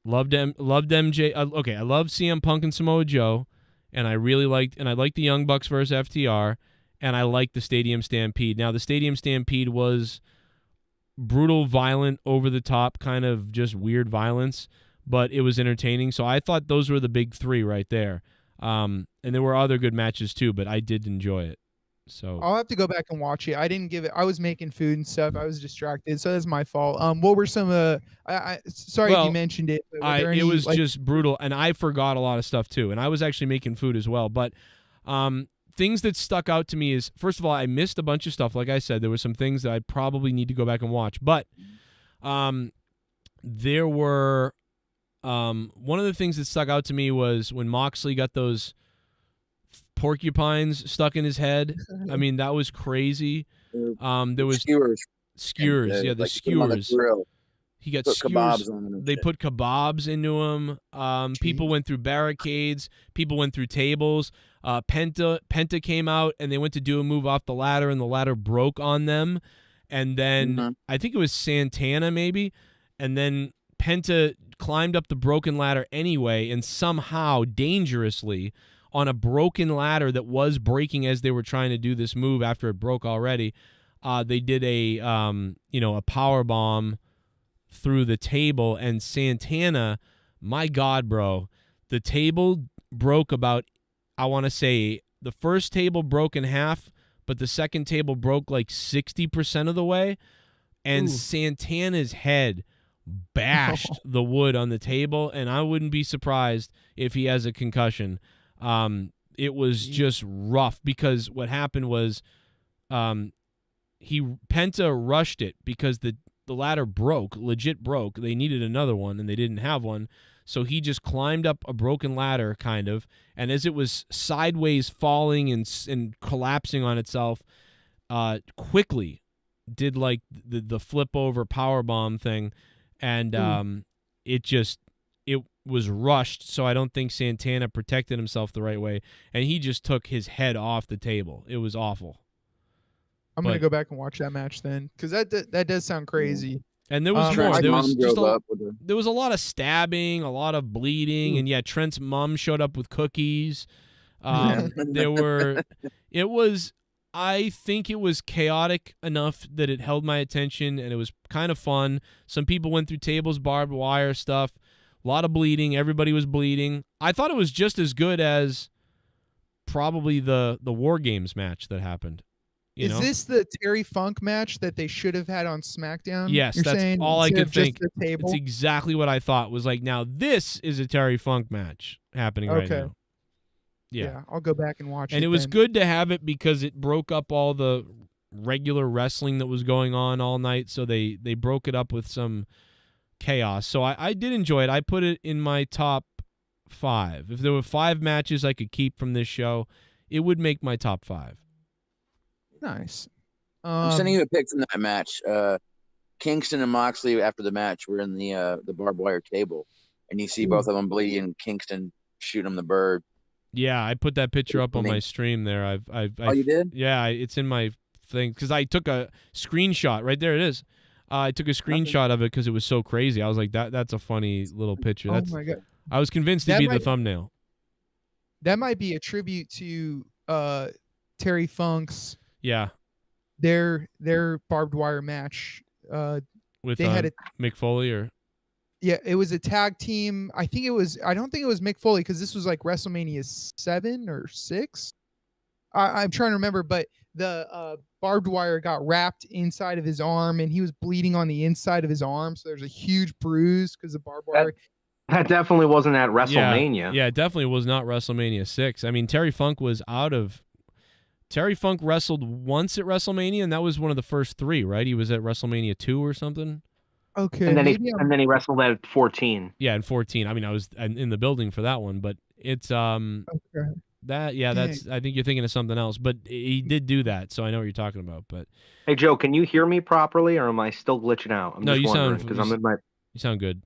Loved MJ. Okay, I love CM Punk and Samoa Joe, and I liked the Young Bucks versus FTR, and I liked the Stadium Stampede. Now, the Stadium Stampede was brutal, violent, over the top, kind of just weird violence, but it was entertaining. So I thought those were the big three right there. And there were other good matches too, but I did enjoy it. So I'll have to go back and watch it. I didn't give it. I was making food and stuff. I was distracted, so that's my fault. What were some? Sorry if you mentioned it. It was just brutal, and I forgot a lot of stuff too. And I was actually making food as well. But things that stuck out to me is, first of all, I missed a bunch of stuff. Like I said, there were some things that I probably need to go back and watch. But there were one of the things that stuck out to me was when Moxley got those porcupines stuck in his head. I mean, that was crazy. There was skewers. Yeah, the skewers. He got skewers. They put kebabs into him. People went through barricades. People went through tables. Penta came out and they went to do a move off the ladder and the ladder broke on them. And then I think it was Santana maybe. And then Penta climbed up the broken ladder anyway, and somehow dangerously on a broken ladder that was breaking as they were trying to do this move after it broke already, they did a power bomb through the table, and Santana, my God, bro, the table broke about, I want to say, the first table broke in half, but the second table broke like 60% of the way, and Santana's head bashed the wood on the table, and I wouldn't be surprised if he has a concussion. It was just rough because what happened was Penta rushed it because the ladder legit broke. They needed another one, and they didn't have one. So he just climbed up a broken ladder, kind of, and as it was sideways falling and collapsing on itself, quickly did like the flip over power bomb thing, and it was rushed. So I don't think Santana protected himself the right way, and he just took his head off the table. It was awful. I'm gonna go back and watch that match then, because that does sound crazy. And there was more. There was a lot of stabbing, a lot of bleeding, and Trent's mom showed up with cookies. I think it was chaotic enough that it held my attention, and it was kind of fun. Some people went through tables, barbed wire stuff, a lot of bleeding. Everybody was bleeding. I thought it was just as good as probably the War Games match that happened. Is this the Terry Funk match that they should have had on SmackDown? Yes, that's all I could think. It's exactly what I thought. Was like, now this is a Terry Funk match happening right now. Yeah, I'll go back and watch it. And it was good to have it because it broke up all the regular wrestling that was going on all night. So they broke it up with some chaos. So I did enjoy it. I put it in my top 5. If there were 5 matches I could keep from this show, it would make my top 5. Nice. I'm sending you a pic from that match. Kingston and Moxley after the match were in the barbed wire table, and you see both of them bleeding. Kingston shooting him the bird. Yeah, I put that picture up on my stream there. Oh, you did? Yeah, it's in my thing because I took a screenshot. Right there it is. I took a screenshot of it because it was so crazy. I was like, that's a funny little picture. Oh my God. I was convinced to be the thumbnail. That might be a tribute to Terry Funk's. Yeah. Their barbed wire match. With they had Mick Foley or. Yeah, it was a tag team. I don't think it was Mick Foley because this was like WrestleMania 7 or 6. I'm trying to remember, but the barbed wire got wrapped inside of his arm, and he was bleeding on the inside of his arm. So there's a huge bruise because the barbed wire. That definitely wasn't at WrestleMania. Yeah, it definitely was not WrestleMania 6. I mean, Terry Funk wrestled once at WrestleMania, and that was one of the first 3, right? He was at WrestleMania 2 or something. Okay. And then he wrestled at 14. Yeah, in 14. I mean, I was in the building for that one, but it's that's I think you're thinking of something else, but he did do that, so I know what you're talking about. But hey, Joe, can you hear me properly, or am I still glitching out? You sound good.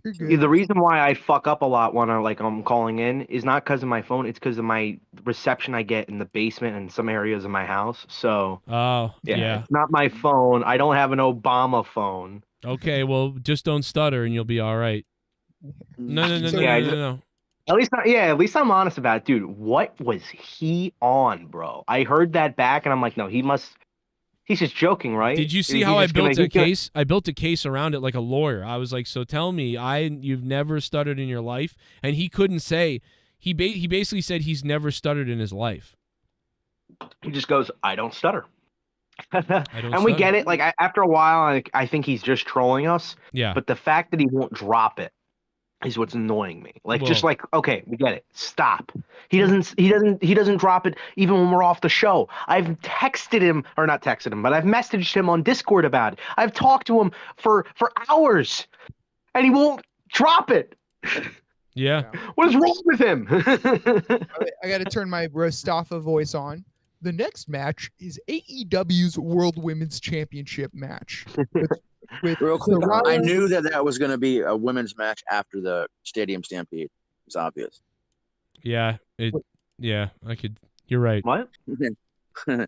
You're good. The reason why I fuck up a lot when I'm calling in is not because of my phone. It's because of my reception I get in the basement and some areas of my house. So yeah, it's not my phone. I don't have an Obama phone. Okay, well, just don't stutter and you'll be all right. No. At least I'm honest about it, dude. What was he on, bro? I heard that back and I'm like, no, he's just joking, right? Did you see how I built a case? I built a case around it like a lawyer. I was like, so tell me, you've never stuttered in your life? And he couldn't say. He basically said he's never stuttered in his life. He just goes, I don't stutter. We get it. Like after a while, I think he's just trolling us. Yeah. But the fact that he won't drop it is what's annoying me. Okay, we get it. Stop. He doesn't drop it even when we're off the show. I've texted him, or not texted him, but I've messaged him on Discord about it. I've talked to him for hours, and he won't drop it. Yeah. What is wrong with him? I got to turn my Rostafa voice on. The next match is AEW's World Women's Championship match. Real quick, I knew that was going to be a women's match after the Stadium Stampede. It's obvious. Yeah, you're right. What? Yeah,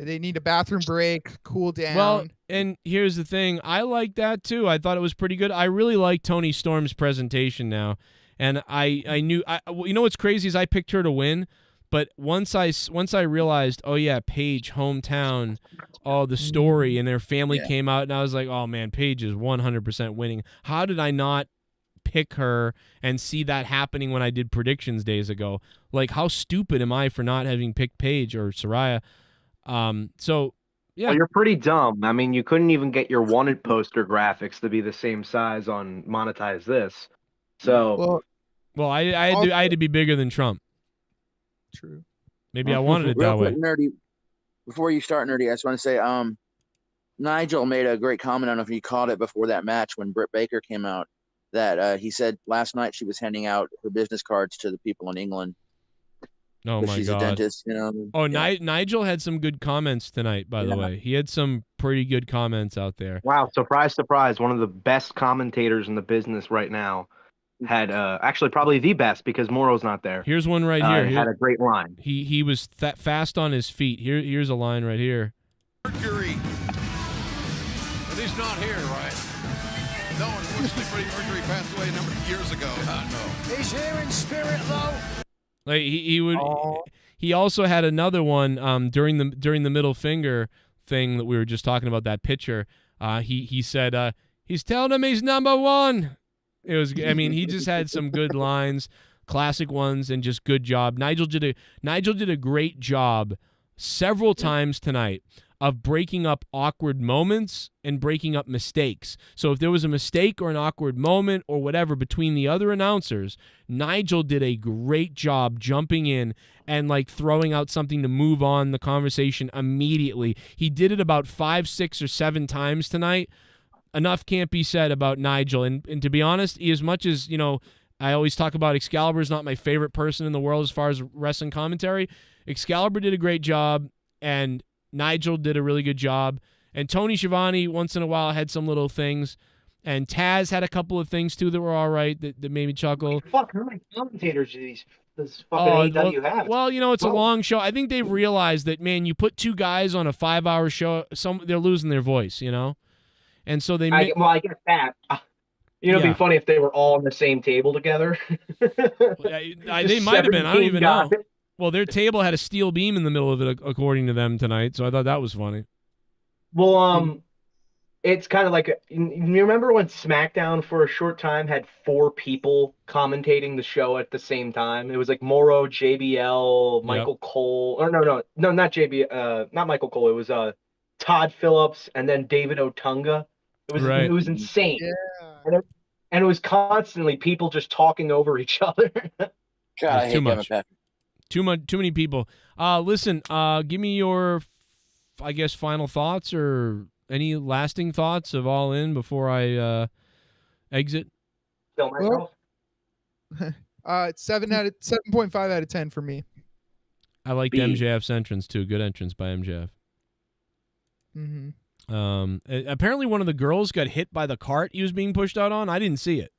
they need a bathroom break, cool down. Well, and here's the thing. I like that too. I thought it was pretty good. I really like Toni Storm's presentation now. And I knew you know what's crazy is I picked her to win. But once I realized, oh yeah, Paige, hometown, the story, and their family came out, and I was like, oh man, Paige is 100% winning. How did I not pick her and see that happening when I did predictions days ago. Like, how stupid am I for not having picked Paige or Soraya? So, yeah. Well, you're pretty dumb. I mean, you couldn't even get your wanted poster graphics to be the same size on Monetize This. So, I had to be bigger than Trump. True. Maybe I wanted it Real that quick, way. Nerdy, before you start, Nerdy, I just want to say, Nigel made a great comment. I don't know if you caught it before that match when Britt Baker came out, that he said last night she was handing out her business cards to the people in England. Oh my she's God! a dentist, you know. Oh, yeah. Nigel had some good comments tonight. By the way, he had some pretty good comments out there. wow! Surprise, surprise! One of the best commentators in the business right now had actually probably the best because Moro's not there. Here's one right here. Had a great line. He was fast on his feet. Here's a line right here. Mercury. But he's not here, right? No, unfortunately, Freddie Mercury passed away a number of years ago. No. He's here in spirit, though. Like he would. He also had another one during the middle finger thing that we were just talking about, that picture. He said he's telling him he's number one. It was. I mean, he just had some good lines, classic ones, and just good job. Nigel did a great job several times tonight of breaking up awkward moments and breaking up mistakes. So if there was a mistake or an awkward moment or whatever between the other announcers, Nigel did a great job jumping in and like throwing out something to move on the conversation immediately. He did it about 5, 6, or 7 times tonight. Enough can't be said about Nigel. And to be honest, as much as, you know, I always talk about Excalibur's not my favorite person in the world as far as wrestling commentary, Excalibur did a great job, and Nigel did a really good job. And Tony Schiavone, once in a while, had some little things. And Taz had a couple of things, too, that were all right, that made me chuckle. Fuck, how many commentators do this fucking AEW have? Well, you know, it's a long show. I think they've realized that, man, you put 2 guys on a 5-hour show, they're losing their voice, you know? And so they I get that. It'd be funny if they were all on the same table together. They might have been. I don't even know. Well, their table had a steel beam in the middle of it, according to them tonight, so I thought that was funny. Well, it's kind of like, you remember when SmackDown for a short time had 4 people commentating the show at the same time? It was like Moro, JBL, Michael Cole, or no, not JBL, not Michael Cole. It was Todd Phillips and then David Otunga. It was insane. Yeah. And it was constantly people just talking over each other. God, I hate too much. Too many people. Listen, give me your, I guess, final thoughts or any lasting thoughts of All In before I exit. Kill myself. It's 7.5 out of 10 for me. I liked MJF's entrance too. Good entrance by MJF. Mm-hmm. Apparently one of the girls got hit by the cart he was being pushed out on. I didn't see it.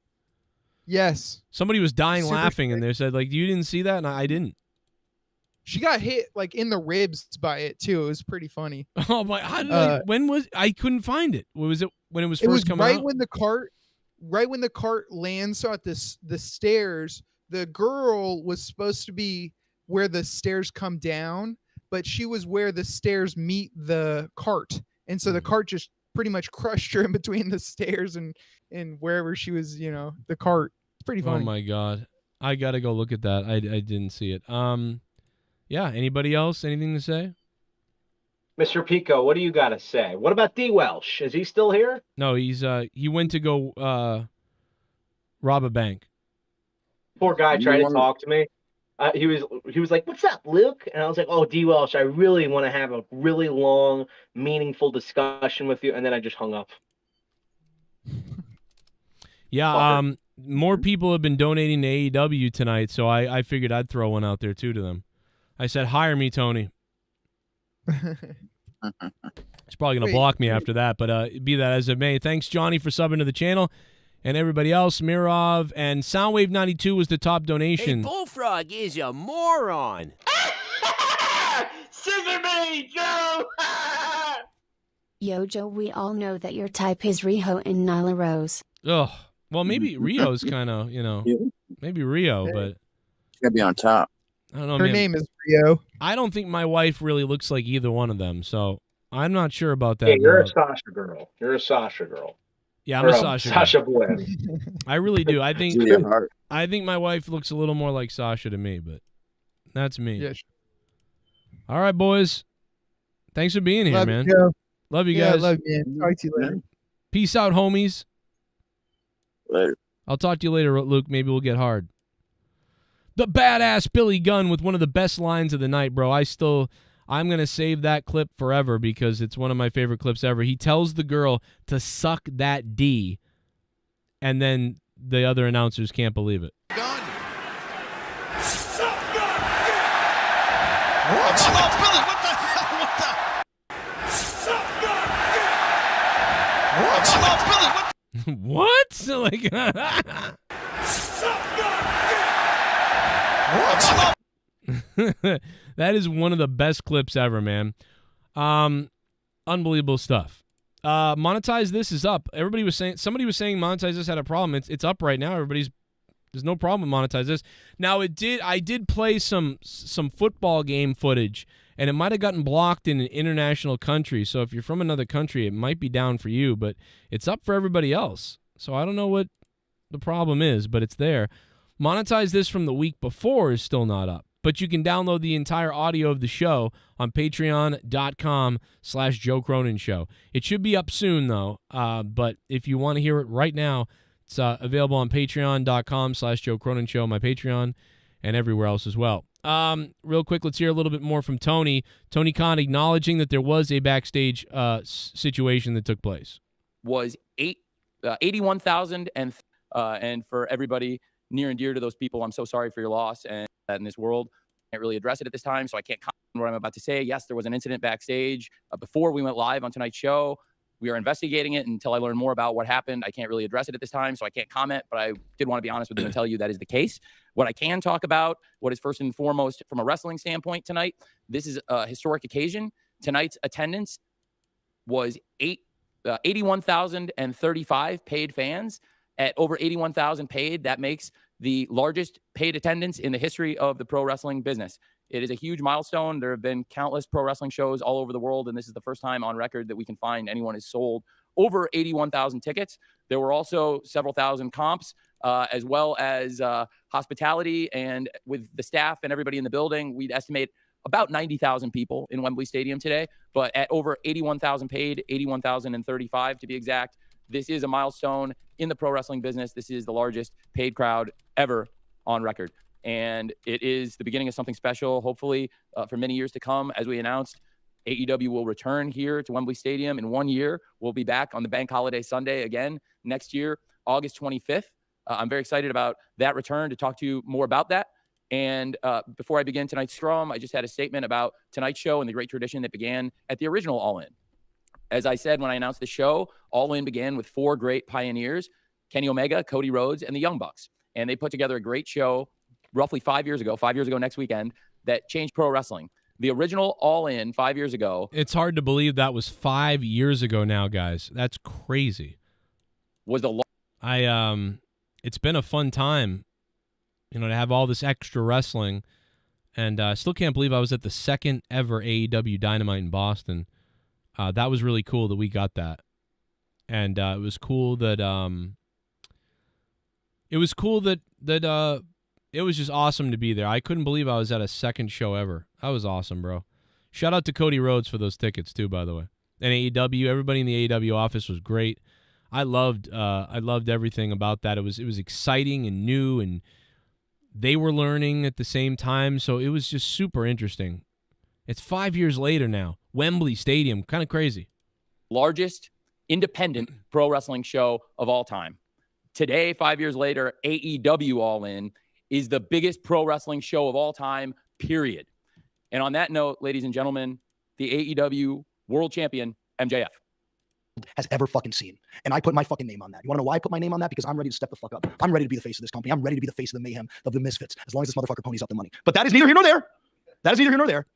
Yes. Somebody was dying Super laughing, and they said, like, you didn't see that? And I didn't. She got hit, like, in the ribs by it, too. It was pretty funny. Oh, my. I couldn't find it. Was it when it was first coming out? Right when the cart lands at the stairs, the girl was supposed to be where the stairs come down, but she was where the stairs meet the cart. And so the cart just pretty much crushed her in between the stairs and wherever she was, you know, the cart. It's pretty funny. Oh, my God. I got to go look at that. I didn't see it. Yeah, anybody else? Anything to say? Mr. Pico, what do you got to say? What about D. Welsh? Is he still here? No, he went to go rob a bank. Poor guy tried to talk to me. He was like, "What's up, Luke?" And I was like, "Oh, D. Welsh, I really want to have a really long, meaningful discussion with you." And then I just hung up. Yeah, more people have been donating to AEW tonight, so I figured I'd throw one out there too to them. I said, "Hire me, Tony." He's probably gonna block me after that, but be that as it may. Thanks, Johnny, for subbing to the channel. And everybody else, Mirov and Soundwave 92 was the top donation. Hey, Bullfrog is a moron. Scissor me, Joe! Yo, Joe, we all know that your type is Riho and Nyla Rose. Oh, well, maybe Rio's kind of, you know, maybe Rio, but she's gotta be on top. I don't know. Her name is Rio. I don't think my wife really looks like either one of them, so I'm not sure about that. Yeah, you're a Sasha girl. You're a Sasha girl. Yeah, I'm a Bro, Sasha guy. Sasha Bliss. I really do. I think Julia Hart. I think my wife looks a little more like Sasha to me, but that's me. Yeah. All right, boys. Thanks for being here, Love man. you, Joe. Love you Yeah, guys. love you, man. Talk to you later. Peace out, homies. Later. I'll talk to you later, Luke. Maybe we'll get hard. The badass Billy Gunn with one of the best lines of the night, bro. I'm going to save that clip forever because it's one of my favorite clips ever. He tells the girl to suck that D, and then the other announcers can't believe it. Gunn. Oh, Billy, what the hell? What the? Oh, Billy, What? Like, that is one of the best clips ever, man. Unbelievable stuff. Monetize This is up. Somebody was saying Monetize This had a problem. It's up right now. There's no problem with Monetize This. Now I did play some football game footage, and it might have gotten blocked in an international country. So if you're from another country, it might be down for you, but it's up for everybody else. So I don't know what the problem is, but it's there. Monetize This from the week before is still not up, but you can download the entire audio of the show on patreon.com/Joe Cronin Show. It should be up soon, though, but if you want to hear it right now, it's available on patreon.com/Joe Cronin Show, my Patreon, and everywhere else as well. Real quick, let's hear a little bit more from Tony. Tony Khan acknowledging that there was a backstage situation that took place. Was 81,000, and for everybody near and dear to those people, I'm so sorry for your loss, and that in this world, I can't really address it at this time, so I can't comment on what I'm about to say. Yes, there was an incident backstage before we went live on tonight's show. We are investigating it until I learn more about what happened. I can't really address it at this time, so I can't comment, but I did want to be honest with you and tell you that is the case. What I can talk about, what is first and foremost from a wrestling standpoint tonight, this is a historic occasion. Tonight's attendance was 81,035 paid fans. At over 81,000 paid, that makes the largest paid attendance in the history of the pro wrestling business. It is a huge milestone. There have been countless pro wrestling shows all over the world, and this is the first time on record that we can find anyone has sold over 81,000 tickets. There were also several thousand comps, as well as hospitality, and with the staff and everybody in the building, we'd estimate about 90,000 people in Wembley Stadium today, but at over 81,000 paid, 81,035 to be exact. This is a milestone in the pro wrestling business. This is the largest paid crowd ever on record. And it is the beginning of something special, hopefully, for many years to come. As we announced, AEW will return here to Wembley Stadium in 1 year. We'll be back on the Bank Holiday Sunday again next year, August 25th. I'm very excited about that return to talk to you more about that. And before I begin tonight's scrum, I just had a statement about tonight's show and the great tradition that began at the original All In. As I said when I announced the show, All In began with four great pioneers, Kenny Omega, Cody Rhodes, and the Young Bucks. And they put together a great show roughly 5 years ago next weekend, that changed pro wrestling. The original All In 5 years ago. It's hard to believe that was 5 years ago now, guys. That's crazy. Was the it's been a fun time, to have all this extra wrestling. And I still can't believe I was at the second ever AEW Dynamite in Boston. That was really cool that we got that. And it was cool that it was just awesome to be there. I couldn't believe I was at a second show ever. That was awesome, bro. Shout out to Cody Rhodes for those tickets too, by the way. And AEW, everybody in the AEW office was great. I loved everything about that. It was exciting and new, and they were learning at the same time, so it was just super interesting. It's 5 years later now. Wembley Stadium, kind of crazy. Largest independent pro wrestling show of all time. Today, 5 years later, AEW All In is the biggest pro wrestling show of all time, period. And on that note, ladies and gentlemen, the AEW World Champion, MJF. Has ever fucking seen. And I put my fucking name on that. You want to know why I put my name on that? Because I'm ready to step the fuck up. I'm ready to be the face of this company. I'm ready to be the face of the mayhem, of the misfits, as long as this motherfucker ponies up the money. But that is neither here nor there. That is neither here nor there.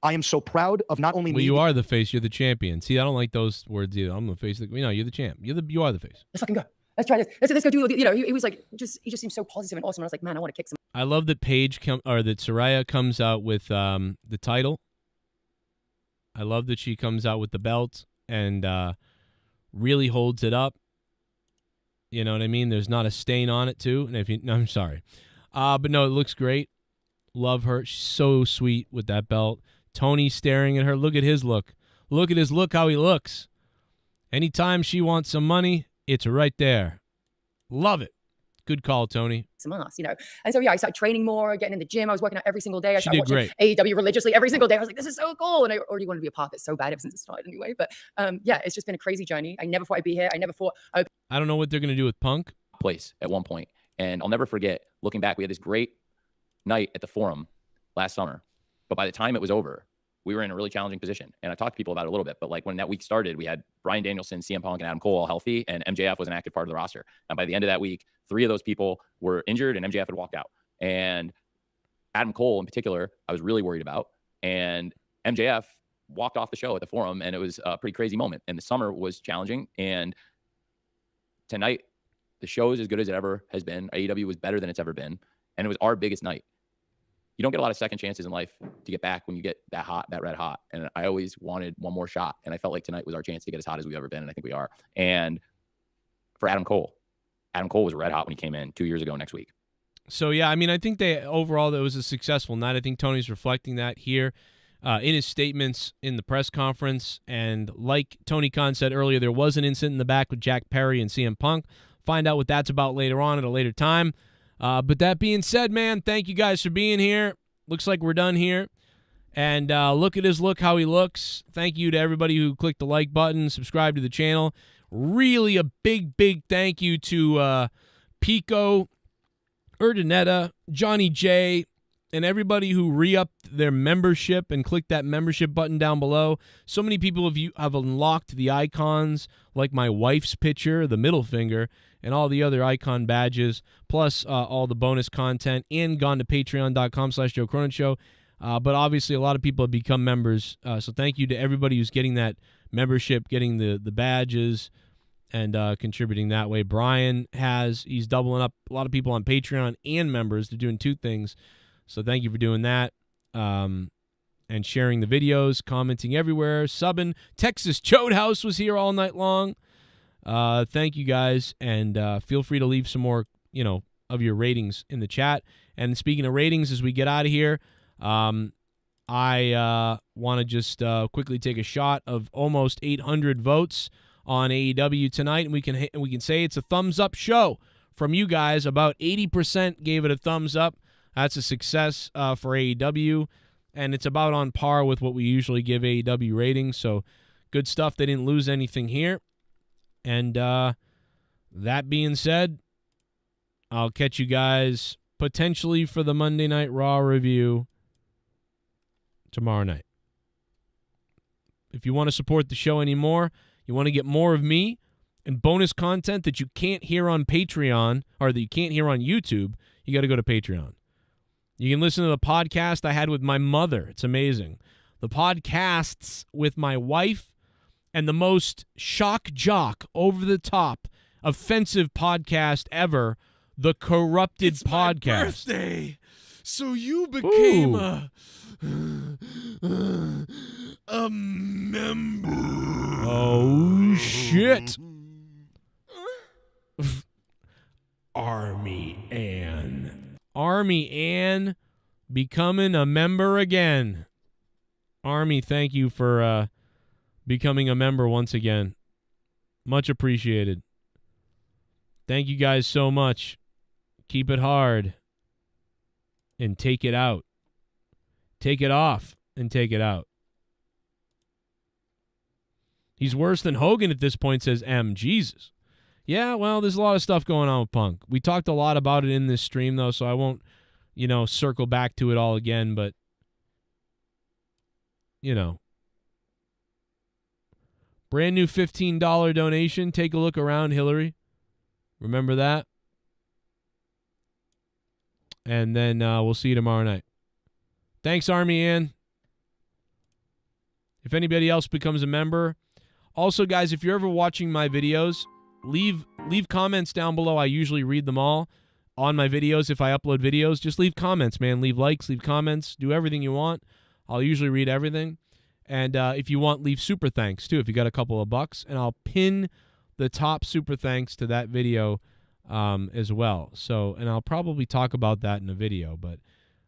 I am so proud of not only me. Well, you are the face. You're the champion. See, I don't like those words either. I'm the face. You're the champ. You are the face. Let's fucking go. Let's try this. Let's go do. He was like, he just seems so positive and awesome. And I was like, man, I want to kick some. I love that that Saraya comes out with the title. I love that she comes out with the belt and really holds it up. You know what I mean? There's not a stain on it, too. And no, I'm sorry. But no, it looks great. Love her. She's so sweet with that belt. Tony staring at her. Look at his look. Look at his look, how he looks. Anytime she wants some money, it's right there. Love it. Good call, Tony. Some ass, And so, yeah, I started training more, getting in the gym. I was working out every single day. I She started did watching AEW religiously every single day. I was like, this is so cool. And I already wanted to be a part of it so bad ever since it started anyway. But yeah, it's just been a crazy journey. I never thought I'd be here. I never thought I don't know what they're going to do with Punk. Place at one point. And I'll never forget, looking back, we had this great night at the Forum last summer. But by the time it was over, we were in a really challenging position. And I talked to people about it a little bit. But like when that week started, we had Bryan Danielson, CM Punk, and Adam Cole all healthy. And MJF was an active part of the roster. And by the end of that week, 3 of those people were injured and MJF had walked out. And Adam Cole in particular, I was really worried about. And MJF walked off the show at the Forum. And it was a pretty crazy moment. And the summer was challenging. And tonight, the show is as good as it ever has been. AEW was better than it's ever been. And it was our biggest night. You don't get a lot of second chances in life to get back when you get that hot, that red hot. And I always wanted one more shot. And I felt like tonight was our chance to get as hot as we've ever been. And I think we are. And for Adam Cole was red hot when he came in 2 years ago next week. So, yeah, I mean, I think overall that was a successful night. I think Tony's reflecting that here in his statements in the press conference. And like Tony Khan said earlier, there was an incident in the back with Jack Perry and CM Punk. Find out what that's about later on at a later time. But that being said, man, thank you guys for being here. Looks like we're done here. And look at his look, how he looks. Thank you to everybody who clicked the like button, subscribe to the channel. Really a big, big thank you to Pico, Urdaneta, Johnny J, and everybody who re-upped their membership and clicked that membership button down below. So many people have unlocked the icons, like my wife's picture, the middle finger, and all the other icon badges, plus all the bonus content, and gone to patreon.com/Joe Cronin Show. But obviously, a lot of people have become members. So thank you to everybody who's getting that membership, getting the badges, and contributing that way. Brian he's doubling up a lot of people on Patreon and members. They're doing 2 things. So thank you for doing that. And sharing the videos, commenting everywhere, subbing. Texas Chode House was here all night long. Thank you guys, and feel free to leave some more, of your ratings in the chat. And speaking of ratings, as we get out of here, I want to just quickly take a shot of almost 800 votes on AEW tonight, and we can say it's a thumbs up show from you guys. About 80% gave it a thumbs up. That's a success for AEW, and it's about on par with what we usually give AEW ratings. So good stuff. They didn't lose anything here. And that being said, I'll catch you guys potentially for the Monday Night Raw review tomorrow night. If you want to support the show anymore, you want to get more of me and bonus content that you can't hear on Patreon or that you can't hear on YouTube, you got to go to Patreon. You can listen to the podcast I had with my mother. It's amazing. The podcasts with my wife, and the most shock jock, over-the-top, offensive podcast ever, The Corrupted Podcast. My birthday, so you became a member. Oh, shit. Army Ann becoming a member again. Army, thank you for becoming a member once again. Much appreciated. Thank you guys so much. Keep it hard and take it out. Take it off and take it out. He's worse than Hogan at this point, says M. Jesus. Yeah, well, there's a lot of stuff going on with Punk. We talked a lot about it in this stream, though, so I won't, circle back to it all again, but, Brand new $15 donation. Take a look around, Hillary. Remember that? And then we'll see you tomorrow night. Thanks, Army Ann. If anybody else becomes a member. Also, guys, if you're ever watching my videos, leave comments down below. I usually read them all on my videos if I upload videos. Just leave comments, man. Leave likes, leave comments. Do everything you want. I'll usually read everything. And if you want, leave super thanks, too, if you got a couple of bucks. And I'll pin the top super thanks to that video as well. So, and I'll probably talk about that in a video, but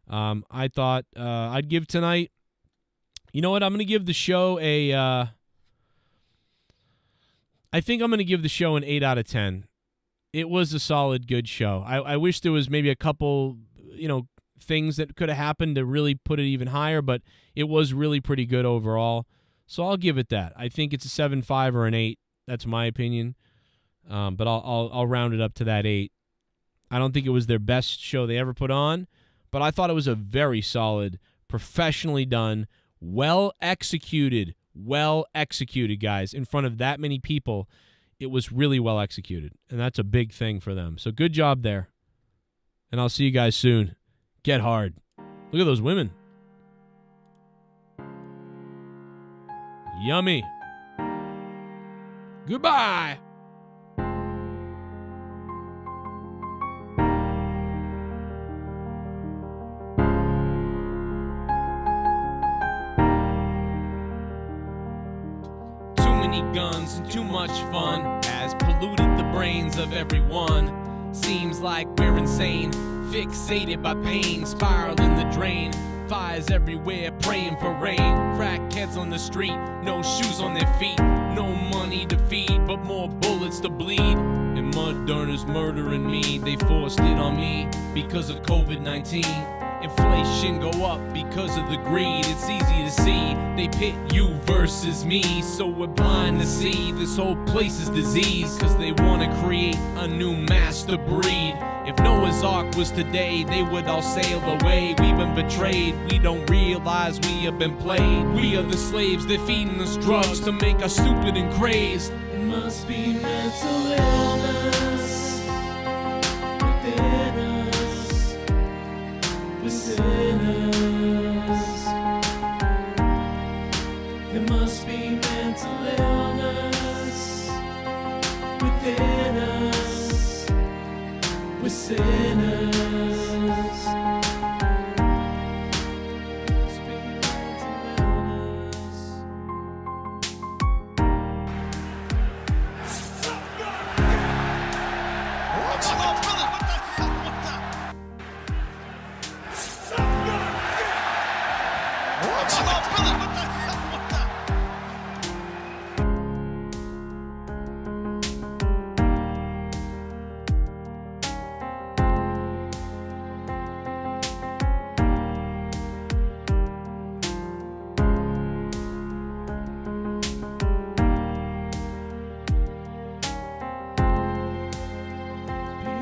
I thought I'd give tonight, you know what, I'm going to give the show I think I'm going to give the show an 8 out of 10. It was a solid, good show. I wish there was maybe a couple, things that could have happened to really put it even higher, but it was really pretty good overall. So I'll give it that. I think it's a 7.5 or an 8. That's my opinion. But I'll round it up to that 8. I don't think it was their best show they ever put on, but I thought it was a very solid, professionally done, well executed, guys, in front of that many people. It was really well executed, and that's a big thing for them. So good job there. And I'll see you guys soon. Get hard. Look at those women. Yummy. Goodbye. Too many guns and too much fun has polluted the brains of everyone. Seems like we're insane, fixated by pain, spiraling the drain. Fires everywhere, praying for rain. Crackheads on the street, no shoes on their feet. No money to feed, but more bullets to bleed. And mud donors murdering me. They forced it on me because of COVID-19. Inflation go up because of the greed. It's easy to see, they pit you versus me. So we're blind to see this whole place is disease. Cause they wanna create a new master breed. If Noah's Ark was today, they would all sail away. We've been betrayed, we don't realize we have been played. We are the slaves, they're feeding us drugs to make us stupid and crazed. It must be mental illness within us. We're sinners. There must be mental illness within us. We're sinners. What's up, Billy?